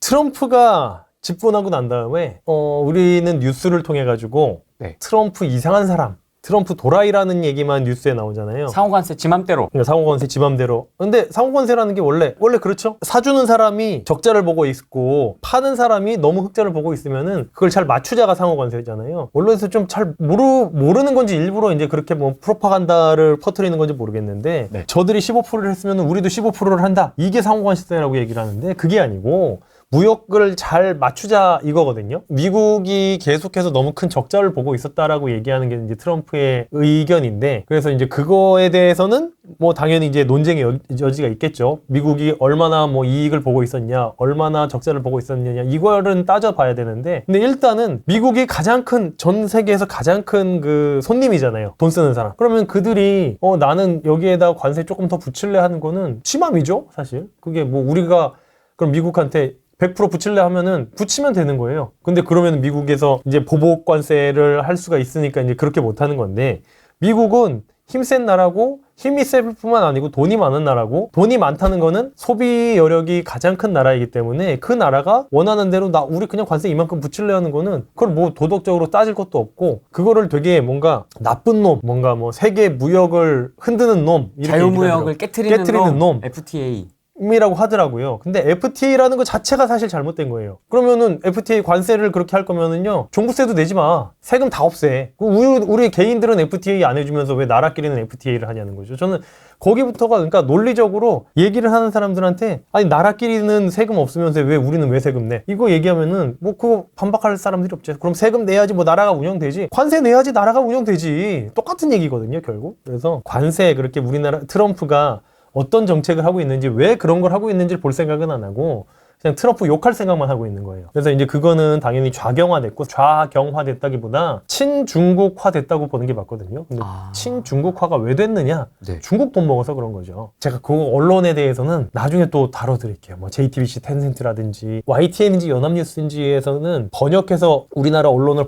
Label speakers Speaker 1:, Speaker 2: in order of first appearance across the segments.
Speaker 1: 트럼프가 집권하고 난 다음에 우리는 뉴스를 통해 가지고
Speaker 2: 네.
Speaker 1: 트럼프 이상한 사람, 트럼프 도라이라는 얘기만 뉴스에 나오잖아요.
Speaker 2: 상호관세 지 맘대로.
Speaker 1: 그러니까 상호관세 지 맘대로. 근데 상호관세라는 게 원래 그렇죠. 사주는 사람이 적자를 보고 있고 파는 사람이 너무 흑자를 보고 있으면은 그걸 잘 맞추자가 상호관세잖아요. 언론에서 좀 잘 모르는 건지 일부러 이제 그렇게 뭐 프로파간다를 퍼뜨리는 건지 모르겠는데
Speaker 2: 네.
Speaker 1: 저들이 15%를 했으면 우리도 15%를 한다. 이게 상호관세라고 얘기를 하는데 그게 아니고 무역을 잘 맞추자 이거거든요. 미국이 계속해서 너무 큰 적자를 보고 있었다라고 얘기하는 게 이제 트럼프의 의견인데, 그래서 이제 그거에 대해서는 뭐 당연히 이제 논쟁의 여지가 있겠죠. 미국이 얼마나 뭐 이익을 보고 있었냐, 얼마나 적자를 보고 있었느냐, 이거를 따져봐야 되는데, 근데 일단은 미국이 가장 큰, 전 세계에서 가장 큰 그 손님이잖아요. 돈 쓰는 사람. 그러면 그들이 나는 여기에다 관세 조금 더 붙일래 하는 거는 치맘이죠, 사실. 그게 뭐 우리가 그럼 미국한테 100% 붙일래 하면은 붙이면 되는 거예요. 근데 그러면 미국에서 이제 보복 관세를 할 수가 있으니까 이제 그렇게 못 하는 건데, 미국은 힘센 나라고 힘이 셀 뿐만 아니고 돈이 많은 나라고, 돈이 많다는 거는 소비 여력이 가장 큰 나라이기 때문에 그 나라가 원하는 대로 우리 그냥 관세 이만큼 붙일래 하는 거는 그걸 뭐 도덕적으로 따질 것도 없고, 그거를 되게 뭔가 나쁜 놈, 뭔가 뭐 세계 무역을 흔드는 놈,
Speaker 2: 자유무역을 깨트리는 놈, FTA.
Speaker 1: 이라고 하더라고요. 근데 FTA라는 것 자체가 사실 잘못된 거예요. 그러면은 FTA 관세를 그렇게 할 거면은요, 종부세도 내지 마. 세금 다 없애. 우리 개인들은 FTA 안 해주면서 왜 나라끼리는 FTA를 하냐는 거죠. 저는 거기부터가, 그러니까 논리적으로 얘기를 하는 사람들한테 아니 나라끼리는 세금 없으면서 왜 우리는 왜 세금 내? 이거 얘기하면은 뭐 그거 반박할 사람들이 없죠. 그럼 세금 내야지 뭐 나라가 운영되지. 관세 내야지 나라가 운영되지. 똑같은 얘기거든요, 결국. 그래서 관세, 그렇게 우리나라 트럼프가 어떤 정책을 하고 있는지, 왜 그런 걸 하고 있는지를 볼 생각은 안 하고 그냥 트럼프 욕할 생각만 하고 있는 거예요. 그래서 이제 그거는 당연히 좌경화됐다기보다 친중국화됐다고 보는 게 맞거든요. 근데 친중국화가 왜 됐느냐?
Speaker 2: 네.
Speaker 1: 중국 돈 먹어서 그런 거죠. 제가 그 언론에 대해서는 나중에 또 다뤄드릴게요. 뭐 JTBC, 텐센트라든지 YTN인지 연합뉴스인지에서는 번역해서 우리나라 언론을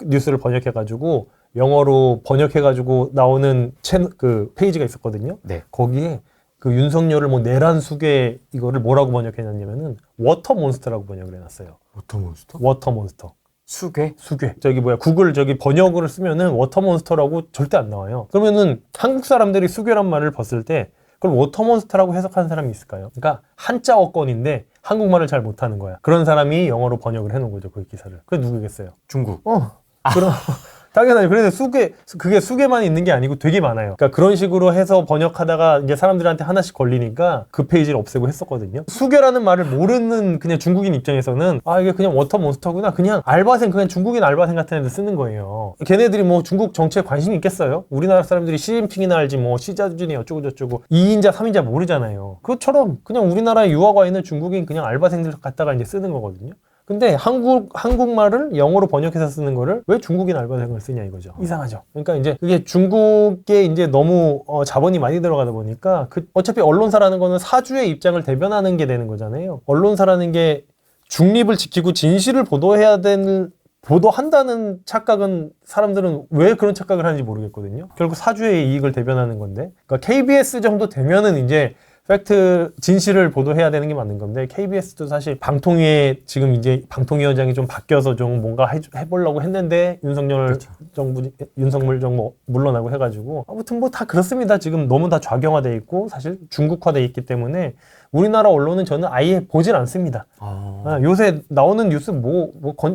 Speaker 1: 뉴스를 번역해가지고 영어로 번역해가지고 나오는 그 페이지가 있었거든요.
Speaker 2: 네.
Speaker 1: 거기에 그 윤석열을 뭐 내란수계 이거를 뭐라고 번역해놨냐면은 워터몬스터라고 번역을 해놨어요.
Speaker 2: 워터몬스터?
Speaker 1: 워터몬스터.
Speaker 2: 수괴?
Speaker 1: 구글 번역어를 쓰면은 워터몬스터라고 절대 안 나와요. 그러면은 한국 사람들이 수괴란 말을 봤을 때 그걸 워터몬스터라고 해석하는 사람이 있을까요? 그러니까 한자 어권인데 한국말을 잘 못하는 거야. 그런 사람이 영어로 번역을 해놓은 거죠, 그 기사를. 그게 누구겠어요?
Speaker 2: 중국.
Speaker 1: 그럼 당연하죠. 그래서 그게 수개만 있는 게 아니고 되게 많아요. 그러니까 그런 식으로 해서 번역하다가 이제 사람들한테 하나씩 걸리니까 그 페이지를 없애고 했었거든요. 수개라는 말을 모르는 그냥 중국인 입장에서는 이게 그냥 워터몬스터구나. 그냥 알바생, 그냥 중국인 알바생 같은 애들 쓰는 거예요. 걔네들이 뭐 중국 정치에 관심이 있겠어요? 우리나라 사람들이 시진핑이나 알지 뭐 시자준이 어쩌고 저쩌고 2인자, 3인자 모르잖아요. 그것처럼 그냥 우리나라에 유학 와 있는 중국인 그냥 알바생들 갖다가 이제 쓰는 거거든요. 근데 한국말을 영어로 번역해서 쓰는 거를 왜 중국인 알바생을 쓰냐 이거죠. 이상하죠. 그러니까 이제 그게 중국에 이제 너무 자본이 많이 들어가다 보니까 어차피 언론사라는 거는 사주의 입장을 대변하는 게 되는 거잖아요. 언론사라는 게 중립을 지키고 진실을 보도한다는 착각은 사람들은 왜 그런 착각을 하는지 모르겠거든요. 결국 사주의 이익을 대변하는 건데, 그러니까 KBS 정도 되면은 이제 팩트, 진실을 보도해야 되는 게 맞는 건데, KBS도 사실 방통위에 지금 이제 방통위원장이 좀 바뀌어서 좀 뭔가 해보려고 했는데, 윤석열 정부 물러나고 해가지고, 아무튼 뭐 다 그렇습니다. 지금 너무 다 좌경화돼 있고, 사실 중국화돼 있기 때문에, 우리나라 언론은 저는 아예 보질 않습니다. 요새 나오는 뉴스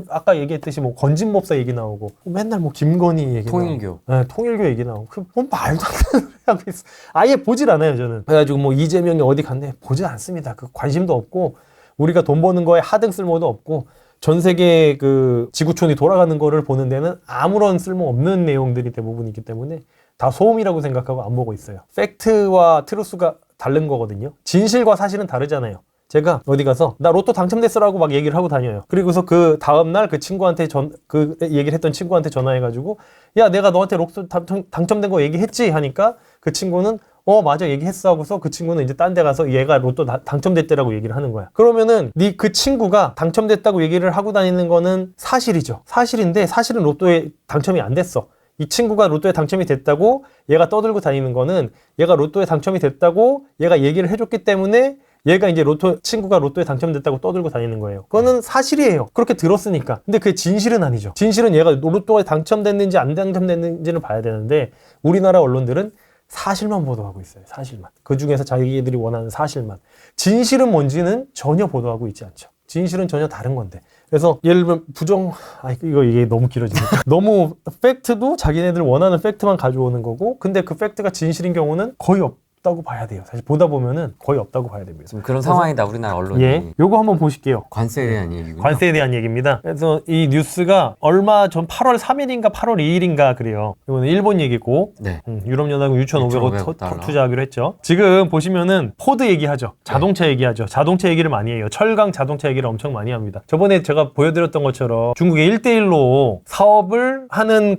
Speaker 1: 아까 얘기했듯이 뭐 건진법사 얘기 나오고, 맨날 뭐 김건희 얘기
Speaker 2: 통일교.
Speaker 1: 나오고, 통일교 얘기 나오고, 뭐 말도 안 되는 소리 하고 있어. 아예 보질 않아요, 저는. 그래가지고 뭐 이재명이 어디 갔네, 보질 않습니다. 그 관심도 없고, 우리가 돈 버는 거에 하등 쓸모도 없고, 전 세계 그 지구촌이 돌아가는 거를 보는 데는 아무런 쓸모 없는 내용들이 대부분이기 때문에 다 소음이라고 생각하고 안 보고 있어요. 팩트와 트루스가 다른 거거든요. 진실과 사실은 다르잖아요. 제가 어디 가서 나 로또 당첨됐어라고 막 얘기를 하고 다녀요. 그리고서 그 다음날 그 친구한테 그 얘기를 했던 친구한테 전화해가지고, 야, 내가 너한테 로또 당첨된 거 얘기했지? 하니까 그 친구는 맞아, 얘기했어 하고서 그 친구는 이제 딴 데 가서 얘가 로또 당첨됐대라고 얘기를 하는 거야. 그러면은 그 친구가 당첨됐다고 얘기를 하고 다니는 거는 사실이죠. 사실인데 사실은 로또에 당첨이 안 됐어. 이 친구가 로또에 당첨이 됐다고 얘가 떠들고 다니는 거는 얘가 로또에 당첨이 됐다고 얘가 얘기를 해줬기 때문에 얘가 이제 친구가 로또에 당첨됐다고 떠들고 다니는 거예요. 그거는 사실이에요. 그렇게 들었으니까. 근데 그게 진실은 아니죠. 진실은 얘가 로또에 당첨됐는지 안 당첨됐는지를 봐야 되는데 우리나라 언론들은 사실만 보도하고 있어요. 사실만. 그 중에서 자기들이 원하는 사실만. 진실은 뭔지는 전혀 보도하고 있지 않죠. 진실은 전혀 다른 건데. 그래서 예를 들면 이게 너무 길어지니까. 너무 팩트도 자기네들 원하는 팩트만 가져오는 거고, 근데 그 팩트가 진실인 경우는 거의 없다고 봐야 돼요. 사실 보다 보면은 거의 없다고 봐야 됩니다.
Speaker 2: 지금 그런 상황이다, 우리나라 언론이.
Speaker 1: 예, 요거 한번 보실게요.
Speaker 2: 관세에 대한 얘기군요.
Speaker 1: 관세에 대한 얘기입니다. 그래서 이 뉴스가 얼마 전 8월 3일인가 8월 2일인가 그래요. 이거는 일본 얘기고,
Speaker 2: 네.
Speaker 1: 유럽연합은 6,500억
Speaker 2: 6,500억
Speaker 1: 투자하기로 했죠. 지금 보시면은 포드 얘기하죠. 자동차 얘기하죠. 자동차 얘기를 많이 해요. 철강 자동차 얘기를 엄청 많이 합니다. 저번에 제가 보여드렸던 것처럼 중국의 1대1로 사업을 하는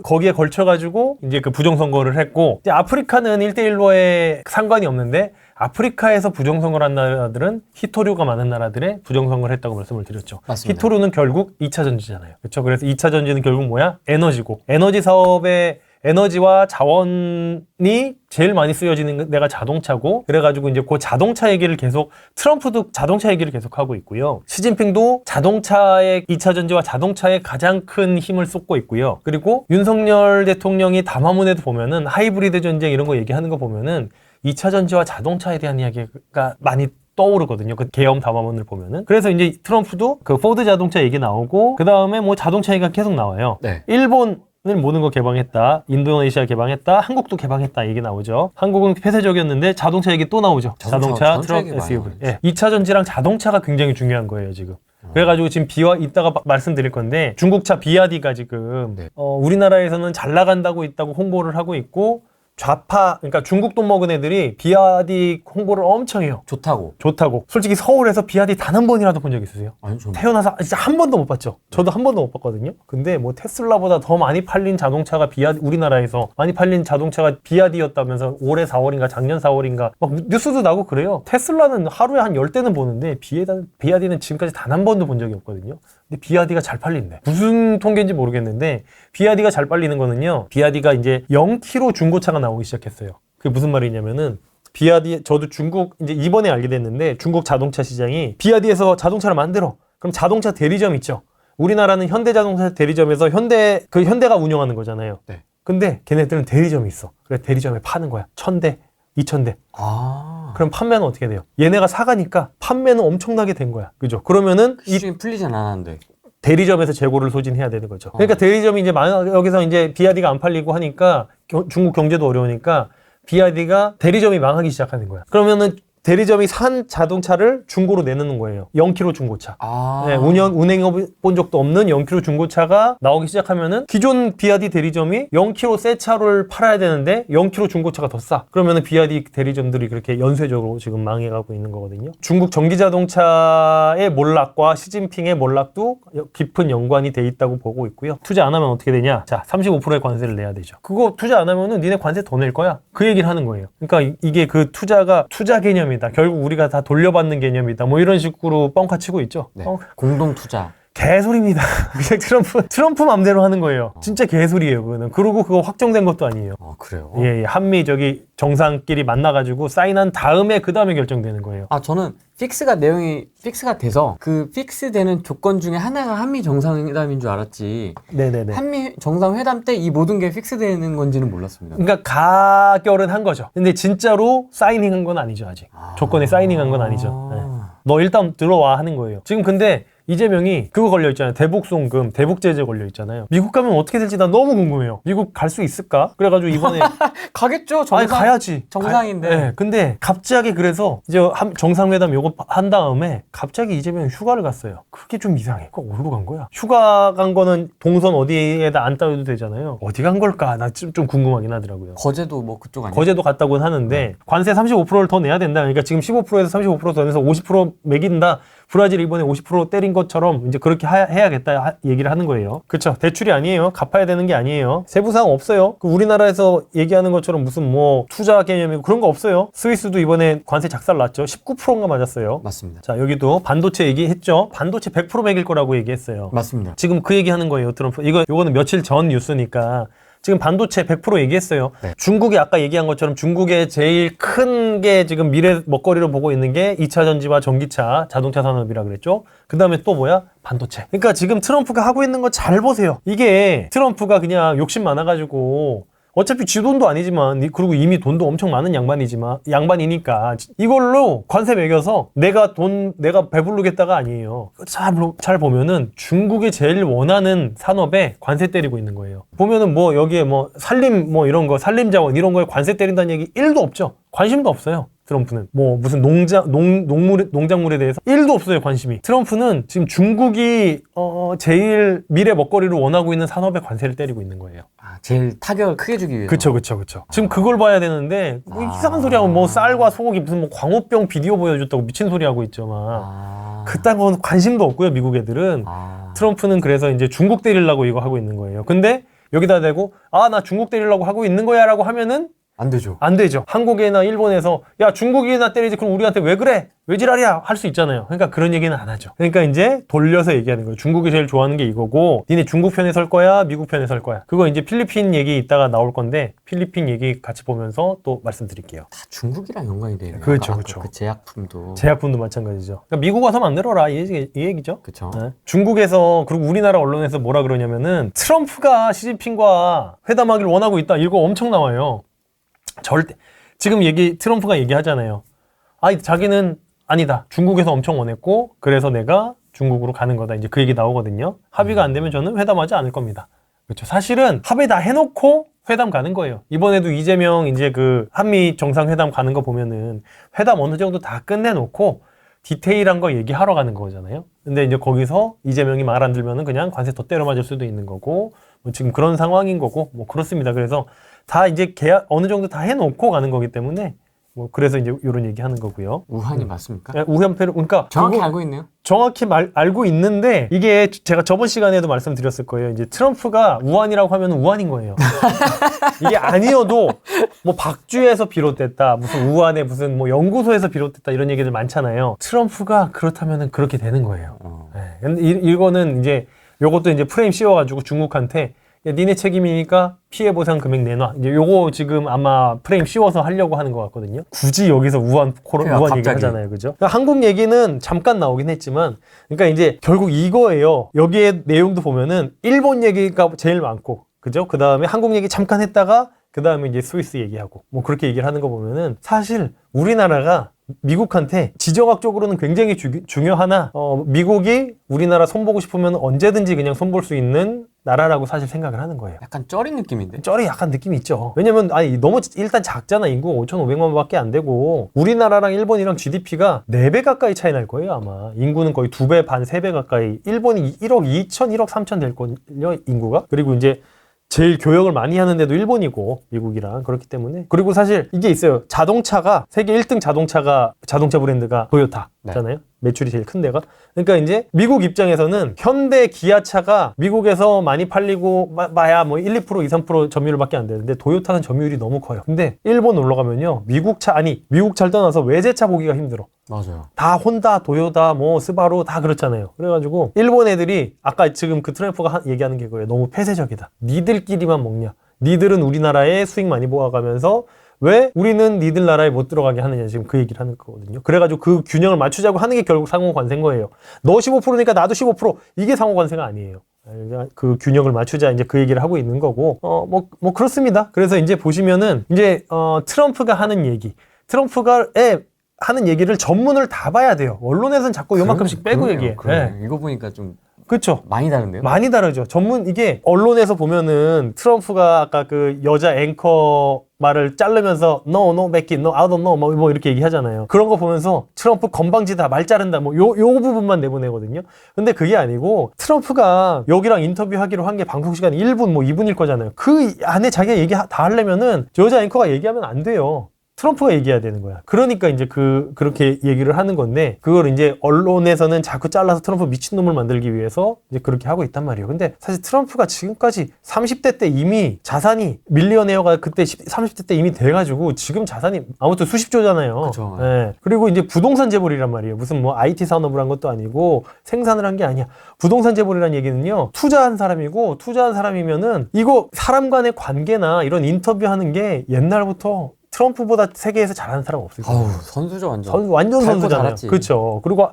Speaker 1: 거기에 걸쳐가지고 이제 그 부정선거를 했고, 이제 아프리카는 1대1로에 상관이 없는데 아프리카에서 부정선거를 한 나라들은 희토류가 많은 나라들의 부정선거를 했다고 말씀을 드렸죠.
Speaker 2: 맞습니다.
Speaker 1: 희토류는 결국 2차 전지잖아요. 그렇죠? 그래서 2차 전지는 결국 뭐야? 에너지고. 에너지 사업에 에너지와 자원이 제일 많이 쓰여지는 데가 자동차고, 그래가지고 이제 그 자동차 얘기를 계속, 트럼프도 자동차 얘기를 계속 하고 있고요. 시진핑도 자동차의 2차 전지와 자동차에 가장 큰 힘을 쏟고 있고요. 그리고 윤석열 대통령이 담화문에도 보면은 하이브리드 전쟁 이런 거 얘기하는 거 보면은 2차 전지와 자동차에 대한 이야기가 많이 떠오르거든요. 그 계엄 담화문을 보면은. 그래서 이제 트럼프도 그 포드 자동차 얘기 나오고, 그 다음에 뭐 자동차 얘기가 계속 나와요.
Speaker 2: 네.
Speaker 1: 일본을 모든 거 개방했다. 인도네시아 개방했다. 한국도 개방했다. 얘기 나오죠. 한국은 폐쇄적이었는데 자동차 얘기 또 나오죠. 자동차 트럭, SUV. 예. 2차 전지랑 자동차가 굉장히 중요한 거예요, 지금. 그래가지고 지금 이따가 말씀드릴 건데, 중국차 비아디가 지금
Speaker 2: 네.
Speaker 1: 우리나라에서는 잘 나간다고 있다고 홍보를 하고 있고, 그러니까 중국 돈 먹은 애들이 비아디 홍보를 엄청 해요.
Speaker 2: 좋다고.
Speaker 1: 솔직히 서울에서 비아디 단 한 번이라도 본 적 있으세요?
Speaker 2: 아니, 저는.
Speaker 1: 태어나서 진짜 한 번도 못 봤죠. 저도 한 번도 못 봤거든요. 근데 뭐 테슬라보다 더 많이 팔린 자동차가 우리나라에서 많이 팔린 자동차가 비아디였다면서 올해 4월인가 작년 4월인가 막 뉴스도 나고 그래요. 테슬라는 하루에 한 10대는 보는데 비아디는 지금까지 단 한 번도 본 적이 없거든요. 근데 비아디가 잘 팔린대. 무슨 통계인지 모르겠는데 비아디가 잘 팔리는 거는요. 비아디가 이제 0km 중고차가 나오기 시작했어요. 그게 무슨 말이냐면은 비아디, 저도 중국 이제 이번에 알게 됐는데 중국 자동차 시장이 비아디에서 자동차를 만들어. 그럼 자동차 대리점 있죠. 우리나라는 현대자동차 대리점에서 현대가 운영하는 거잖아요.
Speaker 2: 네.
Speaker 1: 근데 걔네들은 대리점이 있어. 그래 대리점에 파는 거야. 1,000대, 2,000대. 그럼 판매는 어떻게 돼요? 얘네가 사가니까 판매는 엄청나게 된 거야. 그죠? 그러면은
Speaker 2: 시중에 풀리진 않았는데.
Speaker 1: 대리점에서 재고를 소진해야 되는 거죠. 그러니까 대리점이 이제 여기서 이제 비아디가 안 팔리고 하니까 중국 경제도 어려우니까 비아디가 대리점이 망하기 시작하는 거야. 그러면은 대리점이 산 자동차를 중고로 내놓는 거예요. 0km 중고차. 네, 운행해 본 적도 없는 0km 중고차가 나오기 시작하면은 기존 비아디 대리점이 0km 새 차를 팔아야 되는데 0km 중고차가 더 싸. 그러면은 비아디 대리점들이 그렇게 연쇄적으로 지금 망해가고 있는 거거든요. 중국 전기자동차의 몰락과 시진핑의 몰락도 깊은 연관이 돼 있다고 보고 있고요. 투자 안 하면 어떻게 되냐? 자, 35%의 관세를 내야 되죠. 그거 투자 안 하면은 니네 관세 더 낼 거야. 그 얘기를 하는 거예요. 그러니까 이게 그 투자가 투자 개념이 결국 우리가 다 돌려받는 개념이다. 뭐 이런 식으로 뻥카 치고 있죠.
Speaker 2: 네. 공동 투자.
Speaker 1: 개소리입니다. 그냥 트럼프 맘대로 하는 거예요. 진짜 개소리예요, 그거는. 그리고 그거 확정된 것도 아니에요.
Speaker 2: 그래요?
Speaker 1: 예, 한미 정상끼리 만나가지고 사인한 다음에 그 다음에 결정되는 거예요.
Speaker 2: 저는 내용이 픽스가 돼서 그 픽스되는 조건 중에 하나가 한미 정상회담인 줄 알았지.
Speaker 1: 네네네.
Speaker 2: 한미 정상회담 때 이 모든 게 픽스되는 건지는 몰랐습니다.
Speaker 1: 그러니까 가결은 한 거죠. 근데 진짜로 사이닝한 건 아니죠, 아직. 조건에 사이닝한 건 아니죠. 네. 너 일단 들어와 하는 거예요. 지금 근데 이재명이 그거 걸려있잖아요. 대북송금, 대북제재 걸려있잖아요. 미국 가면 어떻게 될지 나 너무 궁금해요. 미국 갈 수 있을까? 그래가지고 이번에
Speaker 2: 가겠죠.
Speaker 1: 아니 가야지.
Speaker 2: 정상인데.
Speaker 1: 네, 근데 갑자기 그래서 이제 정상회담 요거 한 다음에 갑자기 이재명이 휴가를 갔어요. 그게 좀 이상해. 그거 어디로 간 거야? 휴가 간 거는 동선 어디에다 안 따도 되잖아요. 어디 간 걸까? 나 좀 궁금하긴 하더라고요.
Speaker 2: 거제도 뭐 그쪽 아니에요?
Speaker 1: 거제도 갔다고는 하는데 관세 35%를 더 내야 된다. 그러니까 지금 15%에서 35% 더 내서 50% 매긴다. 브라질 이번에 50% 때린 것처럼 이제 그렇게 해야겠다 얘기를 하는 거예요. 그렇죠. 대출이 아니에요. 갚아야 되는 게 아니에요. 세부사항 없어요. 우리나라에서 얘기하는 것처럼 무슨 뭐 투자 개념이고 그런 거 없어요. 스위스도 이번에 관세 작살 났죠. 19%인가 맞았어요.
Speaker 2: 맞습니다.
Speaker 1: 자, 여기도 반도체 얘기했죠. 반도체 100% 매길 거라고 얘기했어요.
Speaker 2: 맞습니다.
Speaker 1: 지금 그 얘기하는 거예요. 트럼프. 요거는 며칠 전 뉴스니까 지금 반도체 100% 얘기했어요.
Speaker 2: 네.
Speaker 1: 중국이 아까 얘기한 것처럼 중국의 제일 큰 게 지금 미래 먹거리로 보고 있는 게 2차 전지와 전기차, 자동차 산업이라 그랬죠. 그 다음에 또 뭐야? 반도체. 그러니까 지금 트럼프가 하고 있는 거 잘 보세요. 이게 트럼프가 그냥 욕심 많아가지고 어차피 지 돈도 아니지만, 그리고 이미 돈도 엄청 많은 양반이니까 이걸로 관세 매겨서 내가 배부르겠다가 아니에요. 잘 보면은 중국이 제일 원하는 산업에 관세 때리고 있는 거예요. 보면은 뭐 여기에 뭐 산림 뭐 이런 거, 산림자원 이런 거에 관세 때린다는 얘기 1도 없죠. 관심도 없어요. 트럼프는 뭐 무슨 농작물에 대해서 1도 없어요. 관심이. 트럼프는 지금 중국이 제일 미래 먹거리를 원하고 있는 산업에 관세를 때리고 있는 거예요.
Speaker 2: 제일 타격을 크게 주기 위해서.
Speaker 1: 그쵸. 지금 그걸 봐야 되는데 뭐 이상한 소리 하고 뭐 쌀과 소고기 무슨 뭐 광우병 비디오 보여줬다고 미친 소리 하고 있죠. 막 그딴 건 관심도 없고요. 미국 애들은. 트럼프는 그래서 이제 중국 때리려고 이거 하고 있는 거예요. 근데 여기다 대고 나 중국 때리려고 하고 있는 거야 라고 하면은
Speaker 2: 안 되죠.
Speaker 1: 안 되죠. 한국이나 일본에서 야 중국이나 때리지 그럼 우리한테 왜 그래? 왜 지랄이야? 할 수 있잖아요. 그러니까 그런 얘기는 안 하죠. 그러니까 이제 돌려서 얘기하는 거예요. 중국이 제일 좋아하는 게 이거고 니네 중국 편에 설 거야? 미국 편에 설 거야? 그거 이제 필리핀 얘기 이따가 나올 건데 필리핀 얘기 같이 보면서 또 말씀드릴게요.
Speaker 2: 다 중국이랑 연관이 되네요.
Speaker 1: 그렇죠.
Speaker 2: 그 제약품도
Speaker 1: 마찬가지죠. 그러니까 미국 와서 만들어라 이 얘기죠.
Speaker 2: 그렇죠.
Speaker 1: 네. 중국에서 그리고 우리나라 언론에서 뭐라 그러냐면은 트럼프가 시진핑과 회담하기를 원하고 있다. 이거 엄청 나와요. 절대 지금 트럼프가 얘기하잖아요. 자기는 아니다. 중국에서 엄청 원했고 그래서 내가 중국으로 가는 거다. 이제 그 얘기 나오거든요. 합의가 안 되면 저는 회담하지 않을 겁니다. 그렇죠. 사실은 합의 다 해놓고 회담 가는 거예요. 이번에도 이재명 이제 그 한미 정상회담 가는 거 보면은 회담 어느 정도 다 끝내놓고 디테일한 거 얘기하러 가는 거잖아요. 근데 이제 거기서 이재명이 말 안 들면은 그냥 관세 더 때려 맞을 수도 있는 거고 뭐 지금 그런 상황인 거고 뭐 그렇습니다. 그래서 다 이제 계약 어느 정도 다 해놓고 가는 거기 때문에 뭐 그래서 이제 이런 얘기 하는 거고요.
Speaker 2: 우한이 맞습니까?
Speaker 1: 네, 우한폐로 그러니까
Speaker 2: 정확히 알고 있네요.
Speaker 1: 정확히 알고 있는데 이게 제가 저번 시간에도 말씀드렸을 거예요. 이제 트럼프가 우한이라고 하면 우한인 거예요. 이게 아니어도 뭐 박쥐에서 비롯됐다, 무슨 우한의 무슨 뭐 연구소에서 비롯됐다 이런 얘기들 많잖아요. 트럼프가 그렇다면은 그렇게 되는 거예요. 네. 근데 이거는 이제 요것도 이제 프레임 씌워가지고 중국한테 야, 니네 책임이니까 피해 보상 금액 내놔. 이제 요거 지금 아마 프레임 씌워서 하려고 하는 것 같거든요. 굳이 여기서 우한 얘기 하잖아요. 그죠? 그러니까 한국 얘기는 잠깐 나오긴 했지만, 그러니까 이제 결국 이거예요. 여기에 내용도 보면은 일본 얘기가 제일 많고, 그죠? 그 다음에 한국 얘기 잠깐 했다가, 그 다음에 이제 스위스 얘기하고, 뭐 그렇게 얘기를 하는 거 보면은 사실 우리나라가 미국한테 지정학적으로는 굉장히 중요하나 미국이 우리나라 손보고 싶으면 언제든지 그냥 손볼 수 있는 나라라고 사실 생각을 하는 거예요.
Speaker 2: 약간 쩌린 느낌인데?
Speaker 1: 쩌리 약간 느낌이 있죠. 왜냐면 너무 일단 작잖아. 인구가 5,500만 밖에 안 되고 우리나라랑 일본이랑 GDP가 4배 가까이 차이 날 거예요. 아마 인구는 거의 2배 반 3배 가까이. 일본이 1억 2천 1억 3천 될 거예요. 인구가. 그리고 이제 제일 교역을 많이 하는데도 일본이고 미국이랑 그렇기 때문에. 그리고 사실 이게 있어요. 자동차가 세계 1등 자동차 브랜드가 토요타잖아요. 네. 매출이 제일 큰 데가. 그러니까 이제 미국 입장에서는 현대 기아차가 미국에서 많이 팔리고 마야 뭐 1, 2% 2, 3% 점유율밖에 안 되는데 도요타는 점유율이 너무 커요. 근데 일본 놀러 가면요. 미국 차를 떠나서 외제차 보기가 힘들어.
Speaker 2: 맞아요.
Speaker 1: 다 혼다, 도요타, 뭐 스바루 다 그렇잖아요. 그래가지고 일본 애들이 아까 지금 그 트럼프가 얘기하는 게 그거예요. 너무 폐쇄적이다. 니들끼리만 먹냐. 니들은 우리나라에 수익 많이 모아가면서 왜 우리는 니들 나라에 못 들어가게 하느냐. 지금 그 얘기를 하는 거거든요. 그래가지고 그 균형을 맞추자고 하는 게 결국 상호관세인 거예요. 너 15%니까 나도 15%. 이게 상호관세가 아니에요. 그 균형을 맞추자 이제 그 얘기를 하고 있는 거고 뭐 그렇습니다. 그래서 이제 보시면은 이제 트럼프가 하는 얘기, 트럼프가 하는 얘기를 전문을 다 봐야 돼요. 언론에서는 자꾸 요만큼씩 빼고 얘기해.
Speaker 2: 네. 이거 보니까 좀
Speaker 1: 그렇죠.
Speaker 2: 많이 다른데요?
Speaker 1: 많이 다르죠. 이게 언론에서 보면은 트럼프가 아까 그 여자 앵커 말을 자르면서 no, make it, no, I don't know 뭐 이렇게 얘기하잖아요. 그런 거 보면서 트럼프 건방지다, 말 자른다 뭐 요 부분만 내보내거든요. 근데 그게 아니고 트럼프가 여기랑 인터뷰하기로 한 게 방송 시간 1분 뭐 2분일 거잖아요. 그 안에 자기가 얘기 다 하려면은 여자 앵커가 얘기하면 안 돼요. 트럼프가 얘기해야 되는 거야. 그러니까 이제 그렇게 얘기를 하는 건데, 그걸 이제 언론에서는 자꾸 잘라서 트럼프 미친놈을 만들기 위해서 이제 그렇게 하고 있단 말이에요. 근데 사실 트럼프가 지금까지 30대 때 이미 자산이 밀리언웨어가 그때 30대 때 이미 돼가지고 지금 자산이 아무튼 수십조잖아요.
Speaker 2: 그쵸.
Speaker 1: 예. 그리고 이제 부동산 재벌이란 말이에요. 무슨 뭐 IT 산업을 한 것도 아니고 생산을 한 게 아니야. 부동산 재벌이라는 얘기는요, 투자한 사람이고, 투자한 사람이면은 이거 사람 간의 관계나 이런 인터뷰하는 게 옛날부터 트럼프보다 세계에서 잘하는 사람 없을 거예요.
Speaker 2: 아우, 선수죠, 완전.
Speaker 1: 완전
Speaker 2: 잘
Speaker 1: 선수잖아요.
Speaker 2: 잘했지.
Speaker 1: 그렇죠. 그리고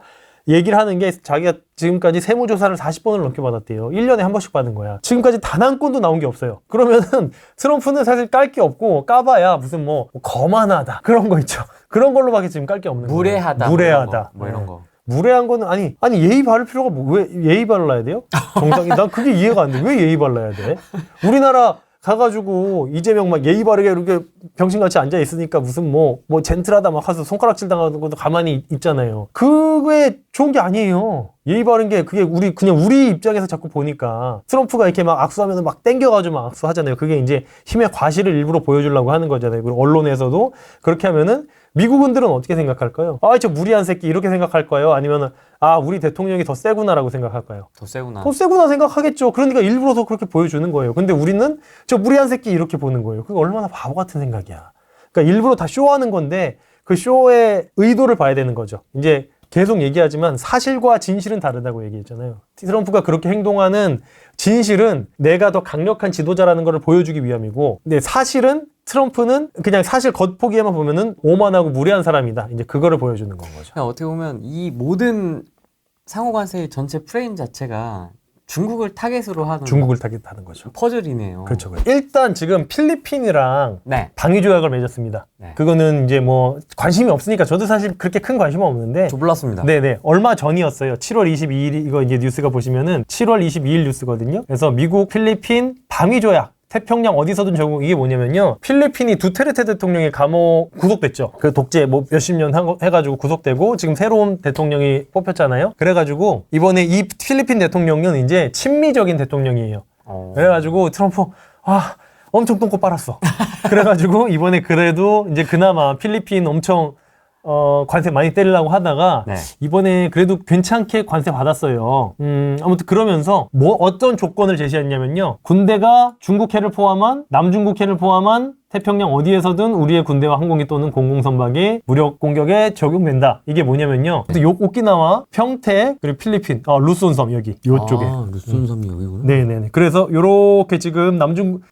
Speaker 1: 얘기를 하는 게 자기가 지금까지 세무조사를 40번을 넘게 받았대요. 1년에 한 번씩 받은 거야. 지금까지 단 한 건도 나온 게 없어요. 그러면은 트럼프는 사실 깔 게 없고, 까봐야 무슨 뭐 거만하다 그런 거 있죠. 그런 걸로밖에 지금 깔 게 없는 거예요.
Speaker 2: 무례하다.
Speaker 1: 무례하다.
Speaker 2: 뭐 이런 거.
Speaker 1: 무례한 거는 아니 예의 바를 필요가 왜 예의 발라야 돼요? 정당이 난 그게 이해가 안 돼. 왜 예의 발라야 돼? 우리나라 가가지고 이재명 막 예의 바르게 이렇게 병신같이 앉아 있으니까 무슨 뭐 젠틀하다 막 하서 손가락질 당하는 것도 가만히 있잖아요. 그게 좋은 게 아니에요. 예의 바른 게 그게 그냥 우리 입장에서 자꾸 보니까 트럼프가 이렇게 막 악수하면 막 땡겨가지고 막 악수하잖아요. 그게 이제 힘의 과실을 일부러 보여주려고 하는 거잖아요. 그리고 언론에서도 그렇게 하면은 미국인들은 어떻게 생각할까요? 아, 저 무리한 새끼 이렇게 생각할까요? 아니면은 아, 우리 대통령이 더 세구나라고 생각할까요?
Speaker 2: 더 세구나.
Speaker 1: 더 세구나 생각하겠죠. 그러니까 일부러 더 그렇게 보여주는 거예요. 근데 우리는 저 무리한 새끼 이렇게 보는 거예요. 그게 얼마나 바보 같은 생각이야. 그러니까 일부러 다 쇼하는 건데 그 쇼의 의도를 봐야 되는 거죠. 이제 계속 얘기하지만 사실과 진실은 다르다고 얘기했잖아요. 트럼프가 그렇게 행동하는 진실은 내가 더 강력한 지도자라는 걸 보여주기 위함이고, 근데 사실은 트럼프는 그냥 사실 겉보기에만 보면은 오만하고 무례한 사람이다. 이제 그거를 보여주는 건 거죠.
Speaker 2: 그냥 어떻게 보면 이 모든 상호관세의 전체 프레임 자체가 중국을 타겟으로 하는
Speaker 1: 중국을 타겟하는 거죠.
Speaker 2: 퍼즐이네요.
Speaker 1: 그렇죠. 일단 지금 필리핀이랑
Speaker 2: 네.
Speaker 1: 방위 조약을 맺었습니다.
Speaker 2: 네.
Speaker 1: 그거는 이제 뭐 관심이 없으니까 저도 사실 그렇게 큰 관심은 없는데.
Speaker 2: 저 몰랐습니다.
Speaker 1: 네네. 얼마 전이었어요. 7월 22일 이거 이제 뉴스가 보시면은 7월 22일 뉴스거든요. 그래서 미국 필리핀 방위 조약. 태평양 어디서든 적용. 이게 뭐냐면요, 필리핀이 두테르테 대통령이 구속됐죠. 그 독재 뭐 몇십 년 해가지고 구속되고 지금 새로운 대통령이 뽑혔잖아요. 그래가지고 이번에 이 필리핀 대통령은 이제 친미적인 대통령이에요. 그래가지고 트럼프 엄청 똥꼬 빨았어. 그래가지고 이번에 그래도 이제 그나마 필리핀 엄청 관세 많이 때리려고 하다가
Speaker 2: 네.
Speaker 1: 이번에 그래도 괜찮게 관세 받았어요. 아무튼 그러면서 어떤 조건을 제시했냐면요, 군대가 중국해를 포함한 남중국해를 포함한 태평양 어디에서든 우리의 군대와 항공기 또는 공공선박이 무력 공격에 적용된다. 이게 뭐냐면요, 오키나와 평택 그리고 필리핀 루손 섬 여기 요쪽에.
Speaker 2: 루손 섬이 여기구나.
Speaker 1: 네네네. 그래서 요렇게 지금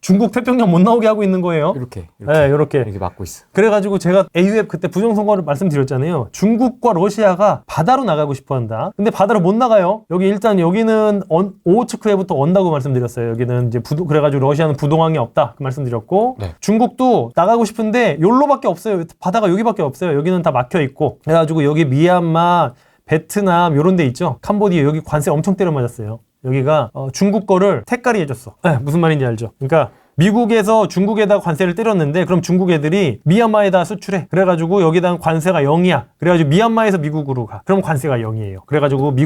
Speaker 1: 중국 태평양 못 나오게 하고 있는 거예요.
Speaker 2: 이렇게
Speaker 1: 네, 요렇게
Speaker 2: 막고 있어.
Speaker 1: 그래가지고 제가 AUF 그때 부정선거를 말씀드렸잖아요. 중국과 러시아가 바다로 나가고 싶어 한다. 근데 바다로 못 나가요. 여기는 오호츠크해부터 온다고 말씀드렸어요. 여기는 이제 그래가지고 러시아는 부동항이 없다. 그 말씀드렸고,
Speaker 2: 네.
Speaker 1: 중국도 나가고 싶은데 여기로밖에 없어요. 바다가 여기밖에 없어요. 여기는 다 막혀 있고. 그래가지고 여기 미얀마, 베트남 요런 데 있죠. 캄보디아 여기 관세 엄청 때려 맞았어요. 여기가 중국 거를 택가리 해줬어. 무슨 말인지 알죠? 그러니까 미국에서 중국에다 관세를 때렸는데 그럼 중국 애들이 미얀마에다 수출해. 그래가지고 여기다 관세가 0이야. 그래가지고 미얀마에서 미국으로 가. 그럼 관세가 0이에요. 그래가지고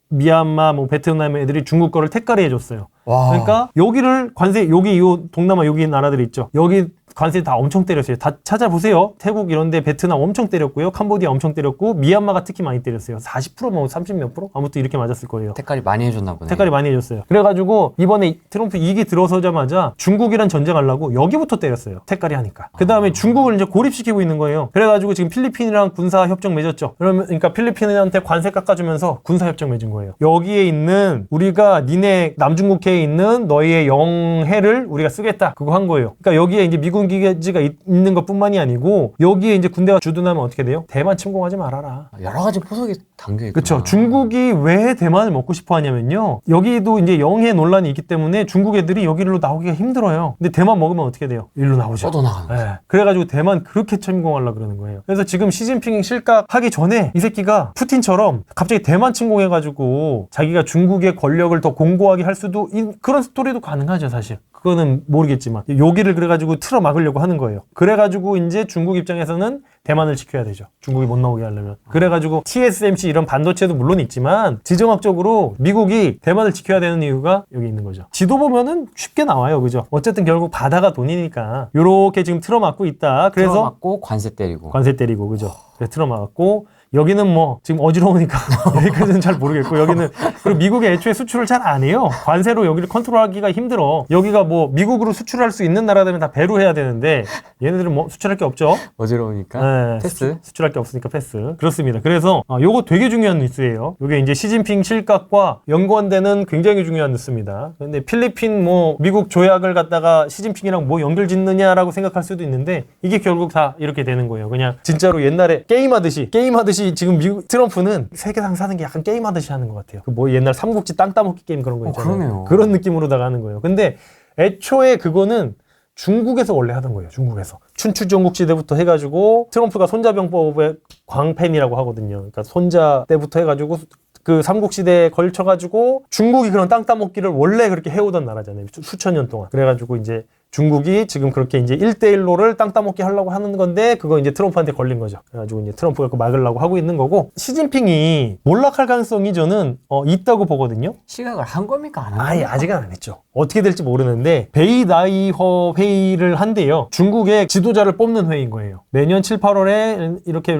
Speaker 1: 미얀마, 베트남 애들이 중국 거를 택가리 해줬어요.
Speaker 2: 와.
Speaker 1: 그러니까 여기를 여기 동남아 여기 나라들 있죠. 여기 관세 다 엄청 때렸어요. 다 찾아보세요. 태국 이런데 베트남 엄청 때렸고요. 캄보디아 엄청 때렸고 미얀마가 특히 많이 때렸어요. 40% 뭐 30몇 프로? 아무튼 이렇게 맞았을 거예요.
Speaker 2: 택가리 많이 해줬나 보네.
Speaker 1: 택가리 많이 해줬어요. 그래가지고 이번에 트럼프 이기 들어서자마자 중국이란 전쟁하려고 여기부터 때렸어요. 택가리 하니까. 그 다음에 중국을 이제 고립시키고 있는 거예요. 그래가지고 지금 필리핀이랑 군사협정 맺었죠. 그러니까 필리핀한테 관세 깎아주면서 군사협정 맺은 거예요. 여기에 있는 우리가 니네 남중국해에 있는 너희의 영해를 우리가 쓰겠다. 그거 한 거예요. 그러니까 여기에 이제 미군 기지가 있는 것뿐만이 아니고 여기에 이제 군대가 주둔하면 어떻게 돼요? 대만 침공하지 말아라.
Speaker 2: 여러 가지 포석이 담겨 있구나.
Speaker 1: 그렇죠. 중국이 왜 대만을 먹고 싶어 하냐면요, 여기도 이제 영해 논란이 있기 때문에 중국 애들이 여기로 나오기가 힘들어요. 근데 대만 먹으면 어떻게 돼요? 일로 나오죠.
Speaker 2: 뻗어나가는 거죠.
Speaker 1: 그래가지고 대만 그렇게 침공하려고 그러는 거예요. 그래서 지금 시진핑이 실각하기 전에 이 새끼가 푸틴처럼 갑자기 대만 침공해가지고 자기가 중국의 권력을 더 공고하게 할 수도 그런 스토리도 가능하죠, 사실. 그거는 모르겠지만. 여기를 그래가지고 틀어 막으려고 하는 거예요. 그래가지고 이제 중국 입장에서는 대만을 지켜야 되죠. 중국이 못 나오게 하려면. 그래가지고 TSMC 이런 반도체도 물론 있지만 지정학적으로 미국이 대만을 지켜야 되는 이유가 여기 있는 거죠. 지도 보면은 쉽게 나와요. 그죠? 어쨌든 결국 바다가 돈이니까 요렇게 지금 틀어 막고 있다. 그래서
Speaker 2: 틀어막고 관세 때리고.
Speaker 1: 관세 때리고, 그죠? 그래서 틀어 막았고, 여기는 뭐 지금 어지러우니까 여기까지는 잘 모르겠고, 여기는 그리고 미국이 애초에 수출을 잘 안 해요. 관세로 여기를 컨트롤하기가 힘들어. 여기가 뭐 미국으로 수출할 수 있는 나라들은 다 배로 해야 되는데 얘네들은 뭐 수출할 게 없죠.
Speaker 2: 어지러우니까.
Speaker 1: 네,
Speaker 2: 패스.
Speaker 1: 수출할 게 없으니까 패스. 그렇습니다. 그래서 요거 되게 중요한 뉴스예요. 요게 이제 시진핑 실각과 연관되는 굉장히 중요한 뉴스입니다. 근데 필리핀 뭐 미국 조약을 갖다가 시진핑이랑 뭐 연결 짓느냐라고 생각할 수도 있는데 이게 결국 다 이렇게 되는 거예요. 그냥 진짜로 옛날에 게임하듯이 지금 미국 트럼프는 세계상 사는 게 약간 게임하듯이 하는 것 같아요. 그 뭐 옛날 삼국지 땅 따먹기 게임 그런 거 있잖아요.
Speaker 2: 그러네요.
Speaker 1: 그런 느낌으로다가 하는 거예요. 근데 애초에 그거는 중국에서 원래 하던 거예요. 중국에서. 춘추전국 시대부터 해가지고 트럼프가 손자병법의 광팬이라고 하거든요. 그러니까 손자 때부터 해가지고 그 삼국시대에 걸쳐가지고 중국이 그런 땅 따먹기를 원래 그렇게 해오던 나라잖아요. 수천 년 동안. 그래가지고 이제 중국이 지금 그렇게 이제 1대1로를 땅 따먹기 하려고 하는 건데 그거 이제 트럼프한테 걸린 거죠. 그래가지고 이제 트럼프가 그거 막으려고 하고 있는 거고 시진핑이 몰락할 가능성이 저는 있다고 보거든요.
Speaker 2: 시각을 한 겁니까? 안 한
Speaker 1: 아예
Speaker 2: 겁니까?
Speaker 1: 아직은 안 했죠. 어떻게 될지 모르는데 베이다이허 회의를 한대요. 중국의 지도자를 뽑는 회의인 거예요. 매년 7, 8월에 이렇게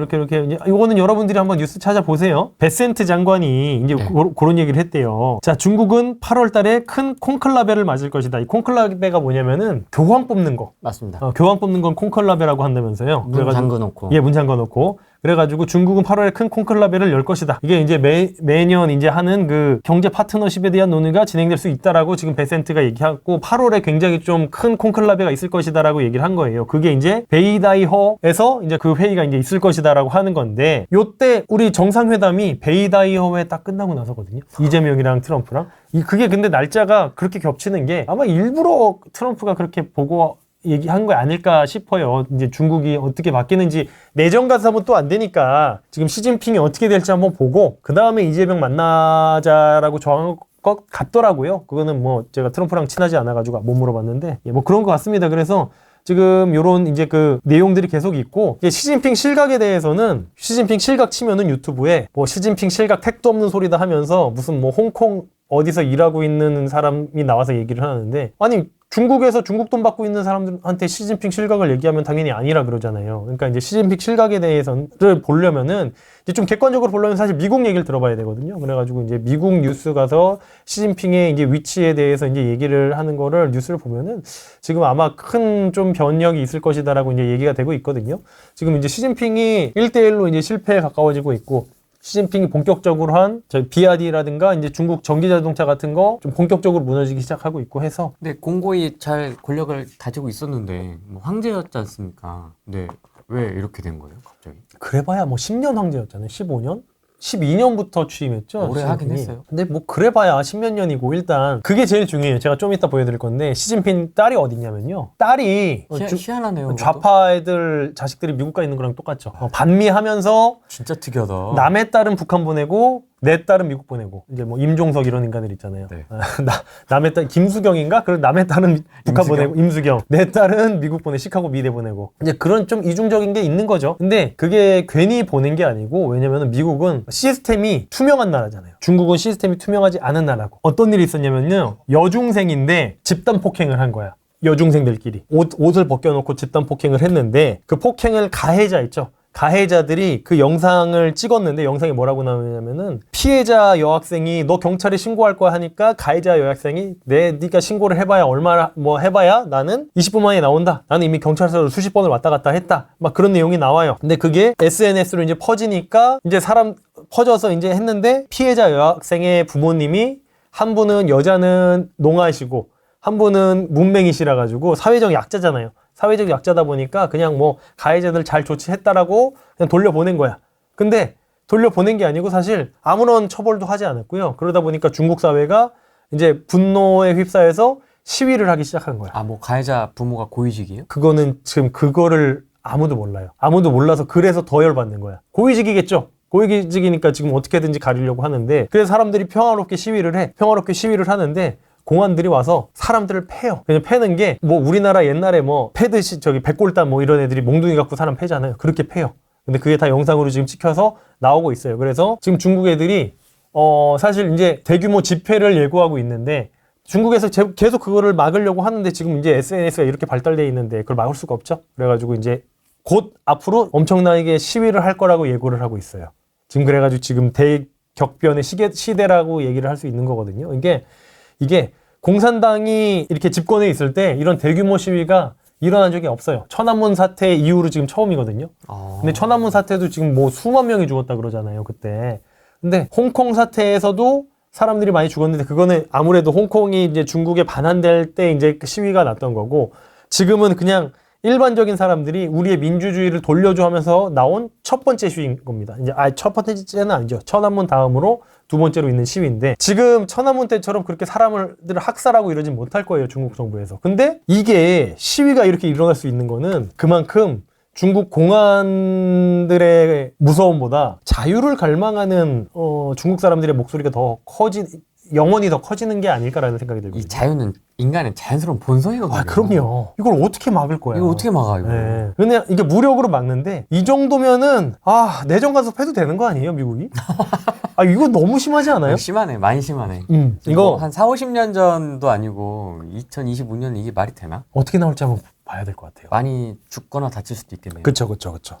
Speaker 1: 이거는 여러분들이 한번 뉴스 찾아보세요. 베센트 장관이 이제 그런 얘기를 했대요. 자, 중국은 8월 달에 큰 콘클라베를 맞을 것이다. 이 콘클라베가 뭐냐면은 교황 뽑는 거.
Speaker 2: 맞습니다.
Speaker 1: 교황 뽑는 건 콘클라베라고 한다면서요.
Speaker 2: 문 잠궈놓고.
Speaker 1: 예, 문 잠궈놓고. 그래가지고 중국은 8월에 큰 콘클라베를 열 것이다. 이게 이제 매년 이제 하는 그 경제 파트너십에 대한 논의가 진행될 수 있다라고 지금 베센트가 얘기하고 8월에 굉장히 좀 큰 콘클라베가 있을 것이다라고 얘기를 한 거예요. 그게 이제 베이다이허에서 이제 그 회의가 이제 있을 것이다라고 하는 건데 요때 우리 정상회담이 베이다이허에 딱 끝나고 나서거든요. 이재명이랑 트럼프랑. 그게 근데 날짜가 그렇게 겹치는 게 아마 일부러 트럼프가 그렇게 보고 얘기한 거 아닐까 싶어요. 이제 중국이 어떻게 바뀌는지 내정 가서는 또 안 되니까 지금 시진핑이 어떻게 될지 한번 보고 그 다음에 이재명 만나자라고 정한 것 같더라고요. 그거는 뭐 제가 트럼프랑 친하지 않아가지고 못 물어봤는데 뭐 그런 것 같습니다. 그래서 지금 요런 이제 그 내용들이 계속 있고 이제 시진핑 실각에 대해서는 시진핑 실각 치면은 유튜브에 뭐 시진핑 실각 택도 없는 소리다 하면서 무슨 뭐 홍콩 어디서 일하고 있는 사람이 나와서 얘기를 하는데 아니 중국에서 중국 돈 받고 있는 사람들한테 시진핑 실각을 얘기하면 당연히 아니라 그러잖아요. 그러니까 이제 시진핑 실각에 대해서를 보려면은 이제 좀 객관적으로 보려면 사실 미국 얘기를 들어봐야 되거든요. 그래가지고 이제 미국 뉴스 가서 시진핑의 이제 위치에 대해서 이제 얘기를 하는 거를 뉴스를 보면은 지금 아마 큰 좀 변혁이 있을 것이다라고 이제 얘기가 되고 있거든요. 지금 이제 시진핑이 1대1로 이제 실패에 가까워지고 있고 시진핑이 본격적으로 한 BRD라든가 이제 중국 전기자동차 같은 거 좀 본격적으로 무너지기 시작하고 있고 해서
Speaker 2: 근데 공고히 잘 권력을 가지고 있었는데 뭐 황제였지 않습니까? 근데 왜 이렇게 된 거예요, 갑자기?
Speaker 1: 그래봐야 뭐 10년 황제였잖아요. 15년? 12년부터 취임했죠.
Speaker 2: 오래 하긴 했어요.
Speaker 1: 근데 뭐 그래봐야 10몇 년이고 일단 그게 제일 중요해요. 제가 좀 이따 보여드릴 건데 시진핑 딸이 어디냐면요. 딸이
Speaker 2: 희한하네요. 그것도.
Speaker 1: 좌파 애들 자식들이 미국 가 있는 거랑 똑같죠. 반미하면서
Speaker 2: 진짜 특이하다.
Speaker 1: 남의 딸은 북한 보내고 내 딸은 미국 보내고 이제 뭐 임종석 이런 인간들 있잖아요.
Speaker 2: 네.
Speaker 1: 남의 딸 김수경인가? 그리고 남의 딸은 북한
Speaker 2: 임수경?
Speaker 1: 보내고 임수경. 내 딸은 미국 보내 시카고 미대 보내고 이제 그런 좀 이중적인 게 있는 거죠. 근데 그게 괜히 보낸 게 아니고 왜냐면은 미국은 시스템이 투명한 나라잖아요. 중국은 시스템이 투명하지 않은 나라고. 어떤 일이 있었냐면요. 여중생인데 집단 폭행을 한 거야. 여중생들끼리 옷을 벗겨놓고 집단 폭행을 했는데 그 폭행을 가해자 있죠. 가해자들이 그 영상을 찍었는데 영상이 뭐라고 나오냐면은 피해자 여학생이 너 경찰에 신고할 거야 하니까 가해자 여학생이 네가 신고를 해봐야 얼마나 뭐 해봐야 나는 20분 만에 나온다. 나는 이미 경찰서를 수십 번을 왔다 갔다 했다. 막 그런 내용이 나와요. 근데 그게 SNS로 이제 퍼지니까 이제 사람 퍼져서 이제 했는데 피해자 여학생의 부모님이 한 분은 여자는 농아시고 한 분은 문맹이시라 가지고 사회적 약자잖아요. 사회적 약자다 보니까 그냥 뭐 가해자들 잘 조치했다라고 그냥 돌려보낸 거야. 근데 돌려보낸 게 아니고 사실 아무런 처벌도 하지 않았고요. 그러다 보니까 중국 사회가 이제 분노에 휩싸여서 시위를 하기 시작한 거야.
Speaker 2: 아, 뭐 가해자 부모가 고위직이에요?
Speaker 1: 그거는 지금 그거를 아무도 몰라요. 아무도 몰라서 그래서 더 열받는 거야. 고위직이겠죠. 고위직이니까 지금 어떻게든지 가리려고 하는데 그래서 사람들이 평화롭게 시위를 해. 평화롭게 시위를 하는데 공안들이 와서 사람들을 패요. 그냥 패는 게 뭐 우리나라 옛날에 뭐 패듯이 저기 백골단 뭐 이런 애들이 몽둥이 갖고 사람 패잖아요. 그렇게 패요. 근데 그게 다 영상으로 지금 찍혀서 나오고 있어요. 그래서 지금 중국 애들이 사실 이제 대규모 집회를 예고하고 있는데 중국에서 계속 그거를 막으려고 하는데 지금 이제 SNS가 이렇게 발달돼 있는데 그걸 막을 수가 없죠. 그래가지고 이제 곧 앞으로 엄청나게 시위를 할 거라고 예고를 하고 있어요. 지금 그래가지고 지금 대격변의 시대라고 얘기를 할 수 있는 거거든요. 이게 공산당이 이렇게 집권에 있을 때 이런 대규모 시위가 일어난 적이 없어요. 천안문 사태 이후로 지금 처음이거든요. 근데 천안문 사태도 지금 뭐 수만 명이 죽었다 그러잖아요, 그때. 근데 홍콩 사태에서도 사람들이 많이 죽었는데 그거는 아무래도 홍콩이 이제 중국에 반환될 때 이제 시위가 났던 거고 지금은 그냥 일반적인 사람들이 우리의 민주주의를 돌려줘 하면서 나온 첫 번째 시위인 겁니다. 이제 첫 번째는 아니죠. 천안문 다음으로 두 번째로 있는 시위인데 지금 천안문 때처럼 그렇게 사람들을 학살하고 이러진 못할 거예요. 중국 정부에서. 근데 이게 시위가 이렇게 일어날 수 있는 거는 그만큼 중국 공안들의 무서움보다 자유를 갈망하는 중국 사람들의 목소리가 영원히 더 커지는 게 아닐까라는 생각이 들거든요.
Speaker 2: 이 자유는 인간의 자연스러운 본성이거든요.
Speaker 1: 그럼요. 이걸 어떻게 막을 거야?
Speaker 2: 이거 어떻게 막아, 이거?
Speaker 1: 네. 근데 이게 무력으로 막는데 이 정도면은 내정 간섭해도 되는 거 아니에요, 미국이? 이거 너무 심하지 않아요?
Speaker 2: 심하네, 많이 심하네.
Speaker 1: 이거
Speaker 2: 한 4, 50년 전도 아니고 2025년 이게 말이 되나?
Speaker 1: 어떻게 나올지 한번 봐야 될 것 같아요.
Speaker 2: 많이 죽거나 다칠 수도 있겠네요.
Speaker 1: 그쵸.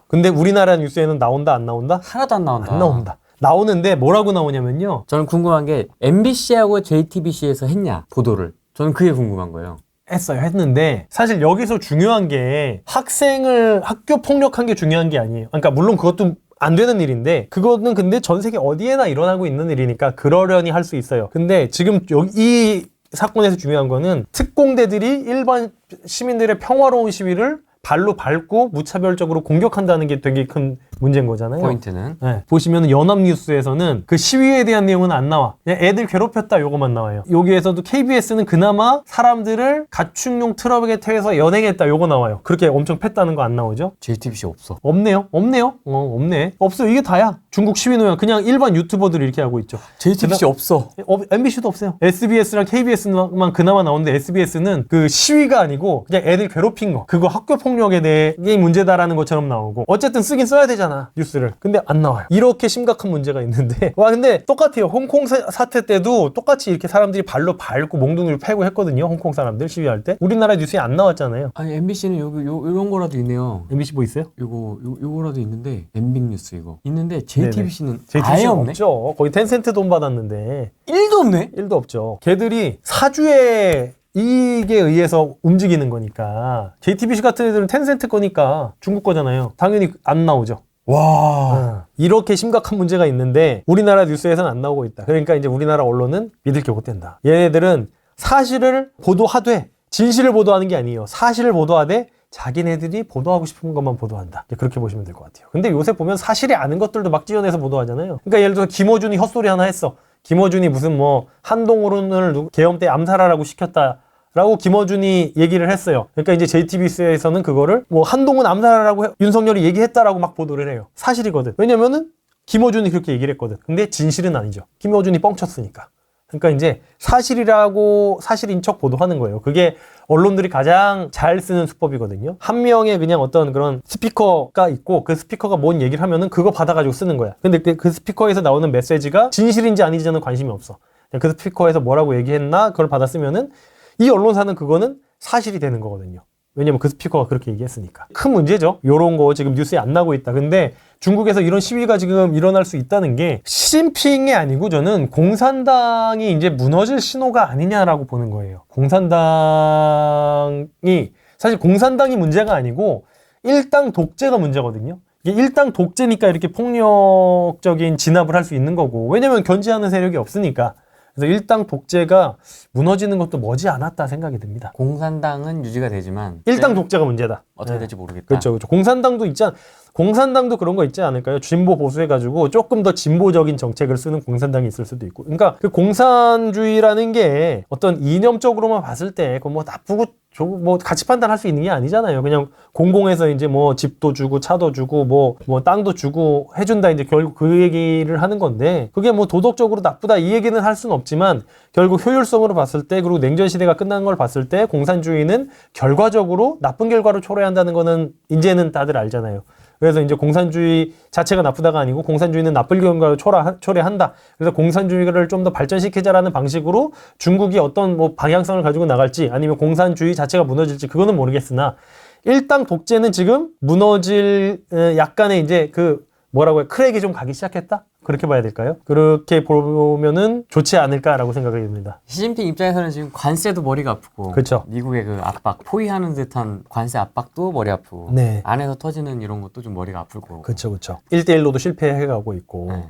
Speaker 1: 근데 우리나라 뉴스에는 나온다, 안 나온다?
Speaker 2: 하나도 안 나온다.
Speaker 1: 안 나온다. 나오는데 뭐라고 나오냐면요.
Speaker 2: 저는 궁금한 게 MBC하고 JTBC에서 했냐, 보도를. 저는 그게 궁금한 거예요.
Speaker 1: 했는데 사실 여기서 중요한 게 학생을 학교 폭력한 게 중요한 게 아니에요. 그러니까 물론 그것도 안 되는 일인데 그거는 근데 전 세계 어디에나 일어나고 있는 일이니까 그러려니 할 수 있어요. 근데 지금 이 사건에서 중요한 거는 특공대들이 일반 시민들의 평화로운 시위를 발로 밟고 무차별적으로 공격한다는 게 되게 큰 문제인 거잖아요.
Speaker 2: 포인트는?
Speaker 1: 네. 보시면 연합뉴스에서는 그 시위에 대한 내용은 안 나와. 그냥 애들 괴롭혔다 요거만 나와요. 여기에서도 KBS는 그나마 사람들을 가축용 트럭에 태워서 연행했다 요거 나와요. 그렇게 엄청 팼다는 거 안 나오죠?
Speaker 2: JTBC 없어.
Speaker 1: 없네요. 없네. 없어. 이게 다야. 중국 시위노야. 그냥 일반 유튜버들이 이렇게 하고 있죠.
Speaker 2: JTBC 없어.
Speaker 1: MBC도 없어요. SBS랑 KBS만 그나마 나오는데 SBS는 그 시위가 아니고 그냥 애들 괴롭힌 거. 그거 학교 폭력에 대해 이게 문제다라는 것처럼 나오고 어쨌든 쓰긴 써야 되잖아 뉴스를. 근데 안 나와요. 이렇게 심각한 문제가 있는데 근데 똑같아요. 홍콩 사태 때도 똑같이 이렇게 사람들이 발로 밟고 몽둥이를 패고 했거든요. 홍콩 사람들 시위할 때. 우리나라 뉴스에 안 나왔잖아요.
Speaker 2: 아니 MBC는 이런 거라도 있네요.
Speaker 1: MBC 뭐 있어요?
Speaker 2: 요거라도 있는데 엠빅뉴스 이거 있는데 JTBC는
Speaker 1: JTBC
Speaker 2: 아예 없네.
Speaker 1: 없죠. 거의 텐센트 돈 받았는데
Speaker 2: 1도 없네.
Speaker 1: 1도 없죠. 걔들이 사주에 이익에 의해서 움직이는 거니까 JTBC 같은 애들은 텐센트 거니까 중국 거잖아요. 당연히 안 나오죠.
Speaker 2: 와.
Speaker 1: 이렇게 심각한 문제가 있는데 우리나라 뉴스에서는 안 나오고 있다. 그러니까 이제 우리나라 언론은 믿을 게 못 된다. 얘네들은 사실을 보도하되 진실을 보도하는 게 아니에요. 사실을 보도하되 자기네들이 보도하고 싶은 것만 보도한다. 그렇게 보시면 될 것 같아요. 근데 요새 보면 사실이 아닌 것들도 막 찌어내서 보도하잖아요. 그러니까 예를 들어서 김어준이 헛소리 하나 했어. 김어준이 무슨 뭐 한동훈을 계엄 때 암살하라고 시켰다라고 김어준이 얘기를 했어요. 그러니까 이제 JTBC에서는 그거를 뭐 한동훈 암살하라고 윤석열이 얘기했다라고 막 보도를 해요. 사실이거든. 왜냐면은 김어준이 그렇게 얘기를 했거든. 근데 진실은 아니죠. 김어준이 뻥쳤으니까. 그러니까 이제 사실이라고 사실인 척 보도하는 거예요. 그게 언론들이 가장 잘 쓰는 수법이거든요. 한 명의 그냥 어떤 그런 스피커가 있고 그 스피커가 뭔 얘기를 하면은 그거 받아가지고 쓰는 거야. 근데 그 스피커에서 나오는 메시지가 진실인지 아닌지는 관심이 없어. 그냥 그 스피커에서 뭐라고 얘기했나 그걸 받아 쓰면은 이 언론사는 그거는 사실이 되는 거거든요. 왜냐면 그 스피커가 그렇게 얘기했으니까. 큰 문제죠. 요런 거 지금 뉴스에 안 나고 있다. 근데 중국에서 이런 시위가 지금 일어날 수 있다는 게 시진핑이 아니고 저는 공산당이 이제 무너질 신호가 아니냐라고 보는 거예요. 사실 공산당이 문제가 아니고 일당 독재가 문제거든요. 이게 일당 독재니까 이렇게 폭력적인 진압을 할 수 있는 거고 왜냐면 견제하는 세력이 없으니까. 그래서 일당 독재가 무너지는 것도 머지않았다 생각이 듭니다.
Speaker 2: 공산당은 유지가 되지만
Speaker 1: 일당 독재가 문제다.
Speaker 2: 어떻게 될지 모르겠다.
Speaker 1: 그렇죠. 공산당도 있잖아. 공산당도 그런 거 있지 않을까요? 진보 보수 해가지고 조금 더 진보적인 정책을 쓰는 공산당이 있을 수도 있고. 그러니까 그 공산주의라는 게 어떤 이념적으로만 봤을 때 그거 뭐 나쁘고 뭐 가치 판단할 수 있는 게 아니잖아요. 그냥 공공에서 이제 뭐 집도 주고 차도 주고 뭐 땅도 주고 해준다 이제 결국 그 얘기를 하는 건데 그게 뭐 도덕적으로 나쁘다 이 얘기는 할 수는 없지만 결국 효율성으로 봤을 때 그리고 냉전 시대가 끝난 걸 봤을 때 공산주의는 결과적으로 나쁜 결과를 초래한다는 거는 이제는 다들 알잖아요. 그래서 이제 공산주의 자체가 나쁘다가 아니고 공산주의는 나쁜 결과를 초래한다. 그래서 공산주의를 좀 더 발전시키자라는 방식으로 중국이 어떤 뭐 방향성을 가지고 나갈지 아니면 공산주의 자체가 무너질지 그거는 모르겠으나 일당 독재는 지금 무너질 약간의 이제 그 뭐라고 해 크랙이 좀 가기 시작했다? 그렇게 봐야 될까요? 그렇게 보면은 좋지 않을까라고 생각이 듭니다.
Speaker 2: 시진핑 입장에서는 지금 관세도 머리가 아프고
Speaker 1: 그렇죠.
Speaker 2: 미국의 그 압박, 포위하는 듯한 관세 압박도 머리 아프고
Speaker 1: 네.
Speaker 2: 안에서 터지는 이런 것도 좀 머리가 아플 거고.
Speaker 1: 그렇죠, 그렇죠. 1대1로도 실패해가고 있고
Speaker 2: 네.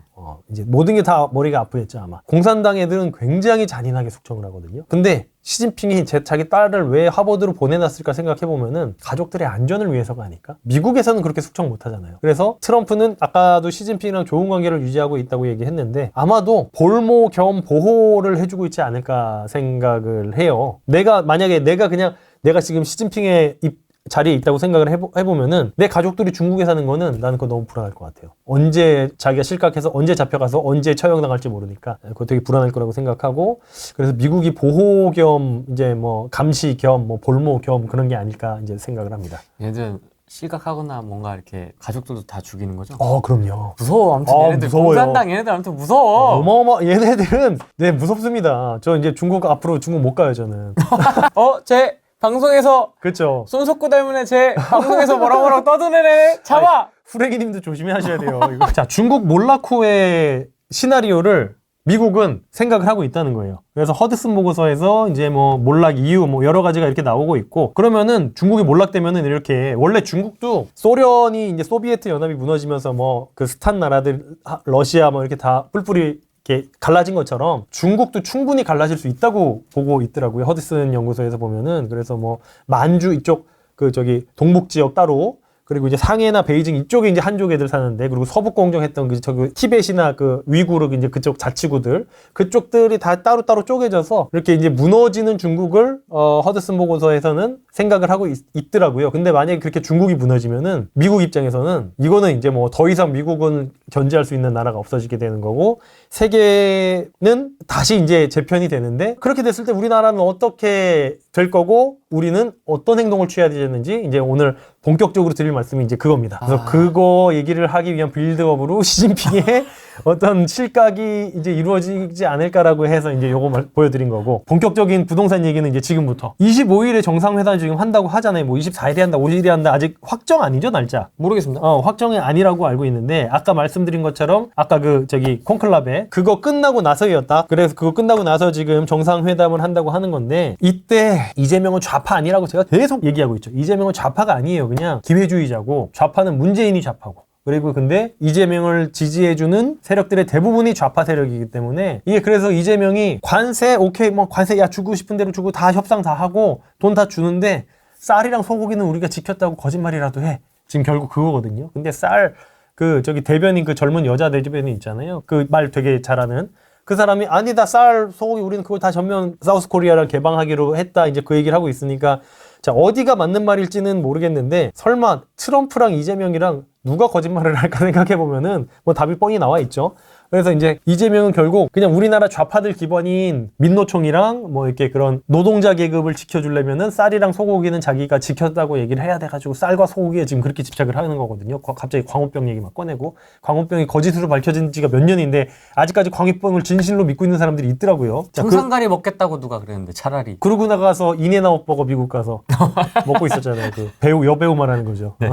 Speaker 1: 이제 모든 게 다 머리가 아프겠죠 아마. 공산당 애들은 굉장히 잔인하게 숙청을 하거든요. 근데 시진핑이 자기 딸을 왜 하버드로 보내놨을까 생각해보면은 가족들의 안전을 위해서가 아닐까? 미국에서는 그렇게 숙청 못하잖아요. 그래서 트럼프는 아까도 시진핑이랑 좋은 관계를 유지하고 있다고 얘기했는데 아마도 볼모 겸 보호를 해주고 있지 않을까 생각을 해요. 만약에 내가 지금 시진핑의 자리에 있다고 생각을 해보면은 내 가족들이 중국에 사는 거는 나는 그거 너무 불안할 것 같아요. 언제 자기가 실각해서 언제 잡혀가서 언제 처형당할지 모르니까 그거 되게 불안할 거라고 생각하고 그래서 미국이 보호 겸 이제 뭐 감시 겸 뭐 볼모 겸 그런 게 아닐까 이제 생각을 합니다.
Speaker 2: 얘들 실각하거나 뭔가 이렇게 가족들도 다 죽이는 거죠?
Speaker 1: 그럼요.
Speaker 2: 무서워. 아무튼 얘네들
Speaker 1: 무서워요.
Speaker 2: 공산당 얘네들 아무튼 무서워.
Speaker 1: 얘네들은 네 무섭습니다. 저 이제 앞으로 중국 못 가요 저는.
Speaker 2: 제 방송에서
Speaker 1: 그렇죠.
Speaker 2: 손석구 닮은 애 제 방송에서 뭐라고 떠드는 애 잡아!
Speaker 1: 후레기님도 조심하셔야 돼요. 이거. 자, 중국 몰라코의 시나리오를 미국은 생각을 하고 있다는 거예요. 그래서 허드슨 보고서에서 이제 뭐 몰락 이유 뭐 여러 가지가 이렇게 나오고 있고 그러면은 중국이 몰락되면은 이렇게 원래 중국도 소련이 이제 소비에트 연합이 무너지면서 뭐 그 스탄 나라들 러시아 뭐 이렇게 다 뿔뿔이 이렇게 갈라진 것처럼 중국도 충분히 갈라질 수 있다고 보고 있더라고요. 허드슨 연구소에서 보면은. 그래서 뭐 만주 이쪽 동북 지역 따로 그리고 이제 상해나 베이징 이쪽에 이제 한족 애들 사는데 그리고 서북 공정했던 티벳이나 위구르 이제 그쪽 자치구들 그쪽들이 다 따로따로 쪼개져서 이렇게 이제 무너지는 중국을 허드슨 보고서에서는 생각을 하고 있더라고요. 근데 만약에 그렇게 중국이 무너지면은 미국 입장에서는 이거는 이제 뭐 더 이상 미국은 견제할 수 있는 나라가 없어지게 되는 거고 세계는 다시 이제 재편이 되는데 그렇게 됐을 때 우리나라는 어떻게 될 거고 우리는 어떤 행동을 취해야 되는지 이제 오늘 본격적으로 드릴 말씀이 이제 그겁니다. 그래서 그거 얘기를 하기 위한 빌드업으로 시진핑의 어떤 실각이 이제 이루어지지 않을까라고 해서 이제 요거 보여드린 거고 본격적인 부동산 얘기는 이제 지금부터 25일에 정상회담 지금 한다고 하잖아요. 뭐 24일에 한다, 50일에 한다 아직 확정 아니죠 날짜?
Speaker 2: 모르겠습니다.
Speaker 1: 확정이 아니라고 알고 있는데 아까 말씀드린 것처럼 아까 콘클라베 그거 끝나고 나서였다. 그래서 그거 끝나고 나서 지금 정상회담을 한다고 하는 건데 이때 이재명은 좌파 아니라고 제가 계속 얘기하고 있죠. 이재명은 좌파가 아니에요. 그냥 기회주의자고 좌파는 문재인이 좌파고 그리고 근데 이재명을 지지해주는 세력들의 대부분이 좌파 세력이기 때문에 이게 그래서 이재명이 관세 오케이 뭐 관세 주고 싶은 대로 주고 다 협상 다 하고 돈 다 주는데 쌀이랑 소고기는 우리가 지켰다고 거짓말이라도 해. 지금 결국 그거거든요. 근데 대변인 젊은 여자 대변인 있잖아요. 그 말 되게 잘하는 그 사람이 아니다 쌀 소고기 우리는 그걸 다 전면 사우스 코리아를 개방하기로 했다 이제 그 얘기를 하고 있으니까 자 어디가 맞는 말일지는 모르겠는데 설마 트럼프랑 이재명이랑 누가 거짓말을 할까 생각해보면은 뭐 답이 뻔히 나와 있죠. 그래서 이제 이재명은 결국 그냥 우리나라 좌파들 기반인 민노총이랑 뭐 이렇게 그런 노동자 계급을 지켜주려면은 쌀이랑 소고기는 자기가 지켰다고 얘기를 해야 돼가지고 쌀과 소고기에 지금 그렇게 집착을 하는 거거든요. 갑자기 광우병 얘기 막 꺼내고 광우병이 거짓으로 밝혀진 지가 몇 년인데 아직까지 광우병을 진실로 믿고 있는 사람들이 있더라고요.
Speaker 2: 청산가리 먹겠다고 누가 그랬는데 차라리.
Speaker 1: 그러고 나가서 인앤아웃 버거 미국 가서 먹고 있었잖아요. 여배우 말하는 거죠.
Speaker 2: 네.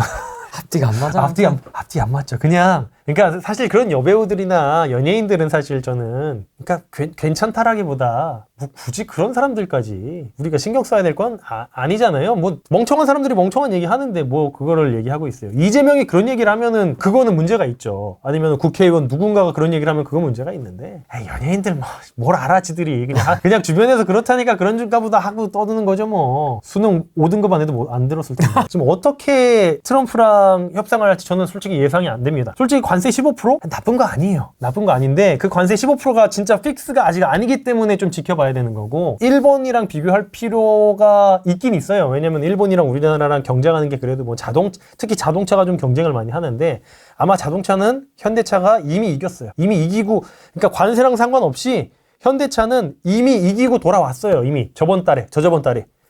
Speaker 2: 앞뒤가 안 맞아.
Speaker 1: 앞뒤 안 맞죠. 그러니까 사실 그런 여배우들이나 연예인들은 사실 저는 그러니까 괜찮다라기보다 뭐 굳이 그런 사람들까지 우리가 신경 써야 될 건 아니잖아요. 뭐 멍청한 사람들이 멍청한 얘기 하는데 뭐 그거를 얘기하고 있어요. 이재명이 그런 얘기를 하면은 그거는 문제가 있죠. 아니면 국회의원 누군가가 그런 얘기를 하면 그건 문제가 있는데 에이, 연예인들 뭐 뭘 알아 지들이 그냥 주변에서 그렇다니까 그런가 보다 하고 떠드는 거죠 뭐. 수능 5등급 안 해도 뭐 안 들었을 텐데. 지금 어떻게 트럼프랑 협상을 할지 저는 솔직히 예상이 안 됩니다. 솔직히 관세 15% 나쁜 거 아니에요. 나쁜 거 아닌데 그 관세 15%가 진짜 픽스가 아직 아니기 때문에 좀 지켜봐야 되는 거고 일본이랑 비교할 필요가 있긴 있어요. 왜냐면 일본이랑 우리나라랑 경쟁하는 게 그래도 뭐 특히 자동차가 좀 경쟁을 많이 하는데 아마 자동차는 현대차가 이미 이겼어요. 이미 이기고 그러니까 관세랑 상관없이 현대차는 이미 이기고 돌아왔어요. 이미 저저번 달에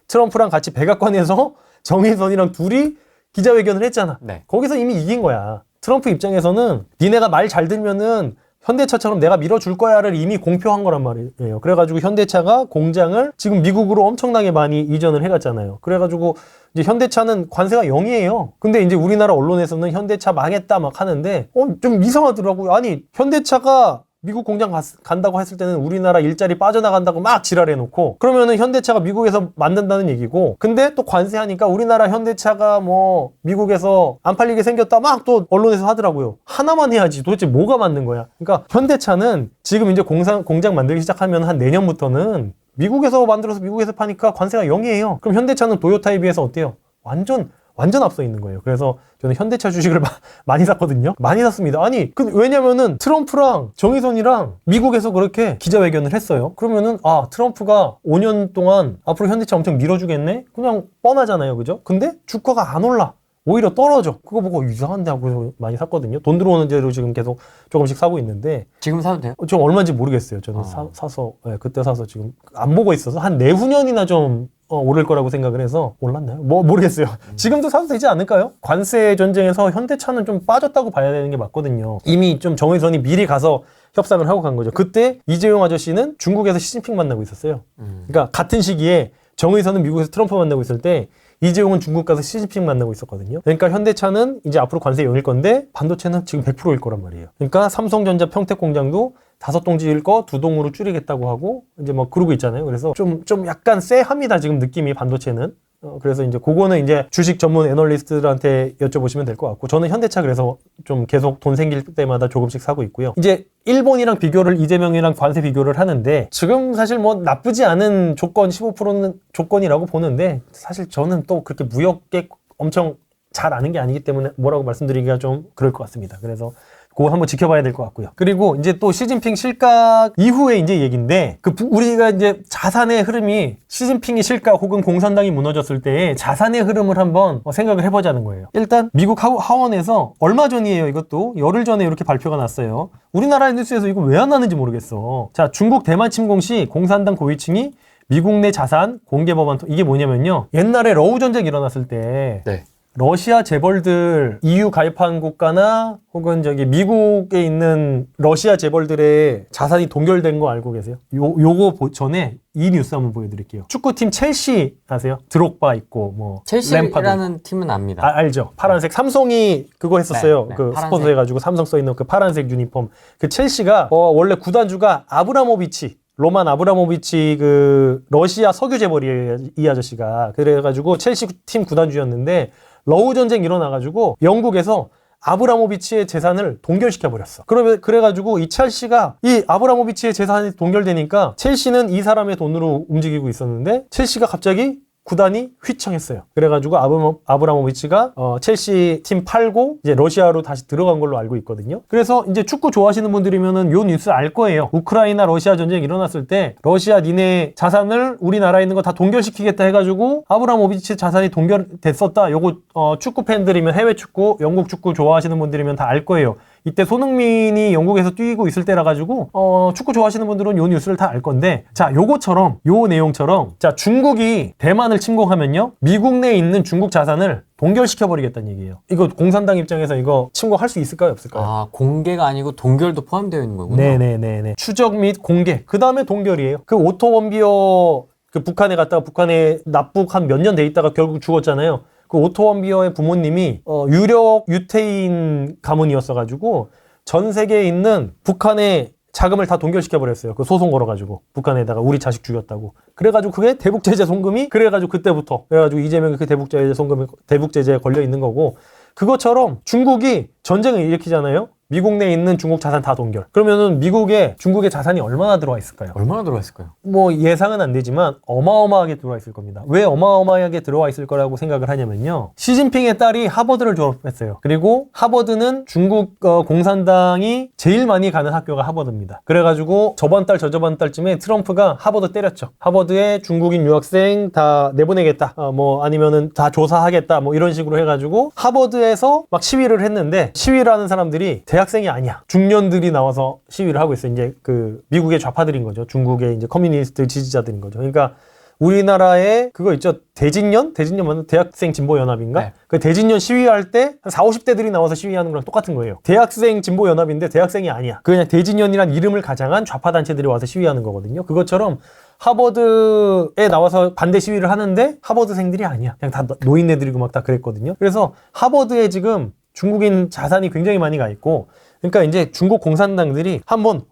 Speaker 1: 트럼프랑 같이 백악관에서 정의선이랑 둘이 기자회견을 했잖아.
Speaker 2: 네.
Speaker 1: 거기서 이미 이긴 거야. 트럼프 입장에서는 니네가 말 잘 들면은 현대차처럼 내가 밀어줄 거야를 이미 공표한 거란 말이에요. 그래가지고 현대차가 공장을 지금 미국으로 엄청나게 많이 이전을 해갔잖아요. 그래가지고 이제 현대차는 관세가 0이에요. 근데 이제 우리나라 언론에서는 현대차 망했다 막 하는데 좀 이상하더라고요. 아니 현대차가 미국 공장 간다고 했을 때는 우리나라 일자리 빠져나간다고 막 지랄해놓고 그러면은 현대차가 미국에서 만든다는 얘기고 근데 또 관세하니까 우리나라 현대차가 뭐 미국에서 안 팔리게 생겼다 막 또 언론에서 하더라고요. 하나만 해야지 도대체 뭐가 맞는 거야. 그러니까 현대차는 지금 이제 공장 만들기 시작하면 한 내년부터는 미국에서 만들어서 미국에서 파니까 관세가 0이에요. 그럼 현대차는 도요타에 비해서 어때요? 완전 앞서 있는 거예요. 그래서 저는 현대차 주식을 많이 샀거든요. 많이 샀습니다. 아니, 왜냐면은 트럼프랑 정의선이랑 미국에서 그렇게 기자회견을 했어요. 그러면은, 트럼프가 5년 동안 앞으로 현대차 엄청 밀어주겠네? 그냥 뻔하잖아요. 그죠? 근데 주가가 안 올라. 오히려 떨어져. 그거 보고 이상한데 하고 많이 샀거든요. 돈 들어오는 대로 지금 계속 조금씩 사고 있는데.
Speaker 2: 지금 사도 돼요?
Speaker 1: 좀 얼마인지 모르겠어요. 저는 사서, 그때 사서 지금 안 보고 있어서 한 내후년이나 좀 오를 거라고 생각을 해서 올랐나요? 뭐 모르겠어요. 지금도 사도 되지 않을까요? 관세 전쟁에서 현대차는 좀 빠졌다고 봐야 되는 게 맞거든요. 이미 좀 정의선이 미리 가서 협상을 하고 간 거죠. 그때 이재용 아저씨는 중국에서 시진핑 만나고 있었어요. 그러니까 같은 시기에 정의선은 미국에서 트럼프 만나고 있을 때 이재용은 중국 가서 시진핑 만나고 있었거든요. 그러니까 현대차는 이제 앞으로 관세 0일 건데 반도체는 지금 100%일 거란 말이에요. 그러니까 삼성전자 평택 공장도 5동 지을 거 2동으로 줄이겠다고 하고 이제 뭐 그러고 있잖아요. 그래서 좀 약간 쎄합니다. 지금 느낌이 반도체는. 그래서 이제 그거는 이제 주식 전문 애널리스트들한테 여쭤보시면 될 것 같고 저는 현대차 그래서 좀 계속 돈 생길 때마다 조금씩 사고 있고요. 이제 일본이랑 비교를 이재명이랑 관세 비교를 하는데 지금 사실 뭐 나쁘지 않은 조건 15%는 조건이라고 보는데 사실 저는 또 그렇게 무역계 엄청 잘 아는 게 아니기 때문에 뭐라고 말씀드리기가 좀 그럴 것 같습니다. 그래서 그거 한번 지켜봐야 될 것 같고요. 그리고 이제 또 시진핑 실각 이후에 이제 얘기인데, 우리가 이제 자산의 흐름이 시진핑이 실각 혹은 공산당이 무너졌을 때 자산의 흐름을 한번 생각을 해보자는 거예요. 일단 미국 하원에서 얼마 전이에요. 이것도 열흘 전에 이렇게 발표가 났어요. 우리나라 뉴스에서 이거 왜 안 나는지 모르겠어. 자, 중국 대만 침공 시 공산당 고위층이 미국 내 자산 공개 법안 이게 뭐냐면요. 옛날에 러우 전쟁 일어났을 때.
Speaker 2: 네.
Speaker 1: 러시아 재벌들 EU 가입한 국가나 혹은 미국에 있는 러시아 재벌들의 자산이 동결된 거 알고 계세요? 요거 전에 이 뉴스 한번 보여드릴게요. 축구팀 첼시 아세요? 드록바 있고 뭐
Speaker 2: 첼시라는 팀은 압니다.
Speaker 1: 알죠. 파란색 삼성이 그거 했었어요.
Speaker 2: 네,
Speaker 1: 그
Speaker 2: 파란색.
Speaker 1: 스폰서 해가지고 삼성 써 있는 그 파란색 유니폼. 그 첼시가 원래 구단주가 아브라모비치. 로만 아브라모비치 그 러시아 석유 재벌이에요. 이 아저씨가. 그래가지고 첼시 팀 구단주였는데 러우 전쟁 일어나가지고 영국에서 아브라모비치의 재산을 동결시켜버렸어. 그래가지고 이 첼시가 이 아브라모비치의 재산이 동결되니까 첼시는 이 사람의 돈으로 움직이고 있었는데 첼시가 갑자기 구단이 휘청했어요. 그래가지고 아브라모비치가 첼시 팀 팔고 이제 러시아로 다시 들어간 걸로 알고 있거든요. 그래서 이제 축구 좋아하시는 분들이면은 요 뉴스 알 거예요. 우크라이나 러시아 전쟁 일어났을 때 러시아 니네 자산을 우리나라에 있는 거 다 동결시키겠다 해가지고 아브라모비치 자산이 동결됐었다. 요거 축구 팬들이면 해외 축구, 영국 축구 좋아하시는 분들이면 다 알 거예요. 이때 손흥민이 영국에서 뛰고 있을 때라 가지고 축구 좋아하시는 분들은 요 뉴스를 다 알 건데 자 요거처럼 요 내용처럼 자 중국이 대만을 침공하면요 미국 내에 있는 중국 자산을 동결시켜버리겠다는 얘기예요. 이거 공산당 입장에서 이거 침공할 수 있을까요 없을까요?
Speaker 2: 아 공개가 아니고 동결도 포함되어 있는 거군요.
Speaker 1: 네네네네. 추적 및 공개 그 다음에 동결이에요. 그 오토 원비어 그 북한에 갔다가 북한에 납북 한 몇 년 돼 있다가 결국 죽었잖아요. 그 오토 원비어의 부모님이 유력 유태인 가문이었어가지고 전 세계에 있는 북한의 자금을 다 동결시켜버렸어요. 그 소송 걸어가지고 북한에다가 우리 자식 죽였다고. 그래가지고 그게 대북제재 송금이 그래가지고 그때부터 그래가지고 이재명이 그 대북제재 송금에 대북제재에 걸려 있는 거고 그것처럼 중국이 전쟁을 일으키잖아요. 미국 내에 있는 중국 자산 다 동결. 그러면은 미국에 중국의 자산이 얼마나 들어와 있을까요?
Speaker 2: 얼마나 들어와 있을까요?
Speaker 1: 뭐 예상은 안 되지만 어마어마하게 들어와 있을 겁니다. 왜 어마어마하게 들어와 있을 거라고 생각을 하냐면요. 시진핑의 딸이 하버드를 졸업했어요. 그리고 하버드는 중국 공산당이 제일 많이 가는 학교가 하버드입니다. 그래가지고 저번 달 저저번 달쯤에 트럼프가 하버드 때렸죠. 하버드에 중국인 유학생 다 내보내겠다. 뭐 아니면은 다 조사하겠다. 뭐 이런 식으로 해가지고 하버드에서 막 시위를 했는데 시위를 하는 사람들이 대학생이 아니야. 중년들이 나와서 시위를 하고 있어요. 이제 그 미국의 좌파들인 거죠. 중국의 이제 커뮤니스트 지지자들인 거죠. 그러니까 우리나라에 그거 있죠. 대진년 맞나? 대학생 진보 연합인가?
Speaker 2: 네.
Speaker 1: 그 대진년 시위할 때 한 40, 50대들이 나와서 시위하는 거랑 똑같은 거예요. 대학생 진보 연합인데 대학생이 아니야. 그냥 대진년이란 이름을 가장한 좌파 단체들이 와서 시위하는 거거든요. 그것처럼 하버드에 나와서 반대 시위를 하는데 하버드생들이 아니야. 그냥 다 노인네들이고 막 다 그랬거든요. 그래서 하버드에 지금 중국인 자산이 굉장히 많이 가 있고 그러니까 이제 중국 공산당들이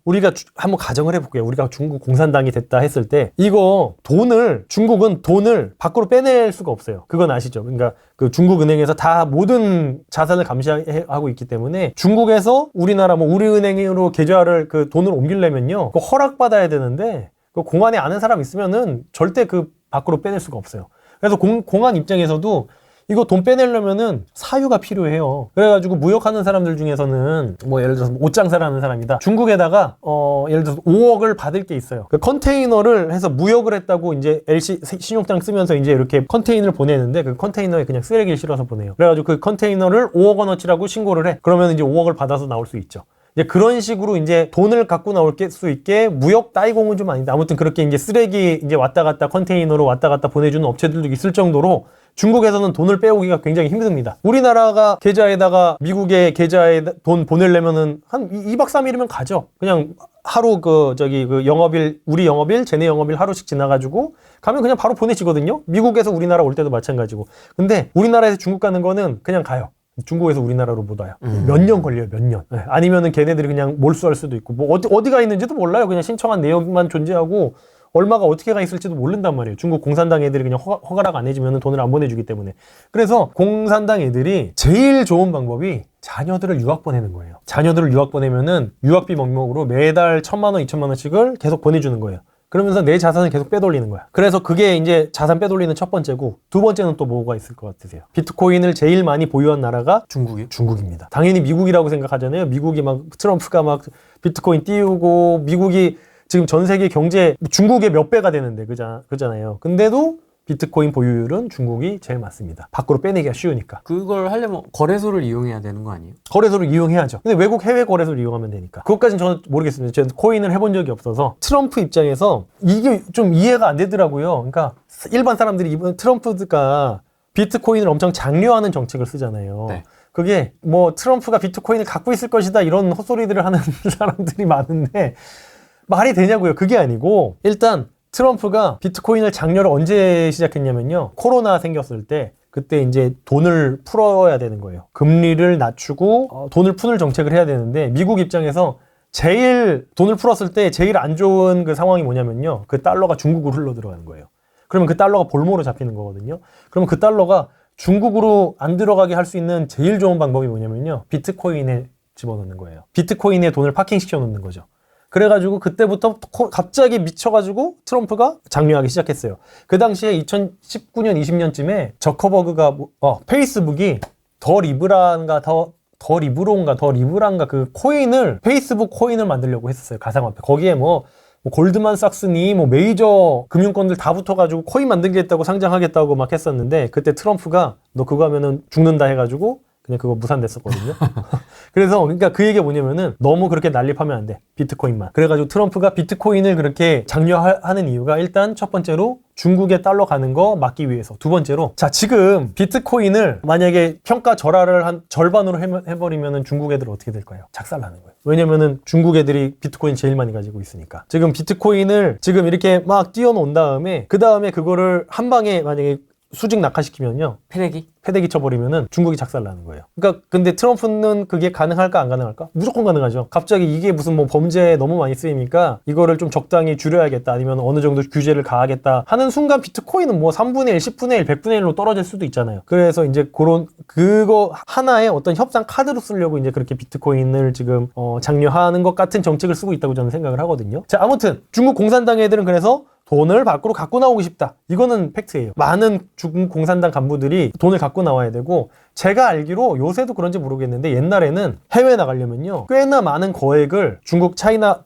Speaker 1: 우리가 한번 가정을 해볼게요. 우리가 중국 공산당이 됐다 했을 때 이거 중국은 돈을 밖으로 빼낼 수가 없어요. 그건 아시죠? 그러니까 그 중국은행에서 다 모든 자산을 감시하고 있기 때문에 중국에서 우리나라 우리은행으로 계좌를 그 돈을 옮기려면요. 그 허락받아야 되는데 그 공안에 아는 사람 있으면은 절대 그 밖으로 빼낼 수가 없어요. 그래서 공안 입장에서도 이거 돈 빼내려면은 사유가 필요해요. 그래가지고 무역하는 사람들 중에서는 뭐 예를 들어서 옷장사를 하는 사람이다. 중국에다가 예를 들어서 5억을 받을 게 있어요. 그 컨테이너를 해서 무역을 했다고 이제 LC 신용장 쓰면서 이제 이렇게 컨테이너를 보내는데 그 컨테이너에 그냥 쓰레기를 실어서 보내요. 그래가지고 그 컨테이너를 5억 원어치라고 신고를 해. 그러면 이제 5억을 받아서 나올 수 있죠. 이제 그런 식으로 이제 돈을 갖고 나올 수 있게 무역 따이공은 좀 아닌데 아무튼 그렇게 이제 쓰레기 이제 왔다 갔다 컨테이너로 왔다 갔다 보내주는 업체들도 있을 정도로 중국에서는 돈을 빼오기가 굉장히 힘듭니다. 우리나라가 계좌에다가 미국의 계좌에 돈 보내려면은 한 2박 3일이면 가죠. 그냥 하루 우리 영업일, 쟤네 영업일 하루씩 지나가지고 가면 그냥 바로 보내지거든요. 미국에서 우리나라 올 때도 마찬가지고. 근데 우리나라에서 중국 가는 거는 그냥 가요. 중국에서 우리나라로 못 와요. 몇 년 걸려요, 몇 년. 네. 아니면은 걔네들이 그냥 몰수할 수도 있고, 뭐 어디가 있는지도 몰라요. 그냥 신청한 내역만 존재하고, 얼마가 어떻게 가 있을지도 모른단 말이에요. 중국 공산당 애들이 그냥 허가락 안 해주면 돈을 안 보내주기 때문에. 그래서 공산당 애들이 제일 좋은 방법이 자녀들을 유학 보내는 거예요. 자녀들을 유학 보내면은 유학비 명목으로 매달 1,000만 원, 2,000만 원씩을 계속 보내주는 거예요. 그러면서 내 자산을 계속 빼돌리는 거야. 그래서 그게 이제 자산 빼돌리는 첫 번째고, 두 번째는 또 뭐가 있을 것 같으세요? 비트코인을 제일 많이 보유한 나라가 중국입니다. 당연히 미국이라고 생각하잖아요. 미국이 막 트럼프가 막 비트코인 띄우고 미국이 지금 전 세계 경제 중국의 몇 배가 되는데 그잖아요. 근데도 비트코인 보유율은 중국이 제일 많습니다. 밖으로 빼내기가 쉬우니까.
Speaker 2: 그걸 하려면 거래소를 이용해야 되는 거 아니에요?
Speaker 1: 거래소를 이용해야죠. 근데 외국 해외 거래소를 이용하면 되니까. 그것까지는 저는 모르겠습니다. 저는 코인을 해본 적이 없어서. 트럼프 입장에서 이게 좀 이해가 안 되더라고요. 그러니까 일반 사람들이 이번 트럼프가 비트코인을 엄청 장려하는 정책을 쓰잖아요.
Speaker 2: 네.
Speaker 1: 그게 뭐 트럼프가 비트코인을 갖고 있을 것이다 이런 헛소리들을 하는 사람들이 많은데 말이 되냐고요. 그게 아니고 일단 트럼프가 비트코인을 장려를 언제 시작했냐면요. 코로나 생겼을 때 그때 이제 돈을 풀어야 되는 거예요. 금리를 낮추고 돈을 푸는 정책을 해야 되는데 미국 입장에서 제일 돈을 풀었을 때 제일 안 좋은 그 상황이 뭐냐면요. 그 달러가 중국으로 흘러 들어가는 거예요. 그러면 그 달러가 볼모로 잡히는 거거든요. 그러면 그 달러가 중국으로 안 들어가게 할 수 있는 제일 좋은 방법이 뭐냐면요. 비트코인에 집어넣는 거예요. 비트코인에 돈을 파킹시켜 놓는 거죠. 그래가지고 그때부터 갑자기 미쳐가지고 트럼프가 장려하기 시작했어요. 그 당시에 2019년, 20년쯤에 저커버그가 페이스북이 더 리브란가 그 코인을 페이스북 코인을 만들려고 했었어요. 가상화폐. 거기에 뭐 골드만삭스니 뭐 메이저 금융권들 다 붙어가지고 코인 만들겠다고 상장하겠다고 막 했었는데 그때 트럼프가 너 그거 하면은 죽는다 해가지고 그냥 그거 무산됐었거든요. 그래서 그러니까 그 얘기가 뭐냐면은 너무 그렇게 난립하면 안 돼. 비트코인만. 그래가지고 트럼프가 비트코인을 그렇게 장려하는 이유가 일단 첫 번째로 중국에 달러 가는 거 막기 위해서. 두 번째로 자 지금 비트코인을 만약에 평가 절하를 한 절반으로 해버리면은 중국 애들 어떻게 될까요? 작살나는 거예요. 왜냐면은 중국 애들이 비트코인 제일 많이 가지고 있으니까. 지금 비트코인을 지금 이렇게 막 띄워놓은 다음에 그 다음에 그거를 한 방에 만약에 수직 낙하시키면요. 패대기 쳐버리면은 중국이 작살나는 거예요. 그러니까 근데 트럼프는 그게 가능할까 안 가능할까? 무조건 가능하죠. 갑자기 이게 무슨 뭐 범죄에 너무 많이 쓰이니까 이거를 좀 적당히 줄여야겠다 아니면 어느 정도 규제를 가하겠다 하는 순간 비트코인은 뭐 3분의 1, 10분의 1, 100분의 1로 떨어질 수도 있잖아요. 그래서 이제 그거 하나의 어떤 협상 카드로 쓰려고 이제 그렇게 비트코인을 지금 장려하는 것 같은 정책을 쓰고 있다고 저는 생각을 하거든요. 자, 아무튼 중국 공산당 애들은 그래서 돈을 밖으로 갖고 나오고 싶다. 이거는 팩트예요. 많은 중국 공산당 간부들이 돈을 갖고 나와야 되고 제가 알기로 요새도 그런지 모르겠는데 옛날에는 해외 나가려면요. 꽤나 많은 거액을 중국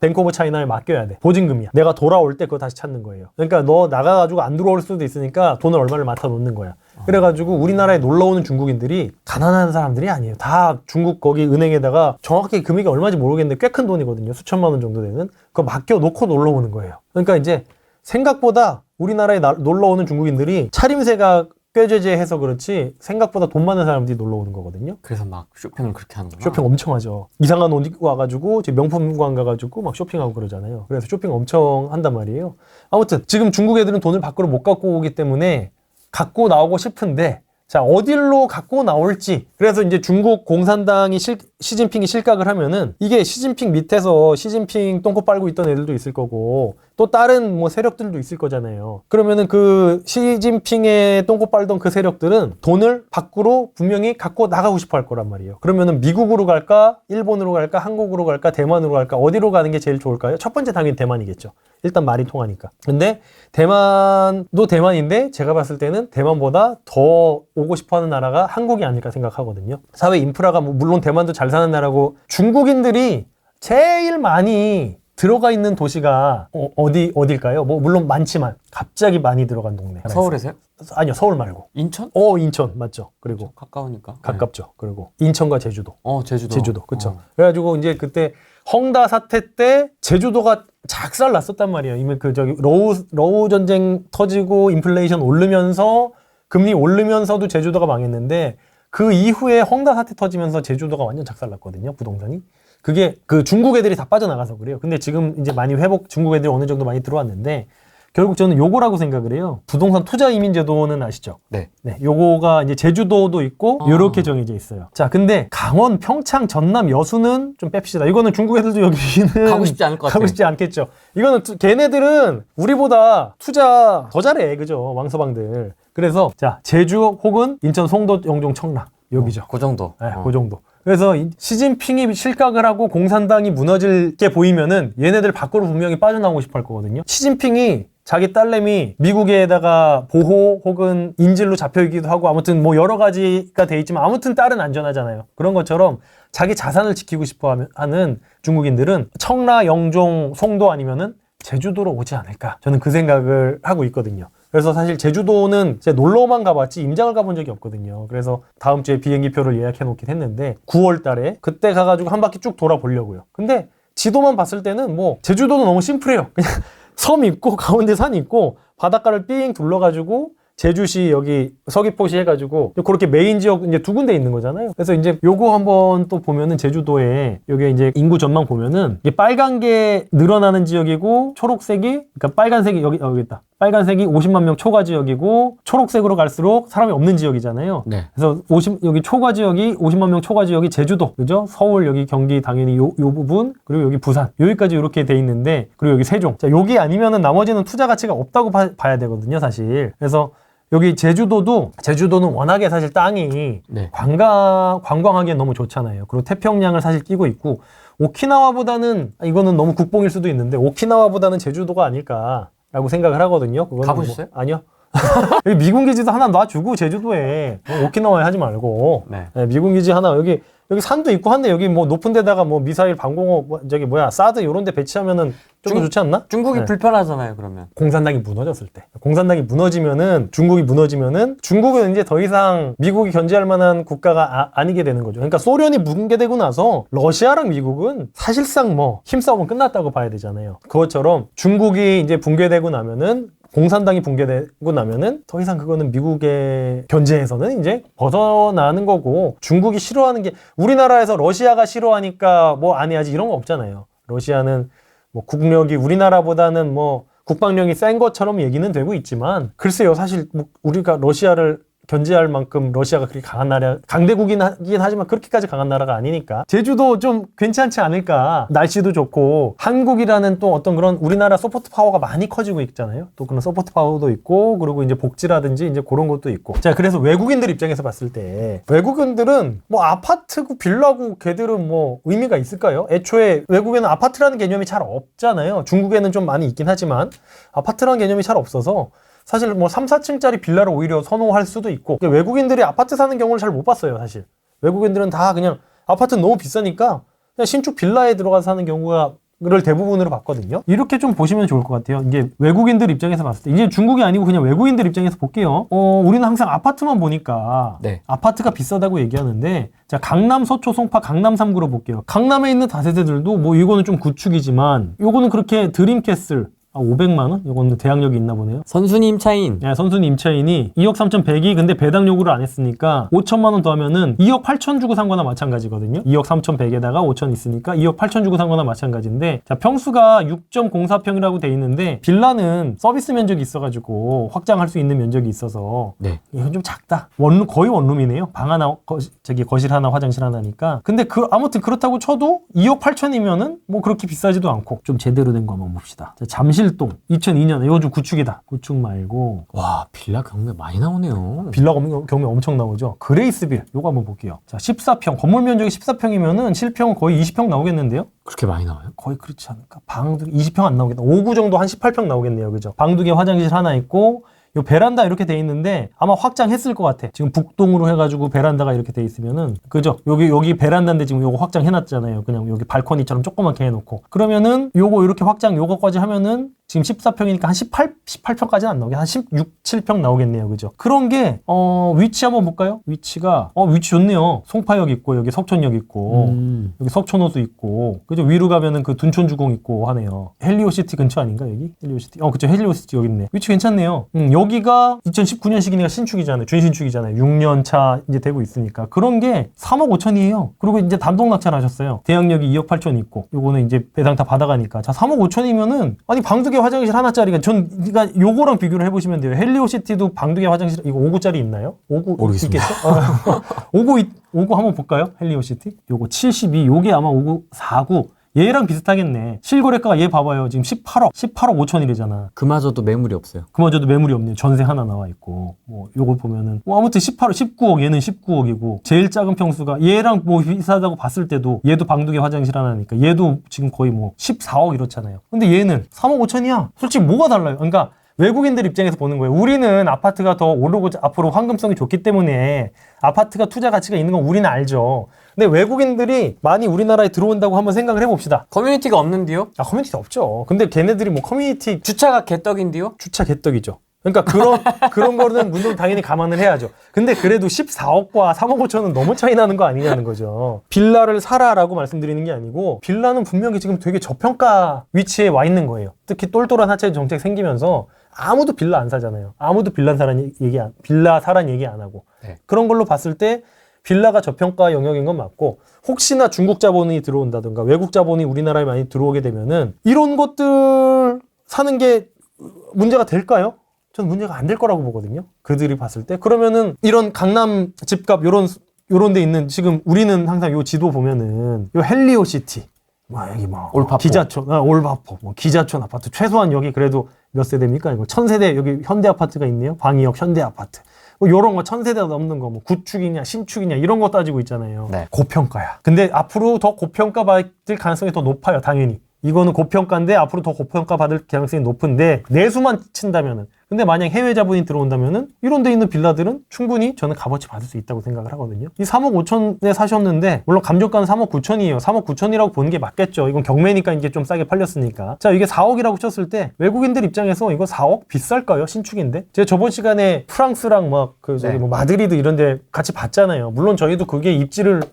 Speaker 1: 뱅크 오브 차이나에 맡겨야 돼. 보증금이야. 내가 돌아올 때 그거 다시 찾는 거예요. 그러니까 너 나가가지고 안 들어올 수도 있으니까 돈을 얼마를 맡아 놓는 거야. 그래가지고 우리나라에 놀러 오는 중국인들이 가난한 사람들이 아니에요. 다 중국 거기 은행에다가 정확히 금액이 얼마인지 모르겠는데 꽤 큰 돈이거든요. 수천만 원 정도 되는. 그거 맡겨놓고 놀러 오는 거예요. 그러니까 이제 생각보다 우리나라에 놀러 오는 중국인들이 차림새가 꾀죄죄해서 그렇지 생각보다 돈 많은 사람들이 놀러 오는 거거든요.
Speaker 2: 그래서 막 쇼핑을 그렇게 하는구나.
Speaker 1: 쇼핑 엄청 하죠. 이상한 옷 입고 와가지고 명품관 가가지고 막 쇼핑하고 그러잖아요. 그래서 쇼핑 엄청 한단 말이에요. 아무튼 지금 중국 애들은 돈을 밖으로 못 갖고 오기 때문에 갖고 나오고 싶은데 자, 어디로 갖고 나올지. 그래서 이제 중국 공산당이 시진핑이 실각을 하면은 이게 시진핑 밑에서 시진핑 똥꼬 빨고 있던 애들도 있을 거고 또 다른 뭐 세력들도 있을 거잖아요. 그러면은 그 시진핑의 똥꼬 빨던 그 세력들은 돈을 밖으로 분명히 갖고 나가고 싶어 할 거란 말이에요. 그러면은 미국으로 갈까? 일본으로 갈까? 한국으로 갈까? 대만으로 갈까? 어디로 가는 게 제일 좋을까요? 첫 번째 당연히 대만이겠죠. 일단 말이 통하니까. 근데 대만도 대만인데 제가 봤을 때는 대만보다 더 오고 싶어하는 나라가 한국이 아닐까 생각하거든요. 사회 인프라가 물론 대만도 잘 사는 나라고 중국인들이 제일 많이 들어가 있는 도시가 어딜까요? 뭐 물론 많지만 갑자기 많이 들어간 동네.
Speaker 2: 서울에서요?
Speaker 1: 아니요, 서울 말고.
Speaker 2: 인천?
Speaker 1: 인천 맞죠. 그리고
Speaker 2: 가까우니까.
Speaker 1: 가깝죠. 네. 그리고 인천과 제주도.
Speaker 2: 제주도.
Speaker 1: 그렇죠. 그래가지고 이제 그때 헝다 사태 때 제주도가 작살 났었단 말이에요. 이미 러우 전쟁 터지고 인플레이션 오르면서 금리 오르면서도 제주도가 망했는데 그 이후에 헝다 사태 터지면서 제주도가 완전 작살 났거든요. 부동산이. 그게 그 중국 애들이 다 빠져나가서 그래요. 근데 지금 이제 많이 중국 애들이 어느 정도 많이 들어왔는데 결국 저는 요거라고 생각을 해요. 부동산 투자 이민 제도는 아시죠?
Speaker 2: 네.
Speaker 1: 요거가 이제 제주도도 있고 요렇게 정해져 있어요. 자, 근데 강원, 평창, 전남, 여수는 좀 뺍시다. 이거는 중국 애들도 여기는
Speaker 2: 가고 싶지 않을 것 같아요.
Speaker 1: 가고 싶지 않겠죠. 이거는 걔네들은 우리보다 투자 더 잘해. 그죠? 왕서방들. 그래서 자, 제주 혹은 인천, 송도, 영종, 청라 여기죠.
Speaker 2: 그 정도.
Speaker 1: 네, 그 정도. 그래서 시진핑이 실각을 하고 공산당이 무너질 게 보이면은 얘네들 밖으로 분명히 빠져나오고 싶어 할 거거든요. 시진핑이 자기 딸내미 미국에다가 보호 혹은 인질로 잡혀있기도 하고 아무튼 뭐 여러 가지가 돼 있지만 아무튼 딸은 안전하잖아요. 그런 것처럼 자기 자산을 지키고 싶어 하는 중국인들은 청라, 영종, 송도 아니면은 제주도로 오지 않을까. 저는 그 생각을 하고 있거든요. 그래서 사실 제주도는 제가 놀러만 가봤지 임장을 가본 적이 없거든요. 그래서 다음 주에 비행기표를 예약해 놓긴 했는데 9월 달에 그때 가가지고 한 바퀴 쭉 돌아보려고요. 근데 지도만 봤을 때는 뭐 제주도는 너무 심플해요. 그냥 섬 있고 가운데 산 있고 바닷가를 삥 둘러가지고 제주시 여기 서귀포시 해가지고 그렇게 메인 지역 이제 두 군데 있는 거잖아요. 그래서 이제 요거 한번 또 보면은 제주도에 여기 이제 인구 전망 보면은 이게 빨간 게 늘어나는 지역이고 초록색이 그러니까 빨간색이 여기 있다. 빨간색이 50만 명 초과 지역이고 초록색으로 갈수록 사람이 없는 지역이잖아요.
Speaker 2: 네.
Speaker 1: 그래서 여기 초과 지역이 50만 명 초과 지역이 제주도, 그죠? 서울 여기 경기 당연히 요 부분 그리고 여기 부산 여기까지 이렇게 돼 있는데 그리고 여기 세종. 자, 여기 아니면은 나머지는 투자 가치가 없다고 봐야 되거든요, 사실. 그래서 여기 제주도는 워낙에 사실 땅이
Speaker 2: 네.
Speaker 1: 관광하기엔 너무 좋잖아요. 그리고 태평양을 사실 끼고 있고 오키나와보다는 이거는 너무 국뽕일 수도 있는데 오키나와보다는 제주도가 아닐까라고 생각을 하거든요. 그거는
Speaker 2: 가보셨어요?
Speaker 1: 아니요. 여기 미군 기지도 하나 놔주고 제주도에 오키나와에 하지 말고
Speaker 2: 네.
Speaker 1: 미군 기지 하나 여기 산도 있고 한데 여기 뭐 높은 데다가 뭐 미사일 방공호 사드 요런 데 배치하면은 좀 더 좋지 않나?
Speaker 2: 중국이 불편하잖아요, 그러면.
Speaker 1: 공산당이 무너졌을 때. 공산당이 무너지면은 중국이 무너지면은 중국은 이제 더 이상 미국이 견제할 만한 국가가 아니게 되는 거죠. 그러니까 소련이 붕괴되고 나서 러시아랑 미국은 사실상 뭐 힘싸움은 끝났다고 봐야 되잖아요. 그것처럼 중국이 이제 붕괴되고 나면은 공산당이 붕괴되고 나면은 더 이상 그거는 미국의 견제에서는 이제 벗어나는 거고 중국이 싫어하는 게 우리나라에서 러시아가 싫어하니까 뭐 안 해야지 이런 거 없잖아요. 러시아는 뭐 국력이 우리나라보다는 뭐 국방력이 센 것처럼 얘기는 되고 있지만 글쎄요 사실 뭐 우리가 러시아를 견제할 만큼 러시아가 그렇게 강한 나라, 강대국이긴 하지만 그렇게까지 강한 나라가 아니니까 제주도 좀 괜찮지 않을까. 날씨도 좋고 한국이라는 또 어떤 그런 우리나라 소프트 파워가 많이 커지고 있잖아요. 또 그런 소프트 파워도 있고 그리고 이제 복지라든지 이제 그런 것도 있고. 자, 그래서 외국인들 입장에서 봤을 때 외국인들은 뭐 아파트고 빌라고 걔들은 뭐 의미가 있을까요? 애초에 외국에는 아파트라는 개념이 잘 없잖아요. 중국에는 좀 많이 있긴 하지만 아파트라는 개념이 잘 없어서 사실 뭐 3, 4층짜리 빌라를 오히려 선호할 수도 있고 외국인들이 아파트 사는 경우를 잘 못 봤어요. 사실 외국인들은 다 그냥 아파트는 너무 비싸니까 그냥 신축 빌라에 들어가서 사는 경우를 대부분으로 봤거든요. 이렇게 좀 보시면 좋을 것 같아요. 이게 외국인들 입장에서 봤을 때 이제 중국이 아니고 그냥 외국인들 입장에서 볼게요. 우리는 항상 아파트만 보니까
Speaker 2: 네.
Speaker 1: 아파트가 비싸다고 얘기하는데 자 강남, 서초, 송파, 강남 3구로 볼게요. 강남에 있는 다세대들도 뭐 이거는 좀 구축이지만 이거는 그렇게 드림캐슬 500만 원? 이건 대항력이 있나 보네요.
Speaker 2: 선순위 임차인.
Speaker 1: 네, 선순위 임차인이 2억 3,100이 근데 배당 요구를 안 했으니까 5천만 원 더하면은 2억 8천 주고 산 거나 마찬가지거든요. 2억 3,100에다가 5천 있으니까 2억 8천 주고 산 거나 마찬가지인데 자, 평수가 6.04평이라고 돼 있는데 빌라는 서비스 면적이 있어가지고 확장할 수 있는 면적이 있어서
Speaker 2: 네.
Speaker 1: 이건 좀 작다. 거의 원룸이네요. 방 하나, 거실 하나, 화장실 하나니까. 근데 아무튼 그렇다고 쳐도 2억 8천이면은 뭐 그렇게 비싸지도 않고 좀 제대로 된 거 한번 봅시다. 자, 잠실동 2002년 이거 좀 구축이다. 구축 말고
Speaker 2: 와, 빌라 경매 많이 나오네요.
Speaker 1: 빌라 경매 엄청 나오죠. 그레이스빌 요거 한번 볼게요. 자, 14평 건물 면적이 14평이면은 실평은 거의 20평 나오겠는데요?
Speaker 2: 그렇게 많이 나와요?
Speaker 1: 거의 그렇지 않을까? 방도 20평 안 나오겠다. 5구 정도 한 18평 나오겠네요. 그죠? 방 2개 화장실 하나 있고 요 베란다 이렇게 돼 있는데 아마 확장했을 것 같아. 지금 북동으로 해가지고 베란다가 이렇게 돼 있으면은 그죠? 여기 베란다인데 지금 요거 확장해놨잖아요. 그냥 여기 발코니처럼 조그맣게 해놓고 그러면은 요거 이렇게 확장 요거까지 하면은 지금 14평이니까 한 18평까지는 안 나오게 한 16, 7평 나오겠네요. 그죠? 그런 게 위치 한번 볼까요? 위치가 위치 좋네요. 송파역 있고 여기 석촌역 있고 여기 석촌호수 있고 그죠? 위로 가면은 그 둔촌주공 있고 하네요. 헬리오시티 근처 아닌가 여기? 헬리오시티 그죠? 헬리오시티 여기 있네. 위치 괜찮네요. 여기가 2019년식이니까 신축이잖아요. 준신축이잖아요. 6년 차 이제 되고 있으니까 그런 게 3억 5천이에요. 그리고 이제 단독 낙찰 하셨어요. 대항력이 2억 8천 있고 요거는 이제 배당 다 받아가니까 자 3억 5천이면은 아니 방 2개 화장실 하나짜리가 그러니까 요거랑 비교를 해보시면 돼요. 헬리오시티도 방 2개 화장실 이거 5구짜리 있나요? 5구
Speaker 2: 모르겠습니다.
Speaker 1: 있겠죠? 5구 한번 볼까요? 헬리오시티 요거 72 요게 아마 5구 4구 얘랑 비슷하겠네. 실거래가가 얘 봐봐요. 지금 18억 5천이래잖아.
Speaker 2: 그마저도 매물이 없어요.
Speaker 1: 그마저도 매물이 없네요. 전세 하나 나와 있고 뭐 요거 보면은 뭐 아무튼 19억 얘는 19억이고 제일 작은 평수가 얘랑 뭐 비슷하다고 봤을 때도 얘도 방 2개 화장실 하나니까 얘도 지금 거의 뭐 14억 이렇잖아요. 근데 얘는 3억 5천이야. 솔직히 뭐가 달라요? 그러니까 외국인들 입장에서 보는 거예요. 우리는 아파트가 더 오르고 앞으로 황금성이 좋기 때문에 아파트가 투자 가치가 있는 건 우리는 알죠. 근데 외국인들이 많이 우리나라에 들어온다고 한번 생각을 해봅시다.
Speaker 2: 커뮤니티가 없는데요?
Speaker 1: 커뮤니티 없죠. 근데 걔네들이 뭐 커뮤니티
Speaker 2: 주차가 개떡인데요?
Speaker 1: 주차 개떡이죠. 그러니까 그런 거는 물론 당연히 감안을 해야죠. 근데 그래도 14억과 3억 5천은 너무 차이 나는 거 아니냐는 거죠. 빌라를 사라라고 말씀드리는 게 아니고 빌라는 분명히 지금 되게 저평가 위치에 와 있는 거예요. 특히 똘똘한 하청 정책 생기면서 아무도 빌라 안 사잖아요. 아무도 빌라 사란 얘기 안 하고.
Speaker 2: 네.
Speaker 1: 그런 걸로 봤을 때 빌라가 저평가 영역인 건 맞고 혹시나 중국 자본이 들어온다든가 외국 자본이 우리나라에 많이 들어오게 되면은 이런 것들 사는 게 문제가 될까요? 저는 문제가 안 될 거라고 보거든요. 그들이 봤을 때. 그러면은 이런 강남 집값 요런 데 있는 지금 우리는 항상 요 지도 보면은 요 헬리오시티 여기 뭐
Speaker 2: 올파포.
Speaker 1: 기자촌, 올바포, 기자촌 아파트 최소한 여기 그래도 몇 세대입니까? 이거 1000세대 여기 현대 아파트가 있네요. 방이역 현대 아파트. 뭐 요런 거 1000세대 넘는 거 뭐 구축이냐 신축이냐 이런 거 따지고 있잖아요.
Speaker 2: 네.
Speaker 1: 고평가야. 근데 앞으로 더 고평가 받을 가능성이 더 높아요. 당연히. 이거는 고평가인데 앞으로 더 고평가 받을 가능성이 높은데 내수만 친다면은 근데 만약 해외 자본이 들어온다면은 이런 데 있는 빌라들은 충분히 저는 값어치 받을 수 있다고 생각을 하거든요. 이 3억 5천에 사셨는데 물론 감정가는 3억 9천이에요. 3억 9천이라고 보는 게 맞겠죠. 이건 경매니까 이게 좀 싸게 팔렸으니까. 자, 이게 4억이라고 쳤을 때 외국인들 입장에서 이거 4억 비쌀까요? 신축인데. 제가 저번 시간에 프랑스랑 막
Speaker 2: 네.
Speaker 1: 뭐 마드리드 이런 데 같이 봤잖아요. 물론 저희도 그게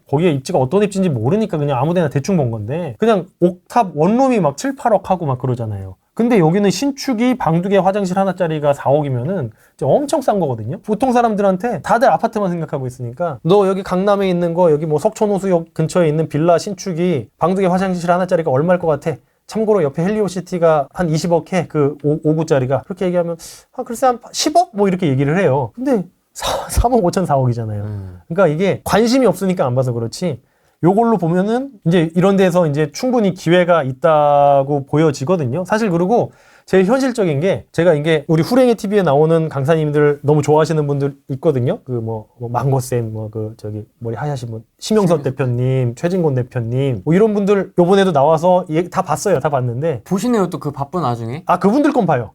Speaker 1: 거기에 입지가 어떤 입지인지 모르니까 그냥 아무 데나 대충 본 건데 그냥 옥탑 원룸이 막 7, 8억 하고 막 그러잖아요. 근데 여기는 신축이 방 2개 화장실 하나짜리가 4억이면은 엄청 싼 거거든요. 보통 사람들한테 다들 아파트만 생각하고 있으니까 너 여기 강남에 있는 거 여기 뭐 석촌호수역 근처에 있는 빌라 신축이 방 2개 화장실 하나짜리가 얼마일 것 같아? 참고로 옆에 헬리오시티가 한 20억 해. 그 5구짜리가. 그렇게 얘기하면 글쎄 한 10억? 뭐 이렇게 얘기를 해요. 근데 3억 5천 4억이잖아요. 그러니까 이게 관심이 없으니까 안 봐서 그렇지. 요걸로 보면은 이제 이런 데서 이제 충분히 기회가 있다고 보여지거든요. 사실 그리고 제일 현실적인 게 제가 이게 우리 후랭이 TV에 나오는 강사님들 너무 좋아하시는 분들 있거든요. 그 뭐 망고쌤 저기 머리 하얗신 분 심영선 대표님, 최진곤 대표님 뭐 이런 분들 요번에도 나와서 다 봤어요. 다 봤는데
Speaker 2: 보시네요, 또 그 바쁜 와중에.
Speaker 1: 그분들 건 봐요.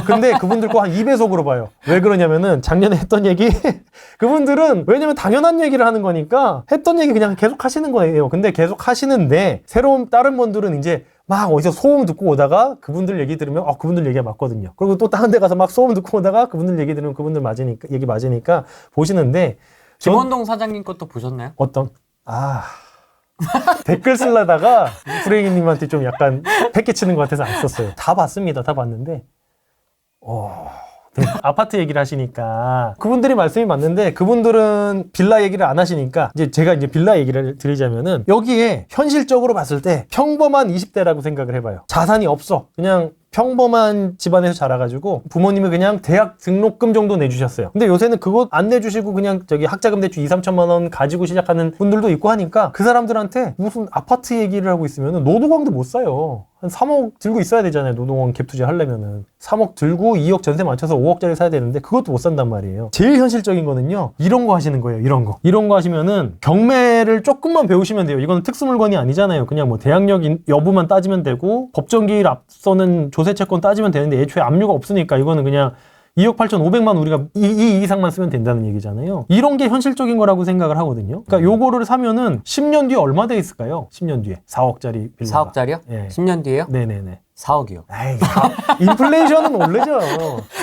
Speaker 1: 근데 그분들 거 한 2배속으로 봐요. 왜 그러냐면은 작년에 했던 얘기 그분들은 왜냐면 당연한 얘기를 하는 거니까 했던 얘기 그냥 계속 하시는 거예요. 근데 계속 하시는데 새로운 다른 분들은 이제 막 어디서 소음 듣고 오다가 그분들 얘기 들으면 그분들 얘기가 맞거든요. 그리고 또 다른 데 가서 막 소음 듣고 오다가 그분들 얘기 들으면 그분들 맞으니까 얘기 맞으니까 보시는데
Speaker 2: 김원동 사장님 것도 보셨나요?
Speaker 1: 어떤 댓글 쓰려다가 프레이님한테 좀 약간 패기치는 것 같아서 안 썼어요. 다 봤습니다. 다 봤는데 아파트 얘기를 하시니까 그분들이 말씀이 맞는데 그분들은 빌라 얘기를 안 하시니까 이제 제가 이제 빌라 얘기를 드리자면은 여기에 현실적으로 봤을 때 평범한 20대라고 생각을 해봐요. 자산이 없어. 그냥 평범한 집안에서 자라가지고 부모님이 그냥 대학 등록금 정도 내주셨어요. 근데 요새는 그거 안 내주시고 그냥 저기 학자금 대출 2-3천만 원 가지고 시작하는 분들도 있고 하니까 그 사람들한테 무슨 아파트 얘기를 하고 있으면 노동왕도 못 사요. 한 3억 들고 있어야 되잖아요. 노동왕 갭 투자 하려면은 3억 들고 2억 전세 맞춰서 5억짜리 사야 되는데 그것도 못 산단 말이에요. 제일 현실적인 거는요. 이런 거 하시는 거예요. 이런 거 하시면은 경매를 조금만 배우시면 돼요. 이거는 특수 물건이 아니잖아요. 그냥 뭐 대항력 여부만 따지면 되고 법정기일 앞서는 조세채권 따지면 되는데 애초에 압류가 없으니까 이거는 그냥 2억 8,500만 우리가 이 이상만 쓰면 된다는 얘기잖아요. 이런 게 현실적인 거라고 생각을 하거든요. 그러니까 요거를 사면은 10년 뒤에 얼마 돼 있을까요? 10년 뒤에 4억짜리 빌라가.
Speaker 2: 4억짜리요?
Speaker 1: 예.
Speaker 2: 10년 뒤에요?
Speaker 1: 네네네.
Speaker 2: 4억이요.
Speaker 1: 에이, 인플레이션은 오르죠.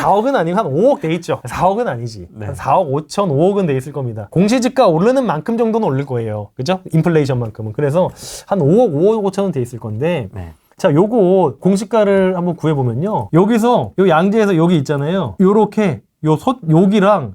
Speaker 1: 4억은 아니고 한 5억 돼 있죠. 4억은 아니지.
Speaker 2: 네.
Speaker 1: 한 4억 5천, 5억은 돼 있을 겁니다. 공시지가 오르는 만큼 정도는 오를 거예요. 그죠? 인플레이션만큼은. 그래서 한 5억 5천은 돼 있을 건데
Speaker 2: 네.
Speaker 1: 자, 요거 공시가를 한번 구해보면요. 여기서 요 양재에서 여기 있잖아요. 요렇게 여기랑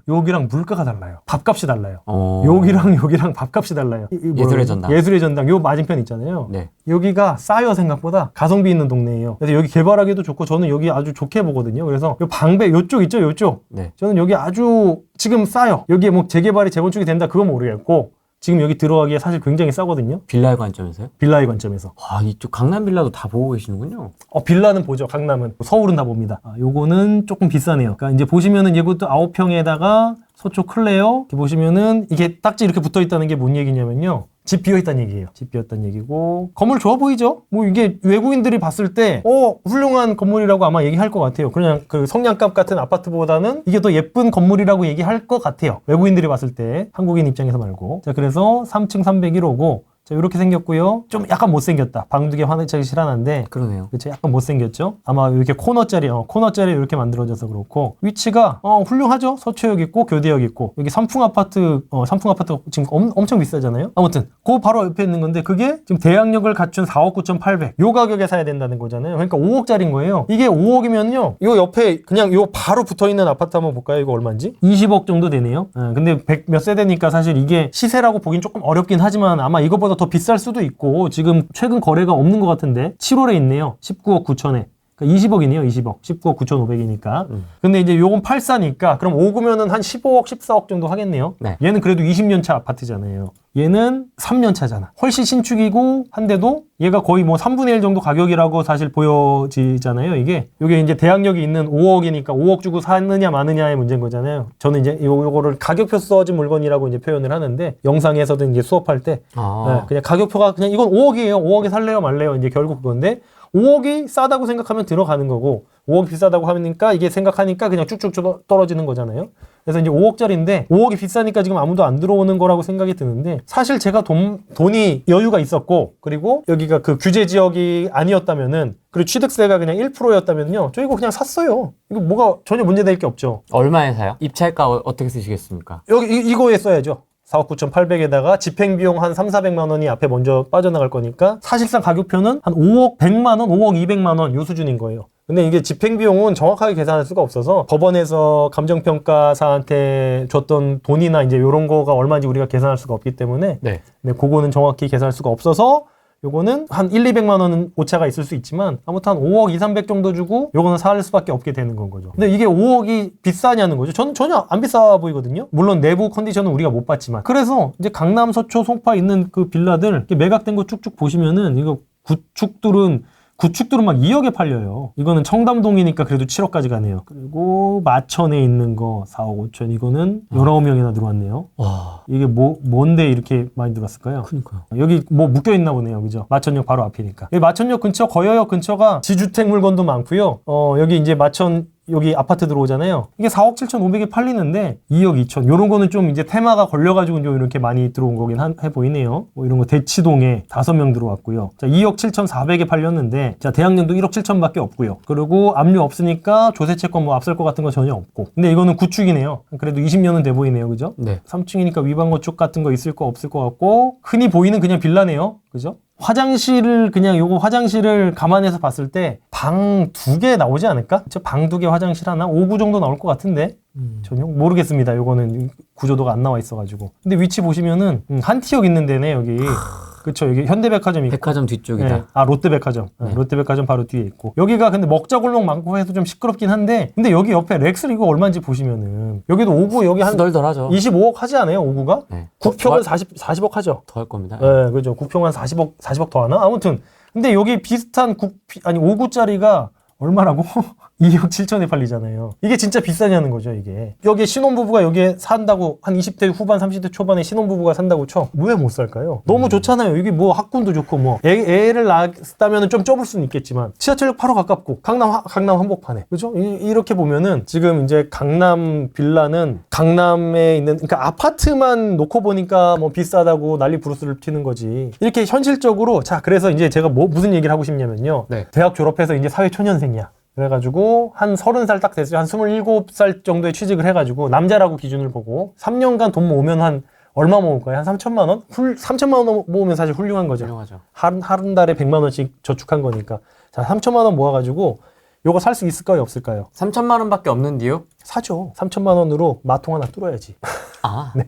Speaker 1: 물가가 달라요. 밥값이 달라요. 여기랑 밥값이 달라요.
Speaker 2: 예술의 전당.
Speaker 1: 예술의 전당 요 맞은편 있잖아요.
Speaker 2: 네.
Speaker 1: 여기가 싸요. 생각보다 가성비 있는 동네예요. 그래서 여기 개발하기도 좋고 저는 여기 아주 좋게 보거든요. 그래서 요 방배 요쪽 있죠, 요쪽.
Speaker 2: 네.
Speaker 1: 저는 여기 아주 지금 싸요. 여기에 뭐 재개발이 재건축이 된다 그건 모르겠고 지금 여기 들어가기에 사실 굉장히 싸거든요.
Speaker 2: 빌라의 관점에서요?
Speaker 1: 빌라의 관점에서.
Speaker 2: 와, 이쪽 강남 빌라도 다 보고 계시는군요.
Speaker 1: 빌라는 보죠. 강남은. 서울은 다 봅니다. 요거는 조금 비싸네요. 그러니까 이제 보시면은 이것도 9평에다가 서초 클레어 이렇게 보시면은 이게 딱지 이렇게 붙어 있다는 게 뭔 얘기냐면요. 집 비어있다는 얘기예요. 집 비었다는 얘기고 건물 좋아 보이죠? 뭐 이게 외국인들이 봤을 때 훌륭한 건물이라고 아마 얘기할 것 같아요. 그냥 그 성냥갑 같은 아파트보다는 이게 더 예쁜 건물이라고 얘기할 것 같아요. 외국인들이 봤을 때 한국인 입장에서 말고. 자, 그래서 3층 301호고 자, 이렇게 생겼고요. 좀 약간 못생겼다. 방두개 화내차기 실하는데.
Speaker 2: 그러네요.
Speaker 1: 그렇죠. 약간 못생겼죠. 아마 이렇게 코너짜리 이렇게 만들어져서 그렇고 위치가 훌륭하죠. 서초역 있고 교대역 있고 여기 삼풍 아파트 지금 엄청 비싸잖아요. 아무튼 그 바로 옆에 있는 건데 그게 지금 대항력을 갖춘 4억 9,800 요 가격에 사야 된다는 거잖아요. 그러니까 5억짜리인 거예요. 이게 5억이면요. 요 옆에 그냥 요 바로 붙어 있는 아파트 한번 볼까요? 이거 얼마인지? 20억 정도 되네요. 근데 100 몇 세대니까 사실 이게 시세라고 보긴 조금 어렵긴 하지만 아마 이거보다 더 비쌀 수도 있고 지금 최근 거래가 없는 것 같은데 7월에 있네요. 19억 9천에. 그러니까 20억이네요. 20억. 19억 9,500이니까. 근데 이제 요건 84니까 그럼 5구면은 한 15억, 14억 정도 하겠네요.
Speaker 2: 네.
Speaker 1: 얘는 그래도 20년 차 아파트잖아요. 얘는 3년 차잖아. 훨씬 신축이고 한데도 얘가 거의 뭐 3분의 1 정도 가격이라고 사실 보여지잖아요. 이게 이제 대항력이 있는 5억이니까 5억 주고 사느냐 마느냐의 문제인 거잖아요. 저는 이제 요거를 가격표 써진 물건이라고 이제 표현을 하는데 영상에서든 이제 수업할 때 네, 그냥 가격표가 그냥 이건 5억이에요. 5억에 살래요 말래요. 이제 결국 그건데 5억이 싸다고 생각하면 들어가는 거고 5억이 비싸다고 하니까 이게 생각하니까 그냥 쭉쭉 떨어지는 거잖아요. 그래서 이제 5억짜리인데 5억이 비싸니까 지금 아무도 안 들어오는 거라고 생각이 드는데 사실 제가 돈이 여유가 있었고 그리고 여기가 그 규제 지역이 아니었다면은 그리고 취득세가 그냥 1%였다면요. 저 이거 그냥 샀어요. 이거 뭐가 전혀 문제될 게 없죠.
Speaker 2: 얼마에 사요? 입찰가 어떻게 쓰시겠습니까?
Speaker 1: 여기 이거에 써야죠. 4억 9,800에다가 집행비용 한 3,400만 원이 앞에 먼저 빠져나갈 거니까 사실상 가격표는 한 5억 100만 원, 5억 200만 원 요 수준인 거예요. 근데 이게 집행비용은 정확하게 계산할 수가 없어서 법원에서 감정평가사한테 줬던 돈이나 이제 요런 거가 얼마인지 우리가 계산할 수가 없기 때문에
Speaker 2: 네.
Speaker 1: 그거는 정확히 계산할 수가 없어서 요거는 한 1, 200만 원은 오차가 있을 수 있지만 아무튼 한 5억 2, 300 정도 주고 요거는 살 수밖에 없게 되는 건 거죠. 근데 이게 5억이 비싸냐는 거죠. 저는 전혀 안 비싸 보이거든요. 물론 내부 컨디션은 우리가 못 봤지만. 그래서 이제 강남, 서초, 송파 있는 그 빌라들 이렇게 매각된 거 쭉쭉 보시면은 이거 구축들은 막 2억에 팔려요. 이거는 청담동이니까 그래도 7억까지 가네요. 그리고 마천에 있는 거 4억 5천. 이거는 19명이나 들어왔네요.
Speaker 2: 와.
Speaker 1: 이게 뭔데 이렇게 많이 들어왔을까요?
Speaker 2: 그니까요.
Speaker 1: 여기 뭐 묶여있나 보네요. 그죠? 마천역 바로 앞이니까. 여기 마천역 근처, 거여역 근처가 지주택 물건도 많고요. 여기 이제 마천 여기 아파트 들어오잖아요. 이게 4억 7,500에 팔리는데 2억 2천. 요런 거는 좀 이제 테마가 걸려가지고 좀 이렇게 많이 들어온 거긴 해 보이네요. 뭐 이런 거 대치동에 5명 들어왔고요. 자, 2억 7,400에 팔렸는데, 자, 대학년도 1억 7천밖에 없고요. 그리고 압류 없으니까 조세채권 뭐 앞설 것 같은 거 전혀 없고. 근데 이거는 구축이네요. 그래도 20년은 돼 보이네요. 그죠?
Speaker 2: 네.
Speaker 1: 3층이니까 위반 건축 같은 거 있을 거 없을 것 같고, 흔히 보이는 그냥 빌라네요. 그죠? 요거 화장실을 감안해서 봤을 때 방 2개 나오지 않을까? 방 2개 화장실 하나? 5구 정도 나올 것 같은데? 전혀 모르겠습니다. 요거는 구조도가 안 나와 있어가지고. 근데 위치 보시면은 한티역 있는 데네, 여기. 그쵸, 여기 현대백화점 있고.
Speaker 2: 백화점 뒤쪽이다.
Speaker 1: 네. 아, 롯데백화점.
Speaker 2: 네.
Speaker 1: 롯데백화점 바로 뒤에 있고. 여기가 근데 먹자골목 많고 해서 좀 시끄럽긴 한데, 근데 여기 옆에 렉스 이거 얼마인지 보시면은, 여기도 5구 여기 한
Speaker 2: 덜덜하죠.
Speaker 1: 25억 하지 않아요, 5구가?
Speaker 2: 네.
Speaker 1: 9평은 40억 하죠.
Speaker 2: 더 할 겁니다.
Speaker 1: 네, 그죠. 9평 한 40억 더 하나? 아무튼. 근데 여기 비슷한 5구짜리가 얼마라고? 2억 7천에 팔리잖아요. 이게 진짜 비싸냐는 거죠, 이게. 여기 신혼부부가 여기에 산다고, 한 20대 후반, 30대 초반에 신혼부부가 산다고 쳐. 왜 못 살까요? 너무 좋잖아요. 여기 뭐 학군도 좋고, 뭐. 애를 낳았다면 좀 좁을 수는 있겠지만, 지하철역 바로 가깝고, 강남 한복판에. 그죠? 이렇게 보면은, 지금 이제 강남 빌라는 강남에 있는, 그러니까 아파트만 놓고 보니까 뭐 비싸다고 난리 부르스를 튀는 거지. 이렇게 현실적으로, 자, 그래서 이제 제가 무슨 얘기를 하고 싶냐면요.
Speaker 2: 네.
Speaker 1: 대학 졸업해서 이제 사회초년생이야. 그래가지고 한 30살 딱 됐어요. 한 27살 정도에 취직을 해가지고 남자라고 기준을 보고 3년간 돈 모으면 한 얼마 모을까요? 한 3천만 원? 3천만 원 모으면 사실 훌륭한 거죠.
Speaker 2: 훌륭하죠.
Speaker 1: 한 달에 100만 원씩 저축한 거니까. 자, 3천만 원 모아가지고 요거 살 수 있을까요? 없을까요?
Speaker 2: 3천만 원밖에 없는데요?
Speaker 1: 사죠. 3천만 원으로 마통 하나 뚫어야지.
Speaker 2: 아.
Speaker 1: 네.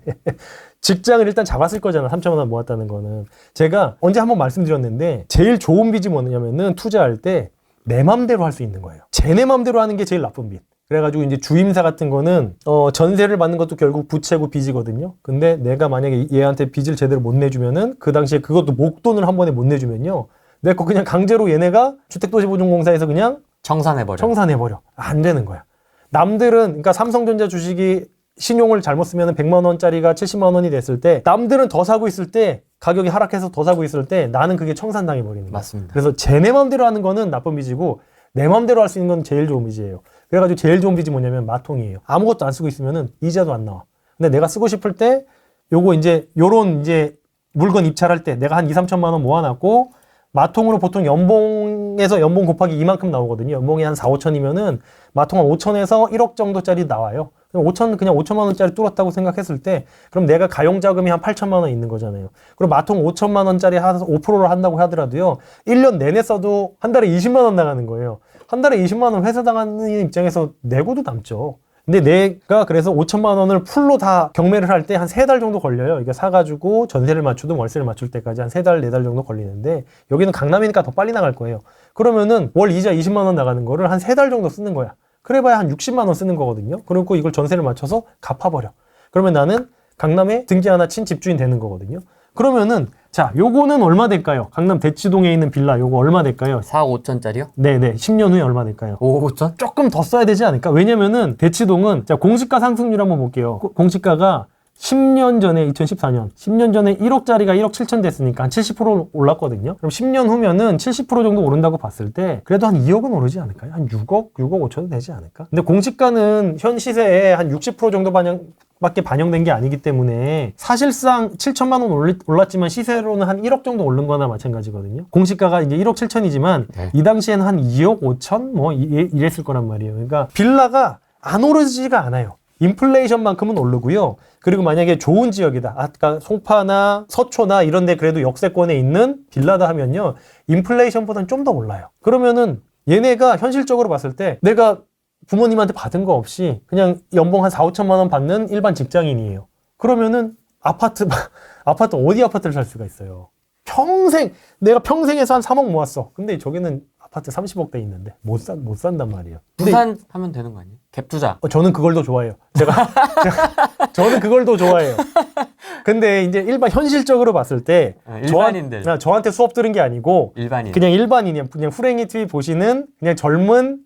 Speaker 1: 직장을 일단 잡았을 거잖아. 3천만 원 모았다는 거는. 제가 언제 한번 말씀드렸는데 제일 좋은 빚이 뭐냐면은 투자할 때 내 맘대로 할 수 있는 거예요. 제 맘대로 하는 게 제일 나쁜 빚. 그래가지고 이제 주임사 같은 거는 전세를 받는 것도 결국 부채고 빚이거든요. 근데 내가 만약에 얘한테 빚을 제대로 못 내주면은 그 당시에 그것도 목돈을 한 번에 못 내주면요. 내 거 그냥 강제로 얘네가 주택도시보증공사에서 그냥 청산해버려. 안 되는 거야. 남들은 그러니까 삼성전자 주식이 신용을 잘못 쓰면 100만 원짜리가 70만 원이 됐을 때 남들은 더 사고 있을 때 가격이 하락해서 더 사고 있을 때 나는 그게 청산당해 버리는 거야.
Speaker 2: 맞습니다.
Speaker 1: 그래서 제 내 맘대로 하는 거는 나쁜 빚이고 내 맘대로 할 수 있는 건 제일 좋은 빚이에요. 그래가지고 제일 좋은 빚이 뭐냐면 마통이에요. 아무것도 안 쓰고 있으면은 이자도 안 나와. 근데 내가 쓰고 싶을 때 요거 이제 요런 이제 물건 입찰할 때 내가 한 2, 3천만 원 모아놨고 마통으로 보통 연봉에서 연봉 곱하기 이만큼 나오거든요. 연봉이 한 4, 5천이면은 마통 한 5천에서 1억 정도짜리 나와요. 5천, 그냥 5천만 원짜리 뚫었다고 생각했을 때, 그럼 내가 가용자금이 한 8천만 원 있는 거잖아요. 그럼 마통 5천만 원짜리 5%를 한다고 하더라도요, 1년 내내 써도 한 달에 20만 원 나가는 거예요. 한 달에 20만 원 회사 당하는 입장에서 내고도 남죠. 근데 내가 그래서 5천만 원을 풀로 다 경매를 할 때 한 3달 정도 걸려요. 이게 사가지고 전세를 맞추든 월세를 맞출 때까지 한 3달, 4달 정도 걸리는데, 여기는 강남이니까 더 빨리 나갈 거예요. 그러면은 월 이자 20만 원 나가는 거를 한 3달 정도 쓰는 거야. 그래봐야 한 60만 원 쓰는 거거든요. 그리고 이걸 전세를 맞춰서 갚아버려. 그러면 나는 강남에 등기 하나 친 집주인 되는 거거든요. 그러면은 자, 요거는 얼마 될까요? 강남 대치동에 있는 빌라 요거 얼마 될까요?
Speaker 2: 4억 5천짜리요?
Speaker 1: 네네. 10년 후에 얼마 될까요?
Speaker 2: 5억 5천?
Speaker 1: 조금 더 써야 되지 않을까? 왜냐면은 대치동은 자, 공시가 상승률 한번 볼게요. 공시가가 10년 전에 2014년 10년 전에 1억짜리가 1억 7천 됐으니까 한 70% 올랐거든요. 그럼 10년 후면은 70% 정도 오른다고 봤을 때 그래도 한 2억은 오르지 않을까요? 한 6억 5천은 되지 않을까? 근데 공시가는 현 시세에 한 60% 정도 밖에 반영된 게 아니기 때문에 사실상 7천만 원 올랐지만 시세로는 한 1억 정도 오른 거나 마찬가지거든요. 공시가가 이제 1억 7천이지만
Speaker 2: 네.
Speaker 1: 이 당시에는 한 2억 5천 뭐 이랬을 거란 말이에요. 그러니까 빌라가 안 오르지가 않아요. 인플레이션만큼은 오르고요. 그리고 만약에 좋은 지역이다. 아까 송파나 서초나 이런 데 그래도 역세권에 있는 빌라다 하면요. 인플레이션보다는 좀 더 올라요. 그러면은 얘네가 현실적으로 봤을 때 내가 부모님한테 받은 거 없이 그냥 연봉 한 4, 5천만 원 받는 일반 직장인이에요. 그러면은 아파트 어디 아파트를 살 수가 있어요. 내가 평생에서 한 3억 모았어. 근데 저기는 아파트 30억대 있는데 못 산단 말이에요. 근데
Speaker 2: 부산 하면 되는 거 아니에요? 갭 투자.
Speaker 1: 저는 그걸 더 좋아해요. 저는 그걸 더 좋아해요. 근데 이제 일반 현실적으로 봤을 때
Speaker 2: 일반인들.
Speaker 1: 저한테 수업 들은 게 아니고
Speaker 2: 일반인.
Speaker 1: 그냥 일반인이야. 그냥 후랭이 TV 보시는 그냥 젊은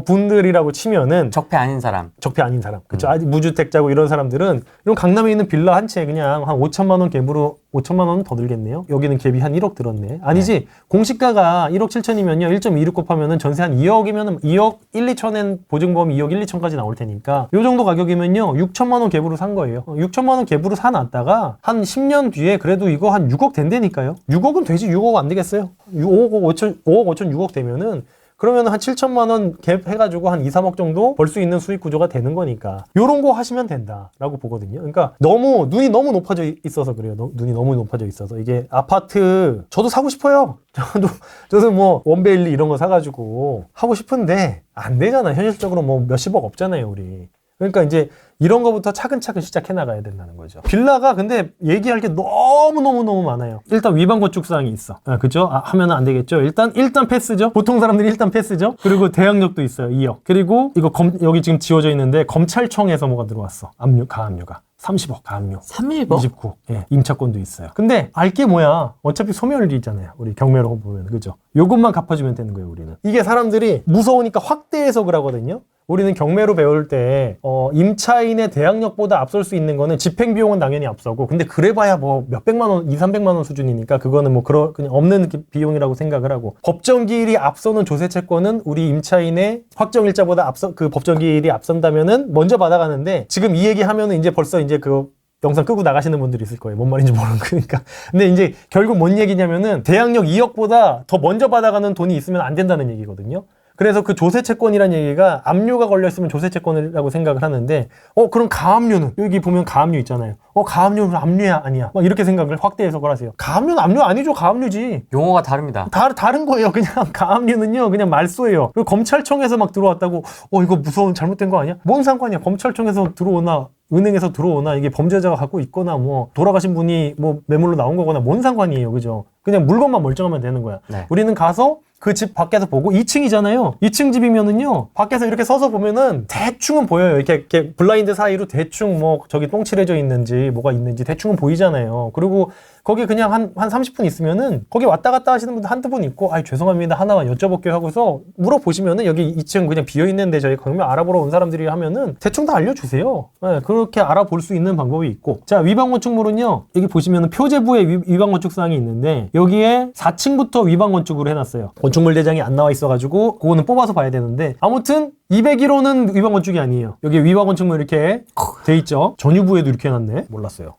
Speaker 1: 분들이라고 치면은
Speaker 2: 적폐 아닌 사람.
Speaker 1: 적폐 아닌 사람. 그쵸. 아직 무주택자고 이런 사람들은 이런 강남에 있는 빌라 한 채 그냥 한 5천만 원 갭으로 5천만 원은 더 들겠네요. 여기는 갭이 한 1억 들었네. 아니지. 공시가가 1억 7천이면요. 1.26 곱하면은 전세 한 2억이면은 2억 1, 2천엔 보증보험이 2억 1, 2천까지 나올 테니까 요 정도 가격이면요. 6천만 원 갭으로 산 거예요. 6천만 원 갭으로 사놨다가 한 10년 뒤에 그래도 이거 한 6억 된다니까요. 6억은 되지. 6억 안 되겠어요. 5억 5천, 6억 되면은 그러면 한 7천만 원 갭 해가지고 한 2, 3억 정도 벌 수 있는 수익 구조가 되는 거니까 요런 거 하시면 된다라고 보거든요. 그러니까 눈이 너무 높아져 있어서 그래요. 눈이 너무 높아져 있어서 이게 아파트 저도 사고 싶어요. 저도 뭐 원베일리 이런 거 사가지고 하고 싶은데 안 되잖아. 현실적으로 뭐 몇십억 없잖아요, 우리. 그러니까 이제 이런 거부터 차근차근 시작해 나가야 된다는 거죠. 빌라가 근데 얘기할 게 너무너무 많아요. 일단 위반 건축사항이 있어. 그죠? 하면 안 되겠죠. 일단 패스죠. 보통 사람들이 일단 패스죠. 그리고 대항력도 있어요. 2억. 그리고 이거 여기 지금 지워져 있는데 검찰청에서 뭐가 들어왔어. 가압류가. 30억 가압류.
Speaker 2: 30억?
Speaker 1: 29. 예, 임차권도 있어요. 근데 알게 뭐야? 어차피 소멸이잖아요. 우리 경매로 보면. 그죠? 요것만 갚아주면 되는 거예요, 우리는. 이게 사람들이 무서우니까 확대 해석을 하거든요. 우리는 경매로 배울 때 임차인의 대항력보다 앞설 수 있는 거는 집행비용은 당연히 앞서고 근데 그래봐야 뭐 몇백만 원, 2, 300만 원 수준이니까 그거는 뭐 그냥 없는 비용이라고 생각을 하고 법정기일이 앞서는 조세채권은 우리 임차인의 확정일자보다 그 법정기일이 앞선다면은 먼저 받아가는데 지금 이 얘기하면은 이제 벌써 이제 그 영상 끄고 나가시는 분들이 있을 거예요. 뭔 말인지 모르는 거니까. 근데 이제 결국 뭔 얘기냐면은 대항력 2억보다 더 먼저 받아가는 돈이 있으면 안 된다는 얘기거든요. 그래서 그 조세채권이라는 얘기가 압류가 걸려있으면 조세채권이라고 생각을 하는데 그럼 가압류는 여기 보면 가압류 있잖아요. 가압류는 압류야 아니야 막 이렇게 생각을 확대 해석을 하세요. 가압류는 압류 아니죠. 가압류지.
Speaker 2: 용어가 다릅니다.
Speaker 1: 다른 거예요. 그냥 가압류는요 그냥 말소예요. 그리고 검찰청에서 막 들어왔다고 이거 무서운 잘못된 거 아니야? 뭔 상관이야. 검찰청에서 들어오나 은행에서 들어오나 이게 범죄자가 갖고 있거나 뭐 돌아가신 분이 뭐 매물로 나온 거거나 뭔 상관이에요. 그죠? 그냥 물건만 멀쩡하면 되는 거야.
Speaker 2: 네.
Speaker 1: 우리는 가서 그 집 밖에서 보고 2층이잖아요. 2층 집이면은요. 밖에서 이렇게 서서 보면은 대충은 보여요. 이렇게 블라인드 사이로 대충 뭐 저기 똥 칠해져 있는지 뭐가 있는지 대충은 보이잖아요. 그리고 거기 그냥 한 30분 있으면은 거기 왔다 갔다 하시는 분들 한두 분 있고 죄송합니다. 하나만 여쭤볼게요 하고서 물어보시면은 여기 2층 그냥 비어있는데 저희 경매 알아보러 온 사람들이 하면은 대충 다 알려주세요. 네, 그렇게 알아볼 수 있는 방법이 있고 자 위반건축물은요. 여기 보시면은 표제부에 위반건축사항이 있는데 여기에 4층부터 위반건축으로 해놨어요. 건축물 대장이 안 나와 있어가지고 그거는 뽑아서 봐야 되는데 아무튼 201호는 위반건축이 아니에요. 여기 위반건축물 이렇게 돼 있죠. 전유부에도 이렇게 해놨네. 몰랐어요.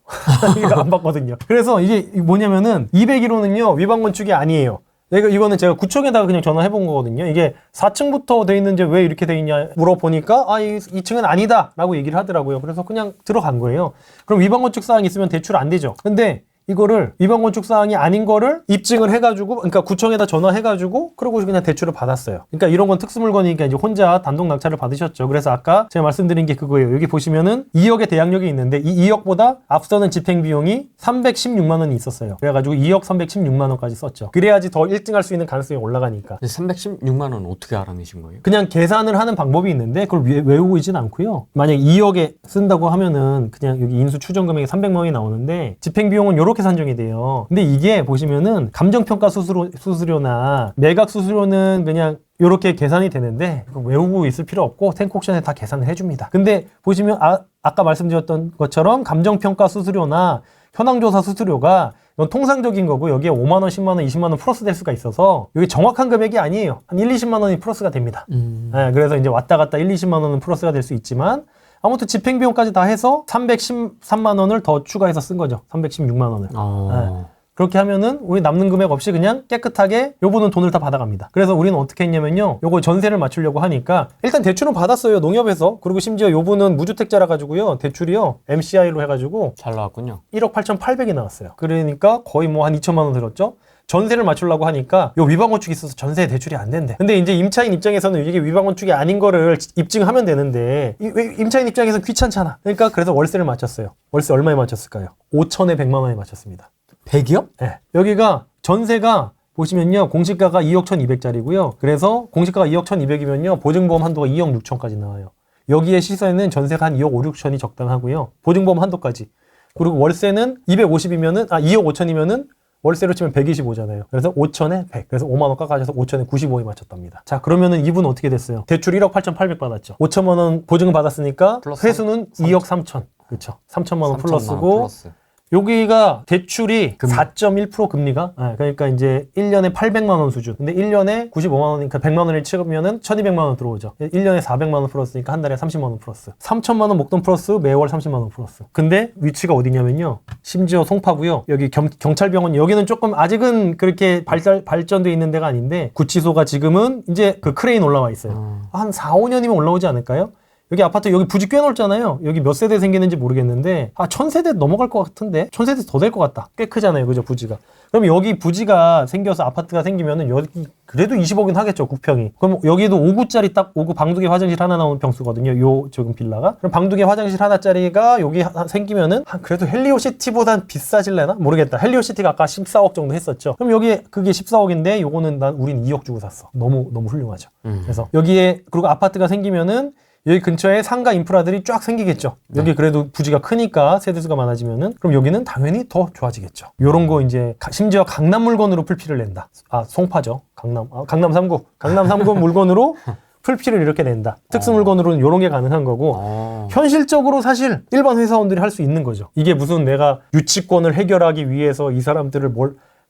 Speaker 1: 이거 안 봤거든요. 그래서 이게 뭐냐면은 201호는요 위반건축이 아니에요. 이거는 제가 구청에다가 그냥 전화해본 거거든요. 이게 4층부터 돼 있는지 왜 이렇게 돼 있냐 물어보니까 2층은 아니다 라고 얘기를 하더라고요. 그래서 그냥 들어간 거예요. 그럼 위반건축 사항이 있으면 대출 안 되죠. 근데 이거를 위반건축 사항이 아닌 거를 입증을 해가지고 그러니까 구청에다 전화해가지고 그러고 그냥 대출을 받았어요. 그러니까 이런 건 특수물건이니까 이제 혼자 단독 낙찰을 받으셨죠. 그래서 아까 제가 말씀드린 게 그거예요. 여기 보시면은 2억의 대항력이 있는데 이 2억보다 앞서는 집행비용이 316만 원이 있었어요. 그래가지고 2억 316만 원까지 썼죠. 그래야지 더 1등할 수 있는 가능성이 올라가니까.
Speaker 2: 316만 원 어떻게 알아내신 거예요?
Speaker 1: 그냥 계산을 하는 방법이 있는데 그걸 외우고 있진 않고요. 만약 2억에 쓴다고 하면은 그냥 여기 인수 추정 금액이 300만 원이 나오는데 집행비용은 이렇게 산정이 돼요. 근데 이게 보시면은 감정평가 수수료나 매각 수수료는 그냥 이렇게 계산이 되는데 그거 외우고 있을 필요 없고 탱크옥션에 다 계산을 해줍니다. 근데 보시면 아까 말씀드렸던 것처럼 감정평가 수수료나 현황조사 수수료가 이건 통상적인 거고 여기에 5만 원, 10만 원, 20만 원 플러스 될 수가 있어서 이게 정확한 금액이 아니에요. 한 1, 20만 원이 플러스가 됩니다. 네, 그래서 이제 왔다 갔다 1, 20만 원은 플러스가 될 수 있지만 아무튼 집행비용까지 다 해서 313만 원을 더 추가해서 쓴 거죠. 316만 원을. 네. 그렇게 하면은 우리 남는 금액 없이 그냥 깨끗하게 요분은 돈을 다 받아갑니다. 그래서 우리는 어떻게 했냐면요. 요거 전세를 맞추려고 하니까 일단 대출은 받았어요. 농협에서. 그리고 심지어 요분은 무주택자라 가지고요. 대출이요. MCI로 해가지고
Speaker 2: 잘 나왔군요.
Speaker 1: 1억 8,800이 나왔어요. 그러니까 거의 뭐 한 2천만 원 들었죠. 전세를 맞추려고 하니까 요 위반건축이 있어서 전세 대출이 안 된대. 근데 이제 임차인 입장에서는 이게 위반건축이 아닌 거를 입증하면 되는데 임차인 입장에서 귀찮잖아. 그러니까 그래서 월세를 맞췄어요. 월세 얼마에 맞췄을까요? 5천에 100만 원에 맞췄습니다.
Speaker 2: 100이요?
Speaker 1: 네. 여기가 전세가 보시면요. 공시가가 2억 1,200짜리고요. 그래서 공시가가 2억 1,200이면요. 보증보험 한도가 2억 6천까지 나와요. 여기에 시세는 전세가 한 2억 5, 6천이 적당하고요. 보증보험 한도까지. 그리고 월세는 250이면은 2억 5천이면은 월세로 치면 125잖아요. 그래서 5천에 100. 그래서 5만 원 깎아줘서 5천에 95에 맞췄답니다. 자, 그러면은 이분 어떻게 됐어요? 대출 1억 8,800 받았죠. 5천만 원 보증 받았으니까
Speaker 2: 플러스
Speaker 1: 회수는 2억 3천. 그렇죠. 3천만 원
Speaker 2: 3천만
Speaker 1: 플러스고
Speaker 2: 플러스.
Speaker 1: 여기가 대출이
Speaker 2: 금리.
Speaker 1: 4.1% 금리가 그러니까 이제 1년에 800만 원 수준. 근데 1년에 95만 원이니까 100만 원을 치면은 1,200만 원 들어오죠. 1년에 400만 원 플러스니까 한 달에 30만 원 플러스. 3천만 원 목돈 플러스 매월 30만 원 플러스. 근데 위치가 어디냐면요. 심지어 송파고요. 여기 경찰병원 여기는 조금 아직은 그렇게 발전돼 있는 데가 아닌데 구치소가 지금은 이제 그 크레인 올라와 있어요. 한 4, 5년이면 올라오지 않을까요? 여기 아파트 여기 부지 꽤 넓잖아요. 여기 몇 세대 생기는지 모르겠는데 1,000세대 넘어갈 것 같은데 1,000세대 더 될 것 같다. 꽤 크잖아요. 그죠? 부지가. 그럼 여기 부지가 생겨서 아파트가 생기면은 여기 그래도 20억은 하겠죠. 9평이. 그럼 여기도 5구짜리 딱 5구 방두개 화장실 하나 나오는 평수거든요. 요 지금 빌라가. 그럼 방두개 화장실 하나짜리가 여기 생기면은 그래도 헬리오시티보단 비싸질래나? 모르겠다. 헬리오시티가 아까 14억 정도 했었죠. 그럼 여기 그게 14억인데 요거는 우린 2억 주고 샀어. 너무 훌륭하죠. 그래서 여기에 그리고 아파트가 생기면은 여기 근처에 상가 인프라들이 쫙 생기겠죠. 여기 그래도 부지가 크니까 세대수가 많아지면은 그럼 여기는 당연히 더 좋아지겠죠. 요런 거 이제 심지어 강남 물건으로 풀피를 낸다. 송파죠. 강남 3구. 강남 3구 물건으로 풀피를 이렇게 낸다. 특수 물건으로는 요런 게 가능한 거고 현실적으로 사실 일반 회사원들이 할 수 있는 거죠. 이게 무슨 내가 유치권을 해결하기 위해서 이 사람들을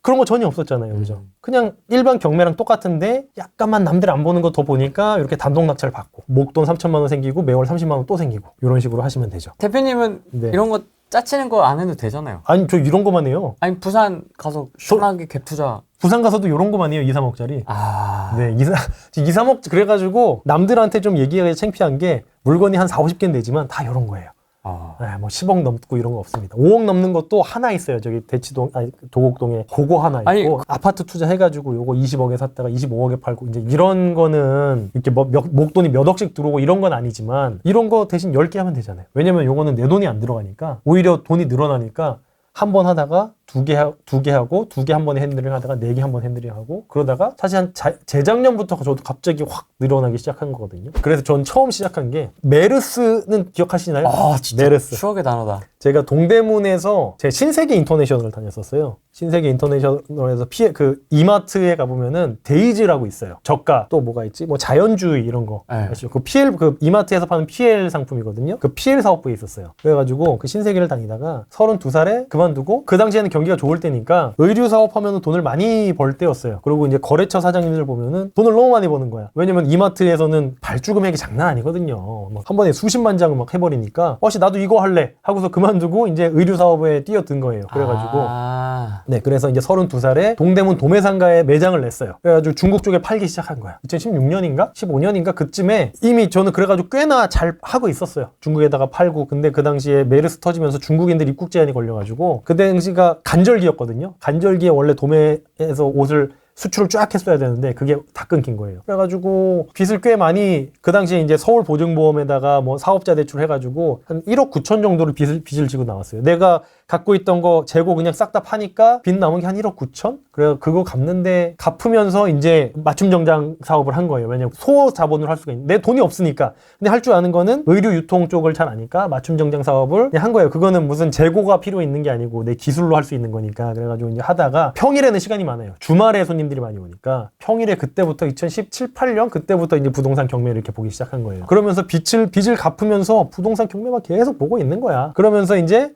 Speaker 1: 그런 거 전혀 없었잖아요. 그죠? 그냥 일반 경매랑 똑같은데 약간만 남들 안 보는 거 더 보니까 이렇게 단독 낙찰 받고 목돈 3천만 원 생기고 매월 30만 원 또 생기고 이런 식으로 하시면 되죠.
Speaker 2: 대표님은
Speaker 1: 네.
Speaker 2: 이런 거 짜치는 거 안 해도 되잖아요.
Speaker 1: 아니 저 이런 거만 해요.
Speaker 2: 아니 부산 가서 편하게 갭 투자.
Speaker 1: 부산 가서도 이런 거만 해요. 2, 3억짜리. 네, 2, 3억 그래가지고 남들한테 좀 얘기하기 창피한 게 물건이 한 4, 50개는 되지만 다 이런 거예요. 네, 뭐 10억 넘고 이런 거 없습니다. 5억 넘는 것도 하나 있어요. 저기 도곡동에 그거 하나 있고
Speaker 2: 아니,
Speaker 1: 아파트 투자해가지고 요거 20억에 샀다가 25억에 팔고 이제 이런 거는 이렇게 목돈이 몇 억씩 들어오고 이런 건 아니지만 이런 거 대신 10개 하면 되잖아요. 왜냐면 요거는 내 돈이 안 들어가니까 오히려 돈이 늘어나니까 한 번 하다가 두 개 하고 두 개 한 번에 핸들링 하다가 4개 한 번 핸들링 하고 그러다가 사실 한 재작년부터 저도 갑자기 확 늘어나기 시작한 거거든요. 그래서 전 처음 시작한 게 메르스는 기억하시나요?
Speaker 2: 진짜
Speaker 1: 메르스.
Speaker 2: 추억의 단어다.
Speaker 1: 제가 동대문에서 제 신세계 인터내셔널을 다녔었어요. 신세계 인터내셔널에서 이마트에 가보면은 데이즈라고 있어요. 저가 또 뭐가 있지? 뭐 자연주의 이런 거. 아시죠? 그 이마트에서 파는 PL 상품이거든요. 그 PL 사업부에 있었어요. 그래가지고 그 신세계를 다니다가 32살에 그만두고 그 당시에는 경기가 좋을 때니까 의류 사업하면 돈을 많이 벌 때였어요. 그리고 이제 거래처 사장님들 보면은 돈을 너무 많이 버는 거야. 왜냐면 이마트에서는 발주 금액이 장난 아니거든요. 막 한 번에 수십만 장을 막 해버리니까 나도 이거 할래 하고서 그만두고 이제 의류 사업에 뛰어든 거예요. 그래가지고 네, 그래서 이제 32살에 동대문 도매상가에 매장을 냈어요. 그래가지고 중국 쪽에 팔기 시작한 거야. 2016년인가? 15년인가? 그쯤에 이미 저는 그래가지고 꽤나 잘 하고 있었어요. 중국에다가 팔고. 근데 그 당시에 메르스 터지면서 중국인들 입국 제한이 걸려가지고 그 당시가 간절기였거든요. 간절기에 원래 도매에서 옷을 수출을 쫙 했어야 되는데 그게 다 끊긴 거예요. 그래가지고 빚을 꽤 많이 그 당시에 이제 서울보증보험에다가 뭐 사업자 대출 해가지고 한 1억 9천 정도를 빚을 지고 나왔어요. 내가 갖고 있던 거 재고 그냥 싹 다 파니까 빚 남은 게 한 1억 9천? 그래서 그거 갚는데 갚으면서 이제 맞춤 정장 사업을 한 거예요. 왜냐면 소자본을 할 수가 있는데 내 돈이 없으니까. 근데 할 줄 아는 거는 의류 유통 쪽을 잘 아니까 맞춤 정장 사업을 그냥 한 거예요. 그거는 무슨 재고가 필요 있는 게 아니고 내 기술로 할 수 있는 거니까. 그래가지고 이제 하다가 평일에는 시간이 많아요. 주말에 손님들이 많이 오니까 평일에 그때부터 2017, 8년 그때부터 이제 부동산 경매를 이렇게 보기 시작한 거예요. 그러면서 빚을 갚으면서 부동산 경매만 계속 보고 있는 거야. 그러면서 이제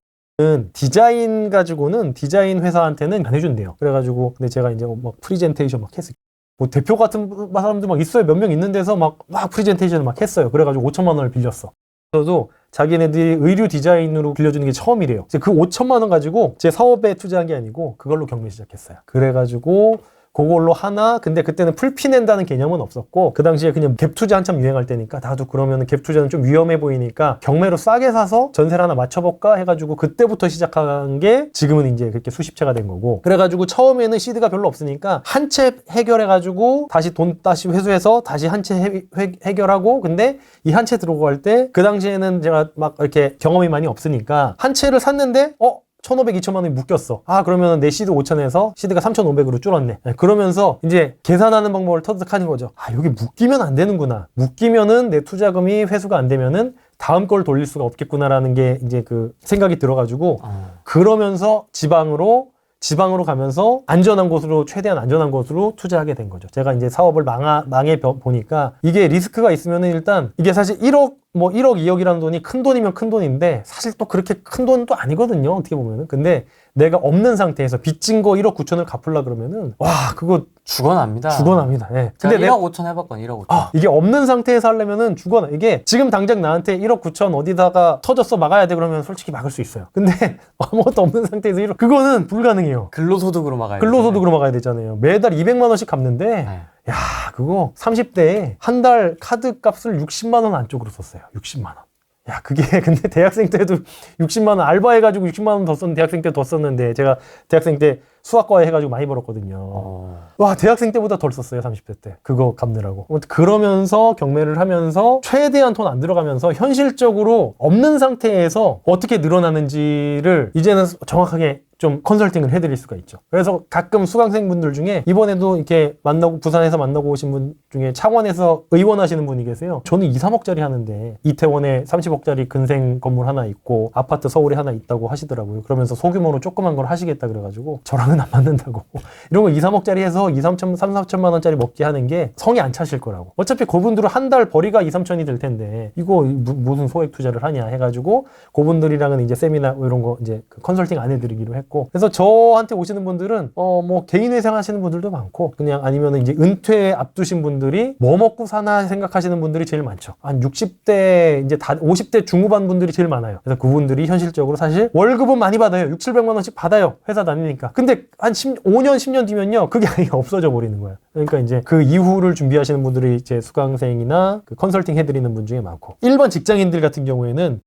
Speaker 1: 디자인 가지고는 디자인 회사한테는 안 해준대요. 그래가지고 근데 제가 이제 막 프리젠테이션 막 했어요. 뭐 대표 같은 사람들 막 있어요. 몇 명 있는 데서 막 프리젠테이션을 막 했어요. 그래가지고 5천만 원을 빌렸어. 저도 자기네들이 의류 디자인으로 빌려주는 게 처음이래요. 그 5천만 원 가지고 제 사업에 투자한 게 아니고 그걸로 경매 시작했어요. 그래가지고 그걸로 하나, 근데 그때는 풀피 낸다는 개념은 없었고, 그 당시에 그냥 갭 투자 한참 유행할 때니까, 나도 그러면 갭 투자는 좀 위험해 보이니까, 경매로 싸게 사서 전세를 하나 맞춰볼까 해가지고, 그때부터 시작한 게 지금은 이제 그렇게 수십 채가 된 거고, 그래가지고 처음에는 시드가 별로 없으니까, 한 채 해결해가지고, 다시 돈 다시 회수해서, 다시 한 채 해결하고, 근데 이 한 채 들어갈 때, 그 당시에는 제가 막 이렇게 경험이 많이 없으니까, 한 채를 샀는데, 1,500, 2천만 원이 묶였어. 아, 그러면 내 시드 5천에서 시드가 3,500으로 줄었네. 네, 그러면서 이제 계산하는 방법을 터득하는 거죠. 아, 여기 묶이면 안 되는구나. 묶이면은 내 투자금이 회수가 안 되면은 다음 걸 돌릴 수가 없겠구나라는 게 이제 그 생각이 들어가지고 그러면서 지방으로 가면서 안전한 곳으로, 최대한 안전한 곳으로 투자하게 된 거죠. 제가 이제 사업을 망해 보니까 이게 리스크가 있으면은 일단 이게 사실 1억, 2억이라는 돈이 큰 돈이면 큰 돈인데 사실 또 그렇게 큰 돈은 또 아니거든요. 어떻게 보면은. 근데 내가 없는 상태에서 빚진 거 1억 9천을 갚으려 그러면은 와, 그거
Speaker 2: 죽어납니다.
Speaker 1: 죽어납니다. 예.
Speaker 2: 근데 1억 5천 해봤건 1억 5천.
Speaker 1: 이게 없는 상태에서 하려면은 죽어나. 이게 지금 당장 나한테 1억 9천 어디다가 터졌어 막아야 돼 그러면 솔직히 막을 수 있어요. 근데 아무것도 없는 상태에서 1억, 그거는 불가능해요.
Speaker 2: 근로소득으로 막아야 돼.
Speaker 1: 근로소득으로 막아야 되잖아요. 매달 200만 원씩 갚는데
Speaker 2: 네.
Speaker 1: 야, 그거 30대에 한 달 카드 값을 60만 원 안쪽으로 썼어요. 60만 원. 야, 그게 근데 대학생 때도 60만 원 알바해가지고 60만 원 더 썼는데, 대학생 때 더 썼는데, 제가 대학생 때 수학과에 해가지고 많이 벌었거든요. 와, 대학생 때보다 덜 썼어요. 30대 때 그거 갚느라고. 그러면서 경매를 하면서 최대한 돈 안 들어가면서 현실적으로 없는 상태에서 어떻게 늘어나는지를 이제는 정확하게 좀 컨설팅을 해드릴 수가 있죠. 그래서 가끔 수강생분들 중에 이번에도 이렇게 부산에서 만나고 오신 분 중에 창원에서 의원 하시는 분이 계세요. 저는 2, 3억짜리 하는데 이태원에 30억짜리 근생 건물 하나 있고 아파트 서울에 하나 있다고 하시더라고요. 그러면서 소규모로 조그만 걸 하시겠다 그래가지고 저랑은 안 맞는다고. 이런 거 2, 3억짜리 해서 3, 4천만 원짜리 먹게 하는 게 성이 안 차실 거라고. 어차피 그분들은 한 달 벌이가 2, 3천이 될 텐데 이거 무슨 소액 투자를 하냐 해가지고 그분들이랑은 이제 세미나 이런 거 이제 컨설팅 안 해드리기로 했고, 그래서 저한테 오시는 분들은 뭐 개인회생 하시는 분들도 많고 그냥 아니면은 이제 은퇴 앞두신 분들이 뭐 먹고 사나 생각하시는 분들이 제일 많죠. 한 60대 이제 다 50대 중후반 분들이 제일 많아요. 그래서 그분들이 현실적으로 사실 월급은 많이 받아요. 6, 700만 원씩 받아요. 회사 다니니까. 근데 한 5년, 10년 뒤면요. 그게 아예 없어져 버리는 거예요. 그러니까 이제 그 이후를 준비하시는 분들이 제 수강생이나 그 컨설팅 해드리는 분 중에 많고, 일반 직장인들 같은 경우에는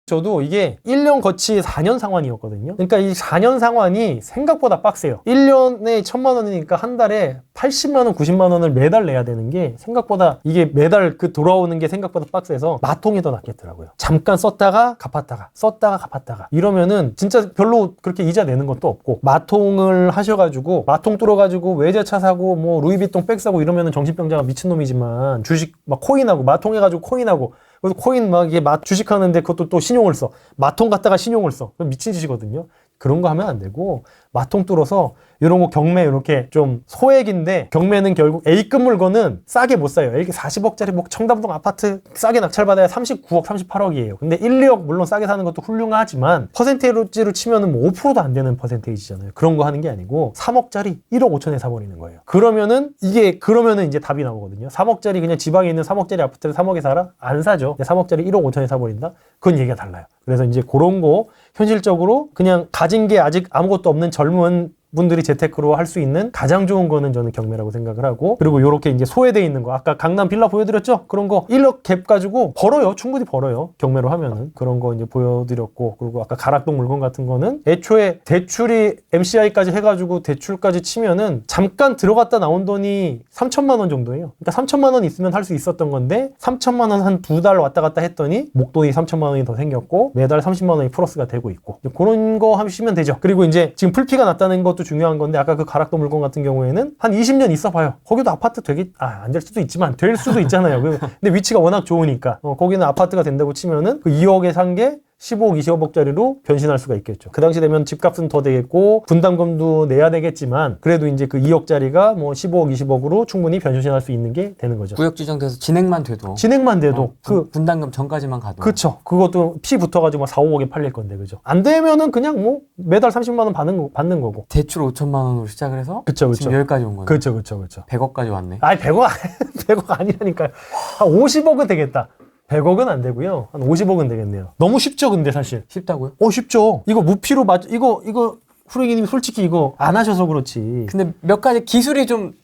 Speaker 1: 저도 이게 1년 거치 4년 상환이었거든요. 그러니까 이 4년 상환이 생각보다 빡세요. 1년에 1,000만 원이니까 한 달에 80만 원, 90만 원을 매달 내야 되는 게 생각보다 이게 매달 그 돌아오는 게 생각보다 빡세서 마통이 더 낫겠더라고요. 잠깐 썼다가 갚았다가 이러면은 진짜 별로 그렇게 이자 내는 것도 없고, 마통을 하셔가지고 마통 뚫어가지고 외제차 사고 뭐 루이비통 백 사고 이러면은 정신병자가 미친놈이지만 주식 막 코인하고 마통해가지고 코인하고, 그래서 코인 막 이게 주식하는데 그것도 또 신용을 써. 마통 갖다가 신용을 써. 그럼 미친 짓이거든요. 그런 거 하면 안 되고 마통 뚫어서 이런 거 경매 이렇게 좀 소액인데, 경매는 결국 A급 물건은 싸게 못 사요. 이렇게 40억짜리 뭐 청담동 아파트 싸게 낙찰받아야 39억, 38억이에요. 근데 1, 2억 물론 싸게 사는 것도 훌륭하지만 퍼센테이지로 치면은 뭐 5%도 안 되는 퍼센테이지잖아요. 그런 거 하는 게 아니고 3억짜리 1억 5천에 사버리는 거예요. 그러면은 이제 답이 나오거든요. 3억짜리 그냥 지방에 있는 3억짜리 아파트를 3억에 사라? 안 사죠. 3억짜리 1억 5천에 사버린다? 그건 얘기가 달라요. 그래서 이제 그런 거 현실적으로 그냥 가진 게 아직 아무것도 없는 젊은 분들이 재테크로 할 수 있는 가장 좋은 거는 저는 경매라고 생각을 하고, 그리고 요렇게 이제 소외되어 있는 거, 아까 강남 빌라 보여드렸죠? 그런 거 1억 갭 가지고 벌어요. 충분히 벌어요. 경매로 하면은. 그런 거 이제 보여드렸고, 그리고 아까 가락동 물건 같은 거는 애초에 대출이 MCI까지 해가지고 대출까지 치면은 잠깐 들어갔다 나온 돈이 3천만 원 정도예요. 그러니까 3천만 원 있으면 할 수 있었던 건데 3천만 원 한 2달 왔다 갔다 했더니 목돈이 3천만 원이 더 생겼고 매달 30만 원이 플러스가 되고 있고, 그런 거 하시면 되죠. 그리고 이제 지금 풀피가 났다는 것도 중요한 건데, 아까 그 가락도 물건 같은 경우에는 한 20년 있어 봐요. 거기도 아파트 안 될 수도 있지만 될 수도 있잖아요. 근데 위치가 워낙 좋으니까 거기는 아파트가 된다고 치면은 그 2억에 산 게 15억, 20억짜리로 변신할 수가 있겠죠. 그 당시 되면 집값은 더 되겠고 분담금도 내야 되겠지만, 그래도 이제 그 2억짜리가 뭐 15억, 20억으로 충분히 변신할 수 있는 게 되는 거죠.
Speaker 2: 구역 지정돼서 진행만 돼도 분담금 전까지만 가도.
Speaker 1: 그렇죠. 그것도 피 붙어가지고 막 4, 5억에 팔릴 건데, 그죠? 안 되면은 그냥 뭐 매달 30만 원 받는 거고.
Speaker 2: 대출 5천만 원으로 시작을 해서
Speaker 1: 그쵸.
Speaker 2: 지금 여기까지 온 거네.
Speaker 1: 그렇죠.
Speaker 2: 100억까지 왔네.
Speaker 1: 아니 100억 아니라니까요. 한 50억은 되겠다. 100억은 안 되고요. 한 50억은 되겠네요. 너무 쉽죠, 근데 사실.
Speaker 2: 쉽다고요?
Speaker 1: 쉽죠. 이거 무피로 이거 후레기님이 솔직히 이거 안 하셔서 그렇지.
Speaker 2: 근데 몇 가지 기술이 좀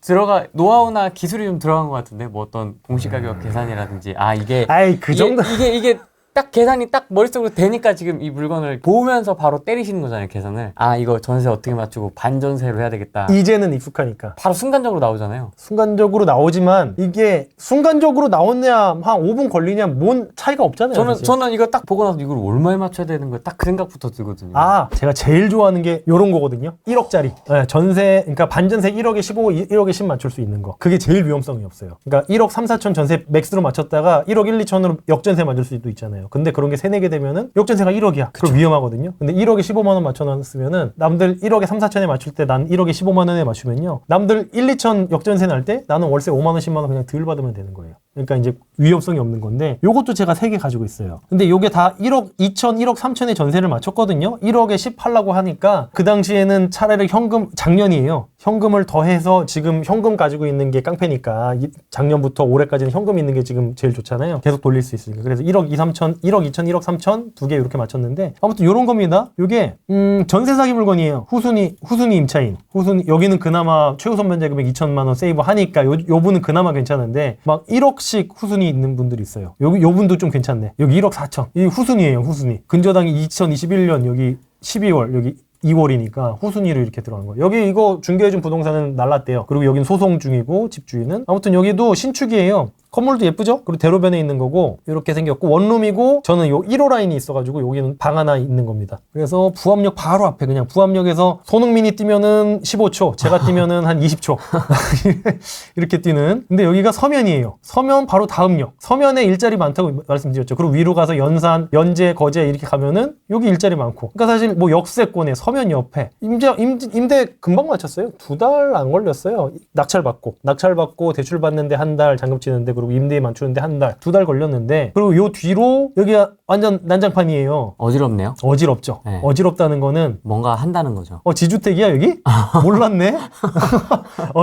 Speaker 2: 노하우나 기술이 좀 들어간 것 같은데, 뭐 어떤 공시가격 계산이라든지, 이게
Speaker 1: 아이 그 정도
Speaker 2: 이게 딱 계산이 딱 머릿속으로 되니까 지금 이 물건을 보면서 바로 때리시는 거잖아요, 계산을. 아, 이거 전세 어떻게 맞추고 반전세로 해야 되겠다.
Speaker 1: 이제는 익숙하니까.
Speaker 2: 바로 순간적으로 나오잖아요.
Speaker 1: 순간적으로 나오지만 이게 순간적으로 나오냐 한 5분 걸리냐 뭔 차이가 없잖아요. 사실.
Speaker 2: 저는 이거 딱 보고 나서 이걸 얼마에 맞춰야 되는 거야 딱 그 생각부터 들거든요.
Speaker 1: 아, 제가 제일 좋아하는 게 요런 거거든요. 1억짜리. 네, 전세, 그러니까 반전세 1억에 15, 1억에 10 맞출 수 있는 거. 그게 제일 위험성이 없어요. 그러니까 1억 3, 4천 전세 맥스로 맞췄다가 1억 1, 2천으로 역전세 맞을 수도 있잖아요. 근데 그런 게 3, 4개 되면은 역전세가 1억이야. 그럼 위험하거든요. 근데 1억에 15만 원 맞춰놨으면은 남들 1억에 3, 4천에 맞출 때 난 1억에 15만 원에 맞추면요. 남들 1, 2천 역전세 날 때 나는 월세 5만 원, 10만 원 그냥 덜 받으면 되는 거예요. 그러니까 이제 위험성이 없는 건데 요것도 제가 3개 가지고 있어요. 근데 요게 다 1억 2천, 1억 3천에 전세를 맞췄거든요. 1억에 10 하려고 하니까 그 당시에는 차라리 현금, 작년이에요. 현금을 더해서 지금 현금 가지고 있는 게 깡패니까 작년부터 올해까지는 현금 있는 게 지금 제일 좋잖아요. 계속 돌릴 수 있으니까. 그래서 1억 2, 3천, 1억 2천, 1억 3천 두 개 이렇게 맞췄는데 아무튼 요런 겁니다. 요게 전세 사기 물건이에요. 후순위 임차인. 여기는 그나마 최우선 면제 금액 2천만 원 세이브 하니까 요 분은 그나마 괜찮은데 막 1억씩 후순위 있는 분들이 있어요. 요 분도 좀 괜찮네. 여기 1억 4천. 이 후순위예요, 후순위. 근저당이 2021년 여기 12월 여기 2월이니까 후순위로 이렇게 들어간 거예요. 여기 이거 중개해준 부동산은 날랐대요. 그리고 여긴 소송 중이고 집주인은 아무튼 여기도 신축이에요. 건물도 예쁘죠? 그리고 대로변에 있는 거고 이렇게 생겼고 원룸이고 저는 요 1호 라인이 있어가지고 여기는 방 하나 있는 겁니다. 그래서 부암역 바로 앞에 그냥 부암역에서 손흥민이 뛰면은 15초 제가 뛰면은 한 20초 이렇게 뛰는. 근데 여기가 서면이에요. 서면 바로 다음 역. 서면에 일자리 많다고 말씀드렸죠. 그리고 위로 가서 연산, 연제, 거제 이렇게 가면은 여기 일자리 많고. 그러니까 사실 뭐 역세권에 서면 옆에 임대 금방 맞췄어요. 2달 안 걸렸어요. 낙찰받고 대출 받는데 한 달 잔금 치는데 그리고 임대에 맞추는데 한 달, 2달 걸렸는데 그리고 요 뒤로 여기가 완전 난장판이에요.
Speaker 2: 어지럽네요.
Speaker 1: 어지럽죠.
Speaker 2: 네.
Speaker 1: 어지럽다는 거는
Speaker 2: 뭔가 한다는 거죠.
Speaker 1: 지주택이야 여기? 몰랐네.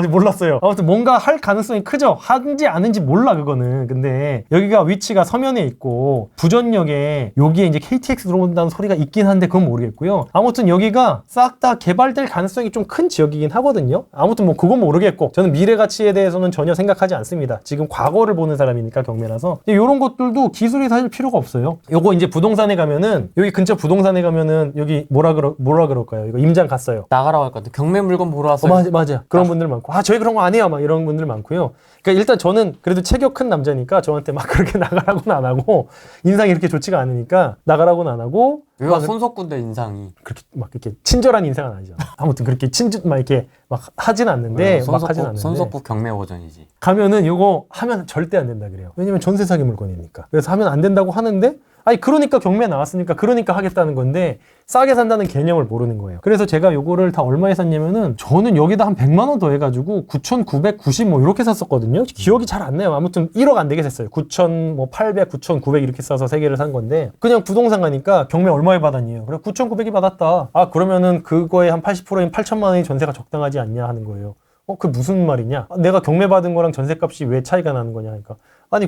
Speaker 1: 몰랐어요. 아무튼 뭔가 할 가능성이 크죠. 하는지 아는지 몰라 그거는. 근데 여기가 위치가 서면에 있고 부전역에 여기에 이제 KTX 들어온다는 소리가 있긴 한데 그건 모르겠고요. 아무튼 여기가 싹 다 개발될 가능성이 좀 큰 지역이긴 하거든요. 아무튼 뭐 그건 모르겠고 저는 미래 가치에 대해서는 전혀 생각하지 않습니다. 지금 과거를 보는 사람이니까 경매라서 이런 것들도 기술이 사실 필요가 없어요. 요거 이제 부동산에 가면은 여기 근처 부동산에 가면은 여기 뭐라 그럴까요? 이거 임장 갔어요.
Speaker 2: 나가라고 할 것 같아. 경매 물건 보러 왔어요.
Speaker 1: 맞아. 그런 분들 많고 저희 그런 거 안 해요. 막 이런 분들 많고요. 그러니까 일단 저는 그래도 체격 큰 남자니까 저한테 막 그렇게 나가라고는 안 하고 인상이 이렇게 좋지가 않으니까 나가라고는 안 하고
Speaker 2: 왜가 손석군데 인상이
Speaker 1: 그렇게 막 이렇게 친절한 인상은 아니죠. 아무튼 그렇게 막 이렇게 막 하진 않는데 막 하진 않는데
Speaker 2: 손석구 경매 버전이지.
Speaker 1: 가면은 요거 하면 절대 안 된다 그래요. 왜냐면 전세 사기 물건이니까. 그래서 하면 안 된다고 하는데 그러니까 경매 나왔으니까 그러니까 하겠다는 건데 싸게 산다는 개념을 모르는 거예요. 그래서 제가 요거를 다 얼마에 샀냐면은 저는 여기다 한 100만 원 더 해가지고 9,990 뭐 이렇게 샀었거든요. 기억이 잘 안 나요. 아무튼 1억 안 되게 샀어요. 9,800, 9,900 이렇게 싸서 3개를 산 건데 그냥 부동산 가니까 경매 얼마에 받았니요? 그래 9,900이 받았다. 그러면은 그거에 한 80%인 8천만 원이 전세가 적당하지 않냐 하는 거예요. 그게 무슨 말이냐? 내가 경매 받은 거랑 전세값이 왜 차이가 나는 거냐 하니까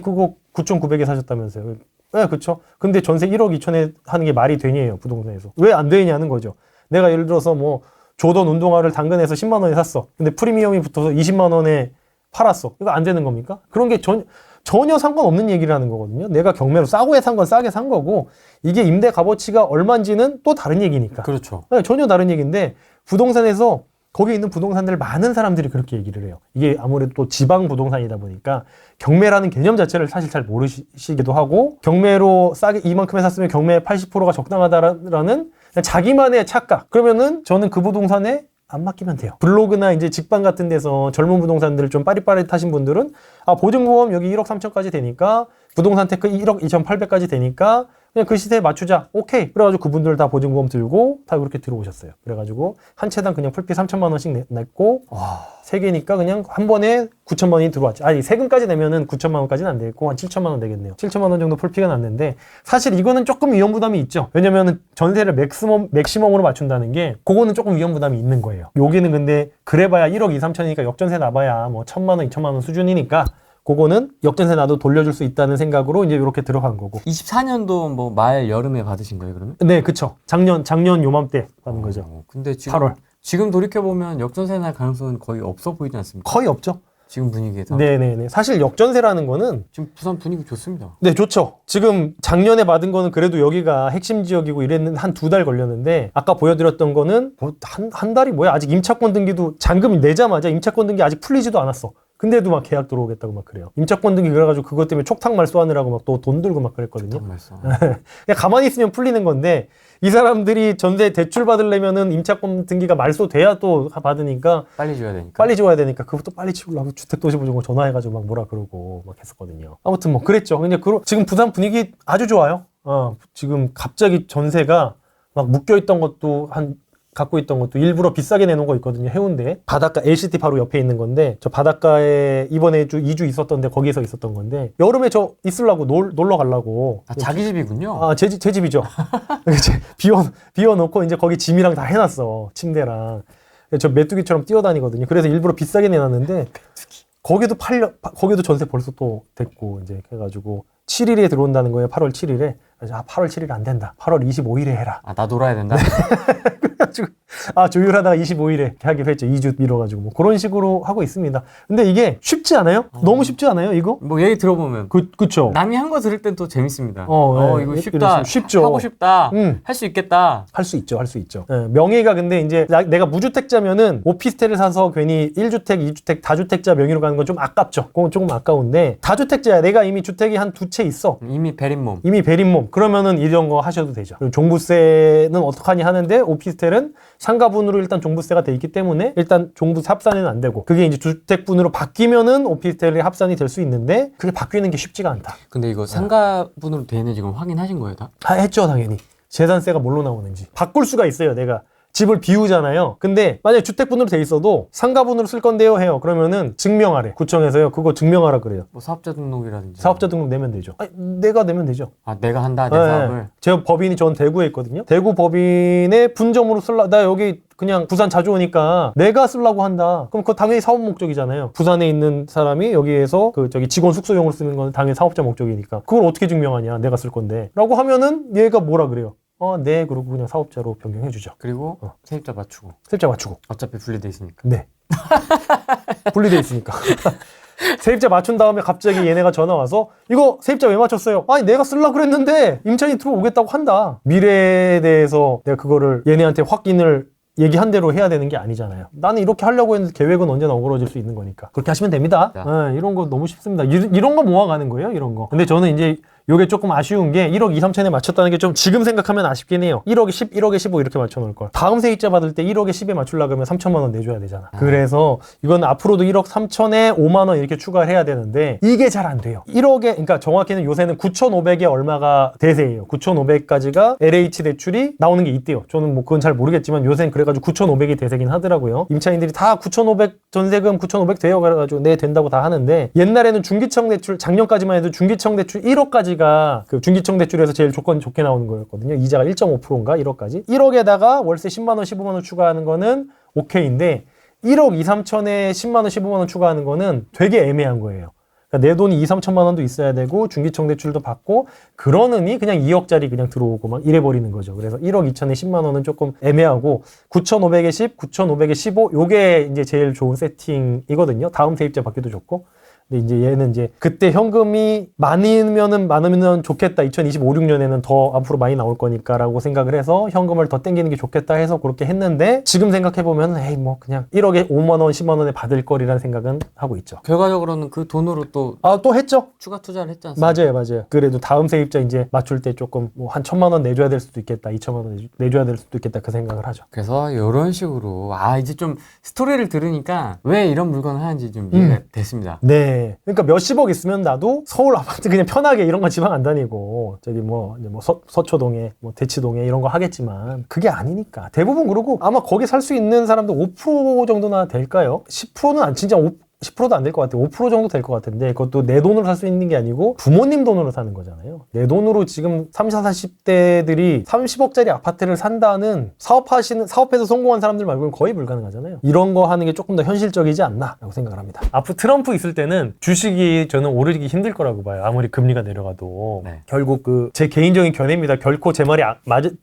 Speaker 1: 그거 9,900에 사셨다면서요. 네, 그렇죠. 근데 전세 1억 2천에 하는 게 말이 되냐요, 부동산에서. 왜 안 되냐는 거죠. 내가 예를 들어서 뭐 조던 운동화를 당근에서 10만 원에 샀어. 근데 프리미엄이 붙어서 20만 원에 팔았어. 이거 안 되는 겁니까? 그런 게 전혀 상관없는 얘기를 하는 거거든요. 내가 경매로 싸고 산 건 싸게 산 거고 이게 임대 값어치가 얼마인지는 또 다른 얘기니까.
Speaker 2: 그렇죠.
Speaker 1: 네, 전혀 다른 얘기인데 부동산에서 거기에 있는 부동산들 많은 사람들이 그렇게 얘기를 해요. 이게 아무래도 또 지방 부동산이다 보니까 경매라는 개념 자체를 사실 잘 모르시기도 하고 경매로 싸게 이만큼에 샀으면 경매 80%가 적당하다라는 자기만의 착각. 그러면은 저는 그 부동산에 안 맡기면 돼요. 블로그나 이제 직방 같은 데서 젊은 부동산들을 좀 빠릿빠릿하신 분들은 보증보험 여기 1억 3천까지 되니까 부동산 테크 1억 2,800까지 되니까 그냥 그 시세에 맞추자. 오케이. 그래가지고 그분들 다 보증보험 들고 다 이렇게 들어오셨어요. 그래가지고 한 채당 그냥 풀피 3천만 원씩 냈고 세 개니까 그냥 한 번에 9천만 원이 들어왔죠. 세금까지 내면은 9천만 원까지는 안 되겠고 한 7천만 원 되겠네요. 7천만 원 정도 풀피가 났는데 사실 이거는 조금 위험 부담이 있죠. 왜냐면은 전세를 맥시멈으로 맞춘다는 게 그거는 조금 위험 부담이 있는 거예요. 여기는 근데 그래봐야 1억 2, 3천이니까 역전세 나봐야 뭐 1,000만 원, 2천만 원 수준이니까 그거는 역전세 나도 돌려줄 수 있다는 생각으로 이제 이렇게 들어간 거고.
Speaker 2: 24년도 뭐 말 여름에 받으신 거예요, 그러면?
Speaker 1: 네, 그쵸. 작년 요맘때 받은 거죠.
Speaker 2: 근데 지금
Speaker 1: 8월.
Speaker 2: 지금 돌이켜 보면 역전세 날 가능성은 거의 없어 보이지 않습니까?
Speaker 1: 거의 없죠.
Speaker 2: 지금 분위기에서.
Speaker 1: 네네네. 사실 역전세라는 거는
Speaker 2: 지금 부산 분위기 좋습니다.
Speaker 1: 네, 좋죠. 지금 작년에 받은 거는 그래도 여기가 핵심 지역이고 이랬는데 한 2달 걸렸는데 아까 보여드렸던 거는 뭐 한 달이 뭐야? 아직 임차권 등기도 잔금 내자마자 임차권 등기 아직 풀리지도 않았어. 근데도 막 계약 들어오겠다고 막 그래요. 임차권 등기 그래가지고 그것 때문에 촉탁 말소하느라고 막 또 돈 들고 막 그랬거든요.
Speaker 2: 정말
Speaker 1: 그냥 가만히 있으면 풀리는 건데 이 사람들이 전세 대출 받으려면은 임차권 등기가 말소돼야 또 받으니까
Speaker 2: 빨리 줘야 되니까.
Speaker 1: 빨리 줘야 되니까 그것도 빨리 치우려고 주택도시보증을 전화해가지고 막 뭐라 그러고 막 했었거든요. 아무튼 뭐 그랬죠. 근데 지금 부산 분위기 아주 좋아요. 지금 갑자기 전세가 막 묶여있던 것도 갖고 있던 것도 일부러 비싸게 내놓은 거 있거든요. 해운대 바닷가 LCT 바로 옆에 있는 건데 저 바닷가에 이번에 2주 있었던데 거기서 있었던 건데 여름에 저 있으려고 놀러 가려고.
Speaker 2: 자기 집이군요.
Speaker 1: 제 집이죠. 비워놓고 이제 거기 짐이랑 다 해놨어. 침대랑. 저 메뚜기처럼 뛰어다니거든요. 그래서 일부러 비싸게 내놨는데 거기도 전세 벌써 또 됐고 이제 해가지고 7일에 들어온다는 거예요. 8월 7일에. 그래서 8월 7일 안 된다. 8월 25일에 해라.
Speaker 2: 나 놀아야 된다.
Speaker 1: 그래가지고 조율하다가 25일에 하기로 했죠. 2주 미뤄가지고 뭐 그런 식으로 하고 있습니다. 근데 이게 쉽지 않아요? 너무 쉽지 않아요? 이거?
Speaker 2: 뭐 얘기 들어보면
Speaker 1: 그쵸.
Speaker 2: 남이 한 거 들을 땐 또 재밌습니다.
Speaker 1: 네.
Speaker 2: 이거 쉽다.
Speaker 1: 쉽죠.
Speaker 2: 하고 싶다. 할 수 있겠다.
Speaker 1: 할 수 있죠. 네, 명의가 근데 이제 내가 무주택자면은 오피스텔을 사서 괜히 1주택, 2주택, 다주택자 명의로 가는 건 좀 아깝죠. 그건 조금 아까운데 다주택자야. 내가 이미 주택이 한 2채 있어.
Speaker 2: 이미 베린 몸.
Speaker 1: 그러면은 이런 거 하셔도 되죠. 그리고 종부세는 어떡하니 하는데 오피스텔은 상가분으로 일단 종부세가 돼 있기 때문에 일단 종부세 합산은 안 되고 그게 이제 주택분으로 바뀌면은 오피스텔이 합산이 될 수 있는데 그게 바뀌는 게 쉽지가 않다.
Speaker 2: 근데 이거 상가분으로 되는 지금 확인하신 거예요, 다?
Speaker 1: 했죠, 당연히. 재산세가 뭘로 나오는지. 바꿀 수가 있어요, 내가. 집을 비우잖아요. 근데 만약에 주택분으로 돼 있어도 상가분으로 쓸 건데요 해요. 그러면은 증명하래. 구청에서요. 그거 증명하라 그래요.
Speaker 2: 뭐 사업자 등록이라든지.
Speaker 1: 사업자 등록 내면 되죠. 내가 내면 되죠.
Speaker 2: 내가 한다, 내 사업을.
Speaker 1: 제 법인이 전 대구에 있거든요. 대구 법인의 분점으로 나 여기 그냥 부산 자주 오니까 내가 쓰려고 한다. 그럼 그거 당연히 사업 목적이잖아요. 부산에 있는 사람이 여기에서 직원 숙소용으로 쓰는 건 당연히 사업자 목적이니까. 그걸 어떻게 증명하냐. 내가 쓸 건데. 라고 하면은 얘가 뭐라 그래요. 네, 그러고 그냥 사업자로 변경해주죠.
Speaker 2: 그리고 세입자 맞추고.
Speaker 1: 어차피
Speaker 2: 분리돼 있으니까.
Speaker 1: 네. 분리돼 있으니까. 세입자 맞춘 다음에 갑자기 얘네가 전화 와서 이거 세입자 왜 맞췄어요? 아니 내가 쓰려고 그랬는데 임차인이 들어오겠다고 한다. 미래에 대해서 내가 그거를 얘네한테 확인을 얘기한 대로 해야 되는 게 아니잖아요. 나는 이렇게 하려고 했는데 계획은 언제나 어그러질 수 있는 거니까. 그렇게 하시면 됩니다. 이런 거 너무 쉽습니다. 이런 거 모아가는 거예요, 이런 거. 근데 저는 이제 요게 조금 아쉬운 게 1억 2, 3천에 맞췄다는 게 좀 지금 생각하면 아쉽긴 해요. 1억에 10, 1억에 15 이렇게 맞춰놓을 걸. 다음 세입자 받을 때 1억에 10에 맞추려고 하면 3천만 원 내줘야 되잖아. 그래서 이건 앞으로도 1억 3천에 5만 원 이렇게 추가를 해야 되는데 이게 잘 안 돼요. 1억에 그러니까 정확히는 요새는 9,500에 얼마가 대세예요. 9,500까지가 LH 대출이 나오는 게 있대요. 저는 뭐 그건 잘 모르겠지만 요새는 그래가지고 9,500이 대세긴 하더라고요. 임차인들이 다 9,500 전세금 9,500 돼요. 그래가지고 네 된다고 다 하는데 옛날에는 중기청 대출 작년까지만 해도 중기청 대출 1억까지가 그 중기청 대출에서 제일 조건이 좋게 나오는 거였거든요. 이자가 1.5%인가 1억까지. 1억에다가 월세 10만 원, 15만 원 추가하는 거는 오케이인데 1억 2, 3천에 10만 원, 15만 원 추가하는 거는 되게 애매한 거예요. 그러니까 내 돈이 2, 3천만 원도 있어야 되고 중기청 대출도 받고 그러느니 그냥 2억짜리 그냥 들어오고 막 이래버리는 거죠. 그래서 1억 2천에 10만 원은 조금 애매하고 9,500에 10, 9,500에 15 요게 이제 제일 좋은 세팅이거든요. 다음 세입자 받기도 좋고. 근데 이제 얘는 이제 그때 현금이 많으면 좋겠다. 2025, 6년에는 더 앞으로 많이 나올 거니까라고 생각을 해서 현금을 더 땡기는 게 좋겠다 해서 그렇게 했는데 지금 생각해보면 에이 뭐 그냥 1억에 5만 원, 10만 원에 받을 거리라는 생각은 하고 있죠.
Speaker 2: 결과적으로는 그 돈으로 또
Speaker 1: 했죠.
Speaker 2: 추가 투자를 했지 않습니까?
Speaker 1: 맞아요. 그래도 다음 세입자 이제 맞출 때 조금 뭐 한 1,000만 원 내줘야 될 수도 있겠다. 2,000만 원 내줘야 될 수도 있겠다. 그 생각을 하죠.
Speaker 2: 그래서 이런 식으로 이제 좀 스토리를 들으니까 왜 이런 물건을 하는지 좀 이해가 됐습니다.
Speaker 1: 네. 그러니까 몇십억 있으면 나도 서울 아파트 그냥 편하게 이런 거 지방 안 다니고 서초동에 대치동에 이런 거 하겠지만 그게 아니니까 대부분 그러고 아마 거기 살 수 있는 사람도 5% 정도나 될까요? 10%는 진짜 10%도 안 될 것 같아요. 5% 정도 될 것 같은데 그것도 내 돈으로 살 수 있는 게 아니고 부모님 돈으로 사는 거잖아요. 내 돈으로 지금 30, 40대들이 30억짜리 아파트를 산다는 사업해서 성공한 사람들 말고는 거의 불가능하잖아요. 이런 거 하는 게 조금 더 현실적이지 않나 라고 생각을 합니다. 앞으로 트럼프 있을 때는 주식이 저는 오르기 힘들 거라고 봐요. 아무리 금리가 내려가도.
Speaker 2: 네.
Speaker 1: 결국 제 개인적인 견해입니다. 결코 제 말이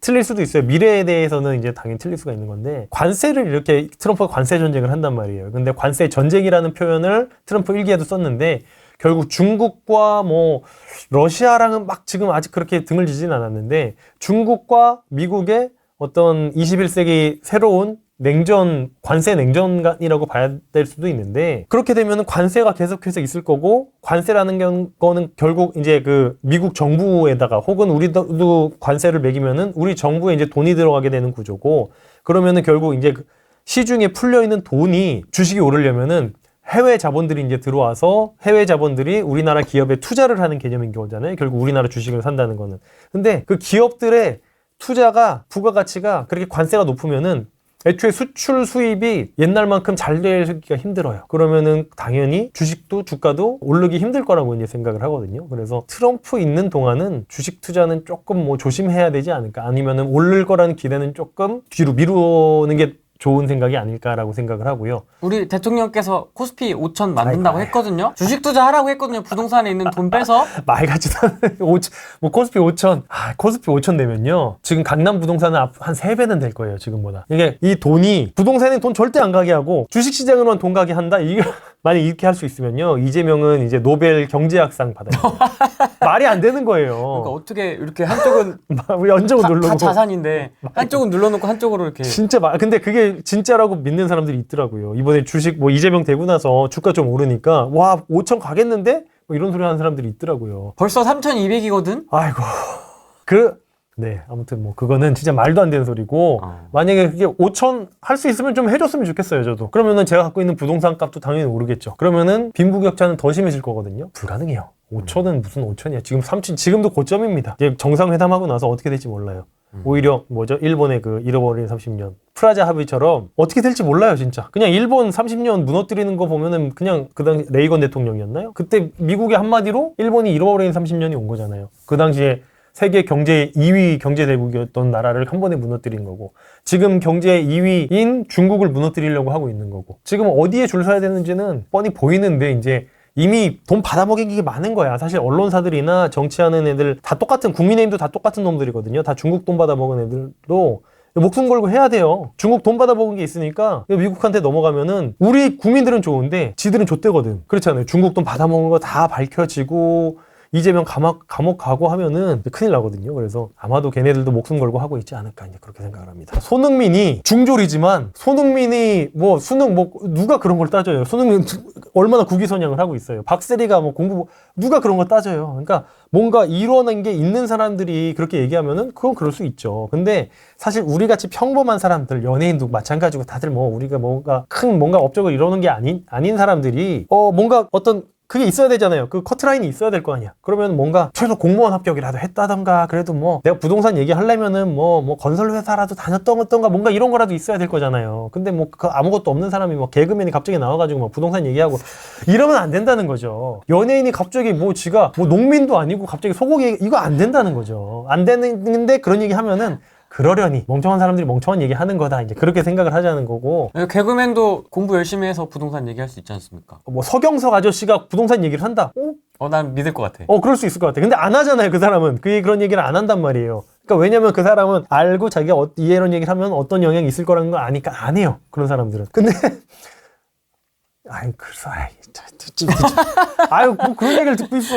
Speaker 1: 틀릴 수도 있어요. 미래에 대해서는 이제 당연히 틀릴 수가 있는 건데 관세를 이렇게 트럼프가 관세 전쟁을 한단 말이에요. 근데 관세 전쟁이라는 표현 표현을 트럼프 일기에도 썼는데 결국 중국과 뭐 러시아랑은 막 지금 아직 그렇게 등을 지진 않았는데 중국과 미국의 어떤 21세기 새로운 냉전, 관세 냉전이라고 봐야 될 수도 있는데 그렇게 되면 관세가 계속해서 있을 거고 관세라는 거는 결국 이제 그 미국 정부에다가 혹은 우리도 관세를 매기면은 우리 정부에 이제 돈이 들어가게 되는 구조고 그러면은 결국 이제 그 시중에 풀려 있는 돈이 주식이 오르려면은 해외 자본들이 이제 들어와서 해외 자본들이 우리나라 기업에 투자를 하는 개념인 거잖아요. 결국 우리나라 주식을 산다는 거는. 근데 그 기업들의 투자가 부가가치가 그렇게 관세가 높으면은 애초에 수출 수입이 옛날만큼 잘 되기가 힘들어요. 그러면은 당연히 주식도 주가도 오르기 힘들 거라고 이제 생각을 하거든요. 그래서 트럼프 있는 동안은 주식 투자는 조금 뭐 조심해야 되지 않을까 아니면은 오를 거라는 기대는 조금 뒤로 미루는 게 좋은 생각이 아닐까라고 생각을 하고요.
Speaker 2: 우리 대통령께서 코스피 5천 만든다고 했거든요. 주식 투자하라고 했거든요. 부동산에 있는 돈 빼서.
Speaker 1: 말 같지도 않은 뭐 코스피 5천. 코스피 5천 내면요. 지금 강남 부동산은 한 3배는 될 거예요. 지금보다. 이게 이 돈이 부동산에 돈 절대 안 가게 하고 주식 시장으로만 돈 가게 한다. 이게 만약 이렇게 할 수 있으면요. 이재명은 이제 노벨 경제학상 받아요. 말이 안 되는 거예요.
Speaker 2: 그러니까 어떻게 이렇게 한쪽은
Speaker 1: 연정을 누르고
Speaker 2: 다 자산인데 한쪽은 눌러놓고 한쪽으로 이렇게.
Speaker 1: 진짜 근데 그게 진짜라고 믿는 사람들이 있더라고요. 이번에 주식 뭐 이재명 되고 나서 주가 좀 오르니까 와 5천 가겠는데? 뭐 이런 소리 하는 사람들이 있더라고요.
Speaker 2: 벌써 3,200이거든?
Speaker 1: 아이고 네, 아무튼 뭐 그거는 진짜 말도 안 되는 소리고 만약에 그게 5천 할 수 있으면 좀 해줬으면 좋겠어요, 저도. 그러면은 제가 갖고 있는 부동산 값도 당연히 오르겠죠. 그러면은 빈부격차는 더 심해질 거거든요. 불가능해요. 5천은 무슨 5천이야. 지금 3천 지금도 고점입니다. 이제 정상회담하고 나서 어떻게 될지 몰라요. 오히려 일본의 그 잃어버린 30년 프라자 합의처럼 어떻게 될지 몰라요, 진짜. 그냥 일본 30년 무너뜨리는 거 보면은 그냥 그 당시 레이건 대통령이었나요? 그때 미국의 한마디로 일본이 잃어버린 30년이 온 거잖아요. 그 당시에 세계 경제 2위 경제 대국이었던 나라를 한 번에 무너뜨린 거고 지금 경제 2위인 중국을 무너뜨리려고 하고 있는 거고 지금 어디에 줄 서야 되는지는 뻔히 보이는데 이제 이미 돈 받아먹인 게 많은 거야. 사실 언론사들이나 정치하는 애들 다 똑같은 국민의힘도 다 똑같은 놈들이거든요. 다 중국 돈 받아먹은 애들도 목숨 걸고 해야 돼요. 중국 돈 받아먹은 게 있으니까 미국한테 넘어가면은 우리 국민들은 좋은데 지들은 좆대거든. 그렇잖아요. 중국 돈 받아먹은 거 다 밝혀지고 이재명 감옥 가고 하면은 큰일 나거든요. 그래서 아마도 걔네들도 목숨 걸고 하고 있지 않을까 이제 그렇게 생각을 합니다. 손흥민이 중졸이지만 손흥민이 뭐 수능 뭐 누가 그런 걸 따져요. 손흥민 얼마나 국위선양을 하고 있어요. 박세리가 뭐 공부 누가 그런 거 따져요. 그러니까 뭔가 이뤄낸 게 있는 사람들이 그렇게 얘기하면은 그건 그럴 수 있죠. 근데 사실 우리 같이 평범한 사람들 연예인도 마찬가지고 다들 뭐 우리가 뭔가 큰 뭔가 업적을 이루는 게 아닌 사람들이 뭔가 어떤 그게 있어야 되잖아요. 그 커트라인이 있어야 될 거 아니야. 그러면 뭔가 최소 공무원 합격이라도 했다던가 그래도 뭐 내가 부동산 얘기하려면은 뭐 건설회사라도 다녔던가 뭔가 이런 거라도 있어야 될 거잖아요. 근데 뭐 그 아무것도 없는 사람이 뭐 개그맨이 갑자기 나와가지고 뭐 부동산 얘기하고 이러면 안 된다는 거죠. 연예인이 갑자기 뭐 지가 뭐 농민도 아니고 갑자기 소고기 이거 안 된다는 거죠. 안 되는데 그런 얘기 하면은 그러려니 멍청한 사람들이 멍청한 얘기 하는 거다 이제 그렇게 생각을 하자는 거고
Speaker 2: 개그맨도 공부 열심히 해서 부동산 얘기할 수 있지 않습니까?
Speaker 1: 뭐 서경석 아저씨가 부동산 얘기를 한다?
Speaker 2: 난 믿을 것 같아.
Speaker 1: 그럴 수 있을 것 같아. 근데 안 하잖아요, 그 사람은. 그런 얘기를 안 한단 말이에요. 그러니까 왜냐면 그 사람은 알고 자기가 이런 얘기를 하면 어떤 영향이 있을 거라는 걸 아니까 안 해요. 그런 사람들은. 근데 뭐 그런 얘기를 듣고 있어.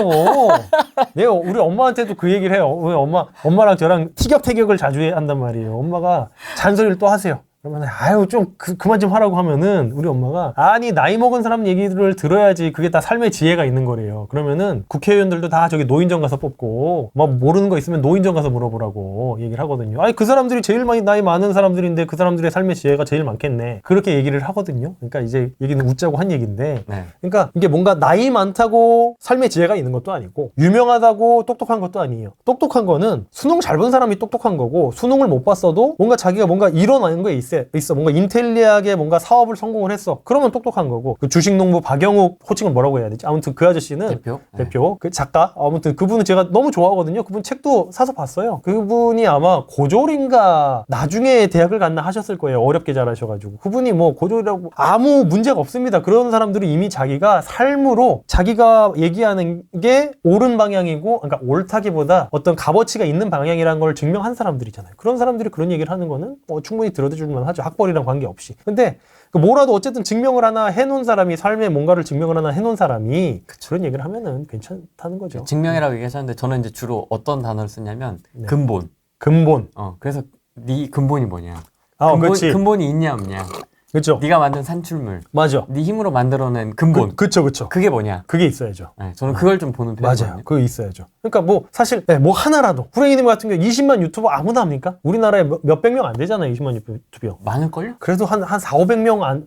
Speaker 1: 내가 우리 엄마한테도 그 얘기를 해요. 왜 엄마랑 저랑 티격태격을 자주 한단 말이에요. 엄마가 잔소리를 또 하세요. 그러면 좀 그만 좀 하라고 하면은 우리 엄마가 아니 나이 먹은 사람 얘기를 들어야지 그게 다 삶의 지혜가 있는 거래요. 그러면은 국회의원들도 다 저기 노인정 가서 뽑고 뭐 모르는 거 있으면 노인정 가서 물어보라고 얘기를 하거든요. 아니 그 사람들이 제일 많이 나이 많은 사람들인데 그 사람들의 삶의 지혜가 제일 많겠네. 그렇게 얘기를 하거든요. 그러니까 이제 얘기는 웃자고 한 얘기인데 그러니까 이게 뭔가 나이 많다고 삶의 지혜가 있는 것도 아니고 유명하다고 똑똑한 것도 아니에요. 똑똑한 거는 수능 잘 본 사람이 똑똑한 거고 수능을 못 봤어도 뭔가 자기가 뭔가 일어나는 거에 있어. 뭔가 인텔리하게 뭔가 사업을 성공을 했어. 그러면 똑똑한 거고. 그 주식농부 박영욱 호칭은 뭐라고 해야 되지? 아무튼 그 아저씨는 대표. 그 작가. 아무튼 그분은 제가 너무 좋아하거든요. 그분 책도 사서 봤어요. 그분이 아마 고졸인가 나중에 대학을 갔나 하셨을 거예요. 어렵게 잘하셔가지고. 그분이 뭐 고졸이라고 아무 문제가 없습니다. 그런 사람들이 이미 자기가 삶으로 자기가 얘기하는 게 옳은 방향이고 그러니까 옳다기보다 어떤 값어치가 있는 방향이라는 걸 증명한 사람들이잖아요. 그런 사람들이 그런 얘기를 하는 거는 충분히 들어줄 만한 만 하죠. 학벌이랑 관계없이. 근데 뭐라도 어쨌든 증명을 하나 해놓은 사람이 삶에 뭔가를 증명을 하나 해놓은 사람이 그런 얘기를 하면은 괜찮다는 거죠.
Speaker 2: 증명이라고 얘기하셨는데 저는 이제 주로 어떤 단어를 쓰냐면
Speaker 1: 네.
Speaker 2: 근본.
Speaker 1: 근본.
Speaker 2: 그래서 네 근본이 뭐냐?
Speaker 1: 아, 그렇지.
Speaker 2: 근본이 있냐 없냐?
Speaker 1: 그렇죠.
Speaker 2: 네가 만든 산출물.
Speaker 1: 맞아.
Speaker 2: 네 힘으로 만들어낸 근본.
Speaker 1: 그쵸.
Speaker 2: 그게 뭐냐?
Speaker 1: 그게 있어야죠.
Speaker 2: 네, 저는 그걸 좀 보는 편이거든요.
Speaker 1: 맞아요. 그거 있어야죠. 그러니까 뭐 사실 뭐 하나라도 후랭이님 같은 경우 20만 유튜버 아무나 합니까? 우리나라에 몇백 명 안 되잖아요. 20만 유튜버.
Speaker 2: 많을걸요?
Speaker 1: 그래도 한 4, 500명 안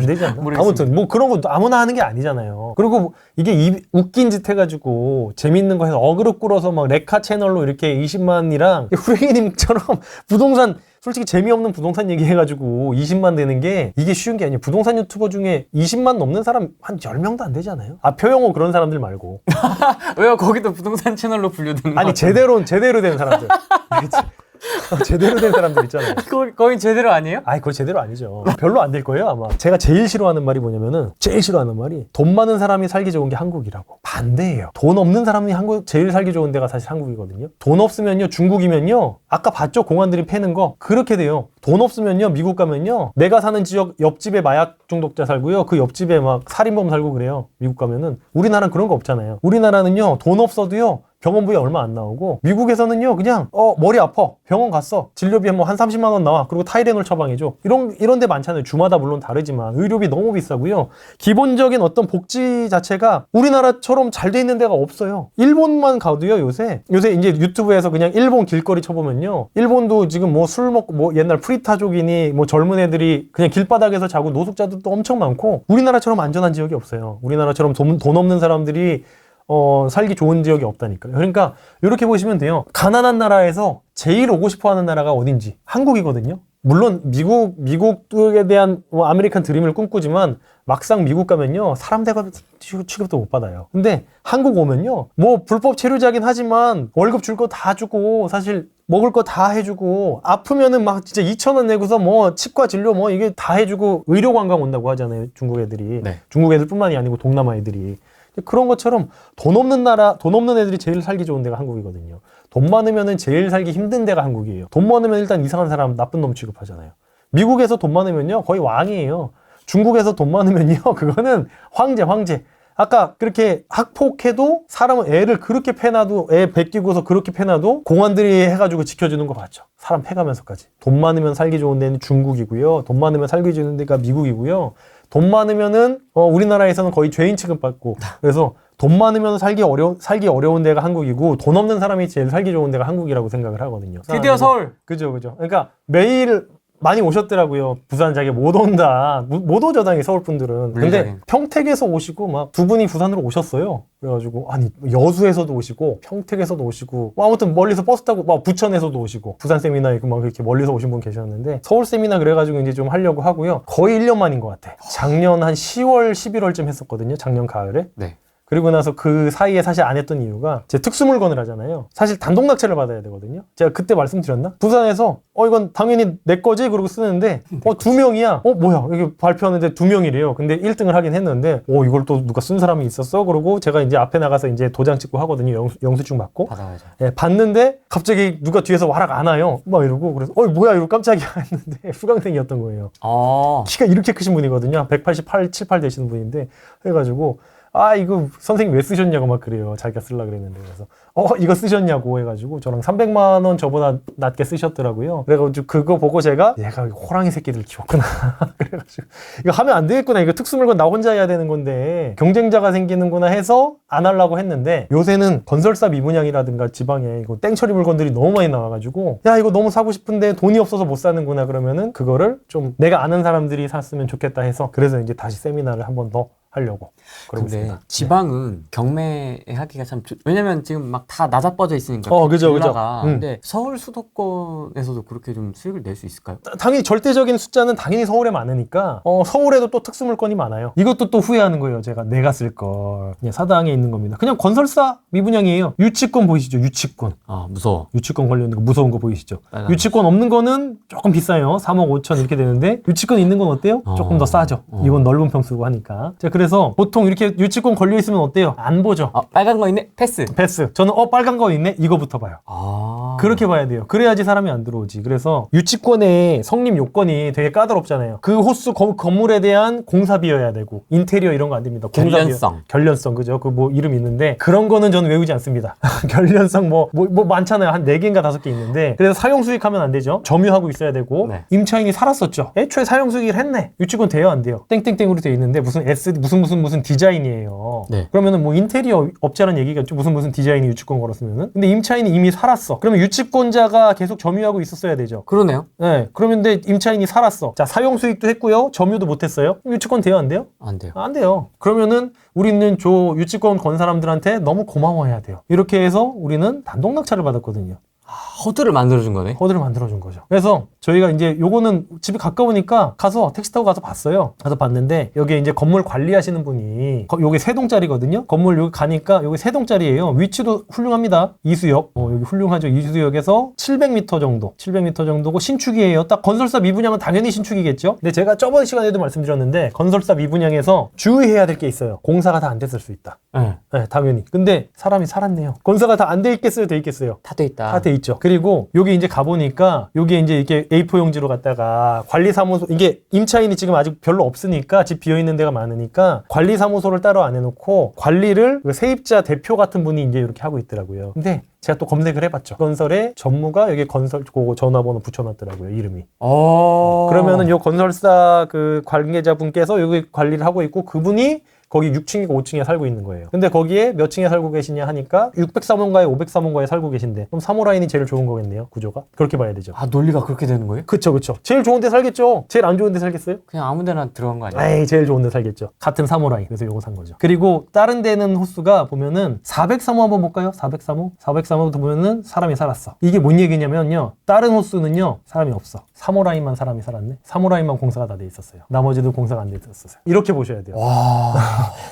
Speaker 1: 되지 않나?
Speaker 2: 모르겠습니다.
Speaker 1: 아무튼 뭐 그런 거 아무나 하는 게 아니잖아요. 그리고 이게 웃긴 짓 해가지고 재밌는 거 해서 어그로 끌어서 막 레카 채널로 이렇게 20만이랑 후랭이님처럼 부동산 솔직히 재미없는 부동산 얘기해가지고 20만 되는 게 이게 쉬운 게 아니에요. 부동산 유튜버 중에 20만 넘는 사람 한 10명도 안 되잖아요. 아, 표영호 그런 사람들 말고.
Speaker 2: 왜요? 거기도 부동산 채널로 분류되는 거
Speaker 1: 아니, 제대로 된 사람들. 제대로 된 사람들 있잖아요.
Speaker 2: 거긴 제대로 아니에요?
Speaker 1: 아이, 그거 제대로 아니죠. 별로 안 될 거예요, 아마. 제가 제일 싫어하는 말이 뭐냐면은, 제일 싫어하는 말이, 돈 많은 사람이 살기 좋은 게 한국이라고. 반대예요. 돈 없는 사람이 제일 살기 좋은 데가 사실 한국이거든요. 돈 없으면요, 중국이면요, 아까 봤죠? 공안들이 패는 거. 그렇게 돼요. 돈 없으면요, 미국 가면요, 내가 사는 지역 옆집에 마약 중독자 살고요, 그 옆집에 막 살인범 살고 그래요. 미국 가면은. 우리나라는 그런 거 없잖아요. 우리나라는요, 돈 없어도요, 병원비에 얼마 안 나오고, 미국에서는요, 그냥, 머리 아파. 병원 갔어. 진료비 한 30만 원 나와. 그리고 타이레놀 처방해줘. 이런 데 많잖아요. 주마다 물론 다르지만, 의료비 너무 비싸고요. 기본적인 어떤 복지 자체가 우리나라처럼 잘 돼 있는 데가 없어요. 일본만 가도요, 요새 이제 유튜브에서 그냥 일본 길거리 쳐보면요. 일본도 지금 뭐 술 먹고, 뭐 옛날 프리타족이니, 뭐 젊은 애들이 그냥 길바닥에서 자고 노숙자들도 엄청 많고, 우리나라처럼 안전한 지역이 없어요. 우리나라처럼 돈 없는 사람들이 살기 좋은 지역이 없다니까요. 그러니까 이렇게 보시면 돼요. 가난한 나라에서 제일 오고 싶어 하는 나라가 어딘지 한국이거든요. 물론 미국에 대한 아메리칸 드림을 꿈꾸지만 막상 미국 가면요, 사람 대접 취급도 못 받아요. 근데 한국 오면요, 뭐 불법 체류자긴 하지만 월급 줄 거 다 주고, 사실 먹을 거 다 해주고, 아프면은 막 진짜 2,000원 내고서 뭐 치과 진료 뭐 이게 다 해주고, 의료 관광 온다고 하잖아요, 중국 애들이.
Speaker 2: 네.
Speaker 1: 중국 애들뿐만이 아니고 동남아 애들이. 그런 것처럼 돈 없는 애들이 제일 살기 좋은 데가 한국이거든요. 돈 많으면은 제일 살기 힘든 데가 한국이에요. 돈 많으면 일단 이상한 사람, 나쁜 놈 취급하잖아요. 미국에서 돈 많으면요, 거의 왕이에요. 중국에서 돈 많으면요, 그거는 황제. 아까 그렇게 학폭해도 사람은 애를 그렇게 패놔도, 애 베끼고서 그렇게 패놔도 공안들이 해가지고 지켜주는 거 봤죠. 사람 패가면서까지. 돈 많으면 살기 좋은 데는 중국이고요. 돈 많으면 살기 좋은 데가 미국이고요. 돈 많으면은 우리나라에서는 거의 죄인 취급받고, 그래서 돈 많으면 살기 어려운 데가 한국이고, 돈 없는 사람이 제일 살기 좋은 데가 한국이라고 생각을 하거든요.
Speaker 2: 드디어 서울.
Speaker 1: 그죠. 그러니까 매일 많이 오셨더라고요. 부산 자기 못 온다. 못 오죠, 당연히 서울 분들은. 근데
Speaker 2: 물리적인.
Speaker 1: 평택에서 오시고 막 두 분이 부산으로 오셨어요. 그래가지고 아니, 여수에서도 오시고 평택에서도 오시고, 뭐 아무튼 멀리서 버스 타고 막 부천에서도 오시고, 부산 세미나에 막 이렇게 멀리서 오신 분 계셨는데, 서울 세미나 그래가지고 이제 좀 하려고 하고요. 거의 1년 만인 것 같아. 작년 한 10월 11월쯤 했었거든요. 작년 가을에.
Speaker 2: 네.
Speaker 1: 그리고 나서 그 사이에 사실 안 했던 이유가, 제 특수 물건을 하잖아요. 사실 단독 낙찰을 받아야 되거든요. 제가 그때 말씀드렸나? 부산에서 이건 당연히 내 거지? 그러고 쓰는데 2명이야. 뭐야, 이게 발표하는데 2명이래요. 근데 1등을 하긴 했는데 이걸 또 누가 쓴 사람이 있었어? 그러고 제가 이제 앞에 나가서 이제 도장 찍고 하거든요. 영수증 받고.
Speaker 2: 받아야죠.
Speaker 1: 예, 봤는데 갑자기 누가 뒤에서 와락 안 와요. 막 이러고, 그래서 뭐야, 이러고 깜짝이야 했는데 수강생이었던 거예요. 키가 이렇게 크신 분이거든요. 188, 78 되시는 분인데, 해가지고 이거 선생님 왜 쓰셨냐고 막 그래요. 자기가 쓰려고 그랬는데. 그래서 이거 쓰셨냐고 해가지고 저랑 300만 원 저보다 낮게 쓰셨더라고요. 그래가지고 그거 보고 제가 얘가 호랑이 새끼들 키웠구나. 그래가지고 이거 하면 안 되겠구나. 이거 특수물건 나 혼자 해야 되는 건데 경쟁자가 생기는구나 해서 안 하려고 했는데, 요새는 건설사 미분양이라든가 지방에 이거 땡처리 물건들이 너무 많이 나와가지고, 야, 이거 너무 사고 싶은데 돈이 없어서 못 사는구나. 그러면은 그거를 좀 내가 아는 사람들이 샀으면 좋겠다 해서, 그래서 이제 다시 세미나를 한 번 더 하려고 그러고
Speaker 2: 근데
Speaker 1: 있습니다.
Speaker 2: 지방은 경매하기가 참 왜냐면 지금 막 다 낮아빠져 있으니까
Speaker 1: 그죠.
Speaker 2: 근데 서울 수도권에서도 그렇게 좀 수익을 낼 수 있을까요?
Speaker 1: 당연히 절대적인 숫자는 당연히 서울에 많으니까 서울에도 또 특수물건이 많아요. 이것도 또 후회하는 거예요. 내가 쓸 걸. 그냥 사당에 있는 겁니다. 그냥 건설사 미분양이에요. 유치권 보이시죠? 유치권.
Speaker 2: 무서워.
Speaker 1: 유치권 걸려있는 거 무서운 거 보이시죠?
Speaker 2: 빨간
Speaker 1: 유치권 없는 거는 조금 비싸요. 3억 5천 이렇게 되는데, 유치권 있는 건 어때요? 조금 더 싸죠. 이건 넓은 평수고 하니까. 자, 그래서 보통 이렇게 유치권 걸려있으면 어때요? 안 보죠.
Speaker 2: 빨간 거 있네? 패스.
Speaker 1: 저는 빨간 거 있네? 이거부터 봐요. 그렇게 봐야 돼요. 그래야지 사람이 안 들어오지. 그래서 유치권의 성립 요건이 되게 까다롭잖아요. 그 호수 건물에 대한 공사비여야 되고 인테리어 이런 거 안 됩니다. 결련성 그죠? 그 뭐 이름 있는데 그런 거는 저는 외우지 않습니다. 결련성 뭐 많잖아요. 한 4개인가 5개 있는데 그래서 사용 수익하면 안 되죠. 점유하고 있어야 되고
Speaker 2: 네.
Speaker 1: 임차인이 살았었죠. 애초에 사용 수익을 했네. 유치권 돼요 안 돼요? 땡땡땡으로 돼 있는데 무슨 SD 무슨 디자인이에요.
Speaker 2: 네.
Speaker 1: 그러면은 뭐 인테리어 업자라는 얘기겠죠. 무슨 디자인이 유치권 걸었으면은. 근데 임차인이 이미 살았어. 그러면 유치권자가 계속 점유하고 있었어야 되죠.
Speaker 2: 그러네요.
Speaker 1: 네. 그러면 근데 임차인이 살았어. 자, 사용 수익도 했고요. 점유도 못 했어요. 유치권 돼요 안 돼요?
Speaker 2: 안 돼요.
Speaker 1: 안 돼요. 그러면은 우리는 유치권 건 사람들한테 너무 고마워해야 돼요. 이렇게 해서 우리는 단독 낙찰을 받았거든요.
Speaker 2: 허드를 만들어준 거네.
Speaker 1: 허드를 만들어준 거죠. 그래서 저희가 이제 요거는 집이 가까우니까 가서 택시 타고 가서 봤어요. 가서 봤는데 여기 이제 건물 관리하시는 분이 요게 3동짜리거든요. 건물 여기 가니까 요게 3동짜리예요. 위치도 훌륭합니다. 이수역. 여기 훌륭하죠. 이수역에서 700m 정도. 700m 정도고 신축이에요. 딱 건설사 미분양은 당연히 신축이겠죠. 근데 제가 저번 시간에도 말씀드렸는데 건설사 미분양에서 주의해야 될 게 있어요. 공사가 다 안 됐을 수 있다. 네, 당연히. 근데 사람이 살았네요. 건사가 다 안 돼 있겠어요? 돼 있겠어요?
Speaker 2: 다 돼 있다.
Speaker 1: 다 돼 있죠. 그리고 여기 이제 가보니까 여기 이제 이렇게 A4 용지로 갖다가 관리사무소, 이게 임차인이 지금 아직 별로 없으니까 집 비어있는 데가 많으니까 관리사무소를 따로 안 해놓고 관리를 세입자 대표 같은 분이 이제 이렇게 하고 있더라고요. 근데 제가 또 검색을 해봤죠. 건설의 전무가 여기 건설 그거 전화번호 붙여놨더라고요. 이름이. 그러면은 요 건설사 그 관계자분께서 여기 관리를 하고 있고 그분이 거기 6층이고 5층에 살고 있는 거예요. 근데 거기에 몇 층에 살고 계시냐 하니까 603호인가에 503호인가에 살고 계신데 그럼 3호 라인이 제일 좋은 거겠네요. 구조가. 그렇게 봐야 되죠.
Speaker 2: 아, 논리가 그렇게 되는 거예요?
Speaker 1: 그쵸. 제일 좋은 데 살겠죠. 제일 안 좋은 데 살겠어요?
Speaker 2: 그냥 아무 데나 들어간 거 아니에요?
Speaker 1: 에이, 제일 좋은 데 살겠죠. 같은 3호 라인. 그래서 요거 산 거죠. 그리고 다른 데는 호수가 보면은 403호 한번 볼까요? 403호? 403호부터 보면은 사람이 살았어. 이게 뭔 얘기냐면요. 다른 호수는요. 사람이 없어. 3호 라인만 사람이 살았네. 3호 라인만 공사가 다 돼 있었어요. 나머지도 공사가 안 돼 있었어요. 이렇게 보셔야 돼요.
Speaker 2: 와.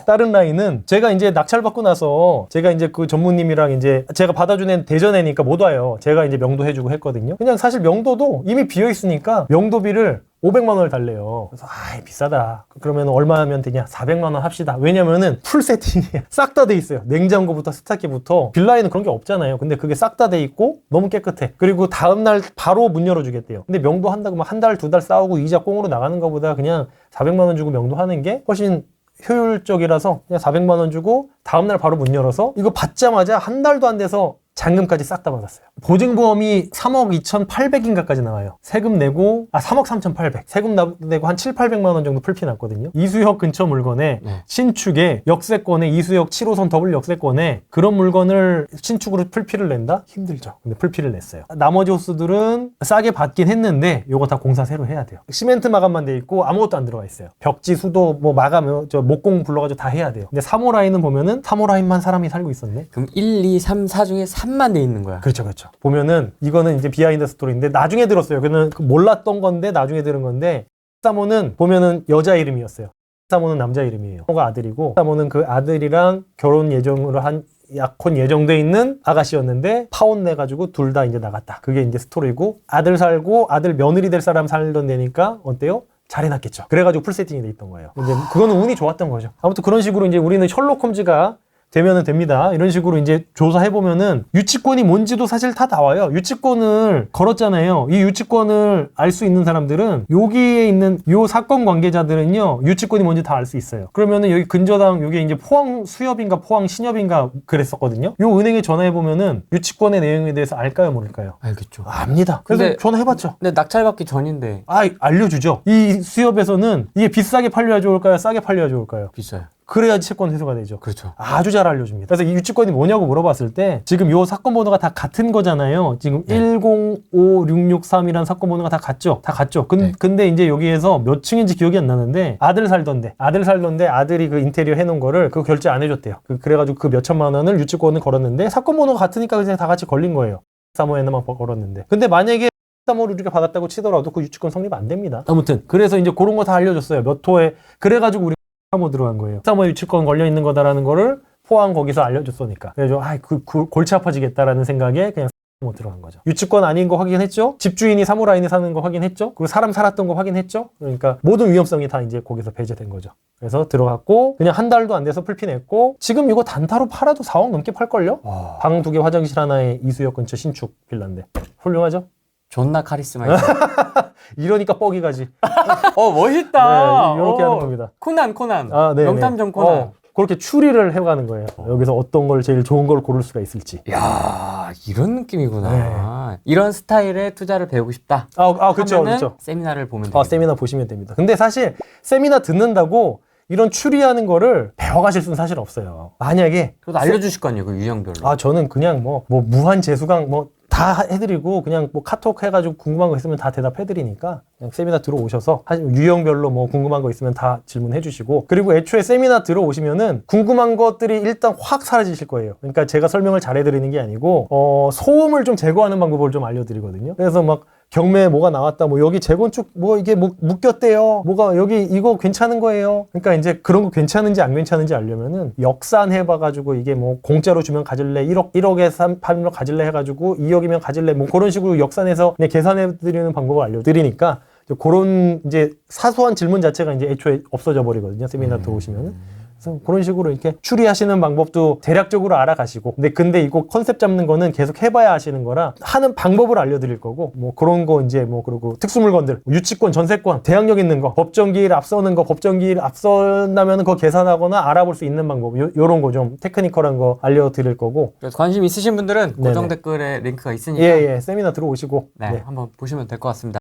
Speaker 1: 다른 라인은 제가 이제 낙찰 받고 나서 제가 이제 그 전무님이랑 이제 제가 받아준 애는 대전애니까 못 와요. 제가 이제 명도 해주고 했거든요. 그냥 사실 명도도 이미 비어 있으니까 명도비를 500만 원을 달래요. 그래서 비싸다. 그러면 얼마 하면 되냐? 400만 원 합시다. 왜냐면은 풀 세팅이 싹 다 돼 있어요. 냉장고부터 세탁기부터. 빌라에는 그런 게 없잖아요. 근데 그게 싹 다 돼 있고 너무 깨끗해. 그리고 다음날 바로 문 열어주겠대요. 근데 명도 한다고 막 한 달, 2달 싸우고 이자 꽁으로 나가는 것보다 그냥 400만 원 주고 명도하는 게 훨씬 효율적이라서 그냥 400만 원 주고 다음날 바로 문 열어서 이거 받자마자 한 달도 안 돼서 잔금까지 싹 다 받았어요. 보증보험이 3억 2,800인가까지 나와요. 세금 내고 3억 3,800. 세금 내고 한 7, 800만 원 정도 풀피 났거든요. 이수역 근처 물건에 신축에 역세권에 이수역 7호선 더블 역세권에 그런 물건을 신축으로 풀피를 낸다? 힘들죠. 근데 풀피를 냈어요. 나머지 호수들은 싸게 받긴 했는데 요거 다 공사 새로 해야 돼요. 시멘트 마감만 돼 있고 아무것도 안 들어가 있어요. 벽지 수도 뭐 마감 목공 불러가지고 다 해야 돼요. 근데 3호 라인은 보면은 3호 라인만 사람이 살고 있었네.
Speaker 2: 그럼 1, 2, 3, 4 중에 3만 돼 있는 거야.
Speaker 1: 그렇죠. 보면은 이거는 이제 비하인드 스토리인데 나중에 들었어요. 그는 몰랐던 건데 나중에 들은 건데 3호는 보면은 여자 이름이었어요. 3호는 남자 이름이에요. 3호가 아들이고 3호는 그 아들이랑 결혼 예정으로 한 약혼 예정돼 있는 아가씨였는데 파혼 내가지고 둘 다 이제 나갔다. 그게 이제 스토리고 아들 살고 아들 며느리 될 사람 살던 데니까 어때요? 잘 해놨겠죠. 그래가지고 풀 세팅이 돼 있던 거예요. 근데 그거는 운이 좋았던 거죠. 아무튼 그런 식으로 이제 우리는 셜록 홈즈가 되면은 됩니다. 이런 식으로 이제 조사해보면은 유치권이 뭔지도 사실 다 나와요. 유치권을 걸었잖아요. 이 유치권을 알 수 있는 사람들은 여기에 있는 요 사건 관계자들은요, 유치권이 뭔지 다 알 수 있어요. 그러면은 여기 근저당 요게 이제 포항 수협인가 포항 신협인가 그랬었거든요. 요 은행에 전화해보면은 유치권의 내용에 대해서 알까요, 모를까요?
Speaker 2: 알겠죠.
Speaker 1: 압니다. 그래서
Speaker 2: 근데,
Speaker 1: 전화해봤죠.
Speaker 2: 근데 낙찰받기 전인데.
Speaker 1: 알려주죠. 이 수협에서는 이게 비싸게 팔려야 좋을까요? 싸게 팔려야 좋을까요?
Speaker 2: 비싸요.
Speaker 1: 그래야지 채권 회수가 되죠.
Speaker 2: 그렇죠.
Speaker 1: 아주 잘 알려줍니다. 그래서 이 유치권이 뭐냐고 물어봤을 때 지금 요 사건 번호가 다 같은 거잖아요. 지금 105663이라는 사건 번호가 다 같죠. 근데 이제 여기에서 몇 층인지 기억이 안 나는데 아들 살던데 아들이 그 인테리어 해놓은 거를 그거 결제 안 해줬대요. 그래가지고 그 몇천만 원을 유치권을 걸었는데 사건 번호가 같으니까 그냥 다 같이 걸린 거예요. 3호에만 걸었는데. 근데 만약에 3호를 우리가 받았다고 치더라도 그 유치권 성립 안 됩니다. 아무튼 그래서 이제 그런 거 다 알려줬어요. 몇 호에. 그래가지고 우리 3호 들어간 거예요. 3호에 유치권 걸려 있는 거다라는 거를 포항 거기서 알려줬으니까. 그래서 골치 아파지겠다라는 생각에 그냥 못 들어간 거죠. 유치권 아닌 거 확인했죠? 집주인이 사무라인에 사는 거 확인했죠? 그리고 사람 살았던 거 확인했죠? 그러니까 모든 위험성이 다 이제 거기서 배제된 거죠. 그래서 들어갔고 그냥 한 달도 안 돼서 풀피냈고 지금 이거 단타로 팔아도 4억 넘게 팔걸요? 방 2개 화장실 하나에 이수역 근처 신축 빌라인데 훌륭하죠?
Speaker 2: 존나 카리스마 있어.
Speaker 1: 이러니까 뻑이 가지.
Speaker 2: 멋있다.
Speaker 1: 네, 이렇게 하는 겁니다.
Speaker 2: 코난.
Speaker 1: 아, 네,
Speaker 2: 명탐정 코난.
Speaker 1: 그렇게 추리를 해가는 거예요. 여기서 어떤 걸 제일 좋은 걸 고를 수가 있을지.
Speaker 2: 야, 이런 느낌이구나. 이런 스타일의 투자를 배우고 싶다.
Speaker 1: 그렇죠,
Speaker 2: 하면은
Speaker 1: 그렇죠.
Speaker 2: 세미나를 보면 돼요.
Speaker 1: 세미나 보시면 됩니다. 근데 사실 세미나 듣는다고 이런 추리하는 거를 배워가실 수는 사실 없어요. 만약에
Speaker 2: 그래도 알려주실 거 아니에요, 그 유형별로.
Speaker 1: 저는 그냥 뭐 무한 재수강 다 해드리고 그냥 뭐 카톡 해가지고 궁금한 거 있으면 다 대답해드리니까 그냥 세미나 들어오셔서 유형별로 뭐 궁금한 거 있으면 다 질문해주시고 그리고 애초에 세미나 들어오시면은 궁금한 것들이 일단 확 사라지실 거예요. 그러니까 제가 설명을 잘 해드리는 게 아니고 소음을 좀 제거하는 방법을 좀 알려드리거든요. 그래서 막 경매에 뭐가 나왔다, 여기 재건축 이게 묶였대요. 여기 이거 괜찮은 거예요. 그러니까 이제 그런 거 괜찮은지 안 괜찮은지 알려면은 역산 해봐가지고 이게 공짜로 주면 가질래, 1억에 팔면 가질래 해가지고 2억이면 가질래, 그런 식으로 역산해서 그냥 계산해드리는 방법을 알려드리니까 그런 이제 사소한 질문 자체가 이제 애초에 없어져 버리거든요. 세미나 들어오시면은. 그래서 그런 식으로 이렇게 추리하시는 방법도 대략적으로 알아가시고 근데 이거 컨셉 잡는 거는 계속 해봐야 하시는 거라 하는 방법을 알려드릴 거고 그런 거 이제 그리고 특수물건들 유치권, 전세권, 대항력 있는 거, 법정기일 앞서는 거, 법정기일 앞선다면 그거 계산하거나 알아볼 수 있는 방법 요런 거 좀 테크니컬한 거 알려드릴 거고
Speaker 2: 그래서 관심 있으신 분들은 고정
Speaker 1: 네네.
Speaker 2: 댓글에 링크가 있으니까
Speaker 1: 예 세미나 들어오시고
Speaker 2: 네, 한번 보시면 될 것 같습니다.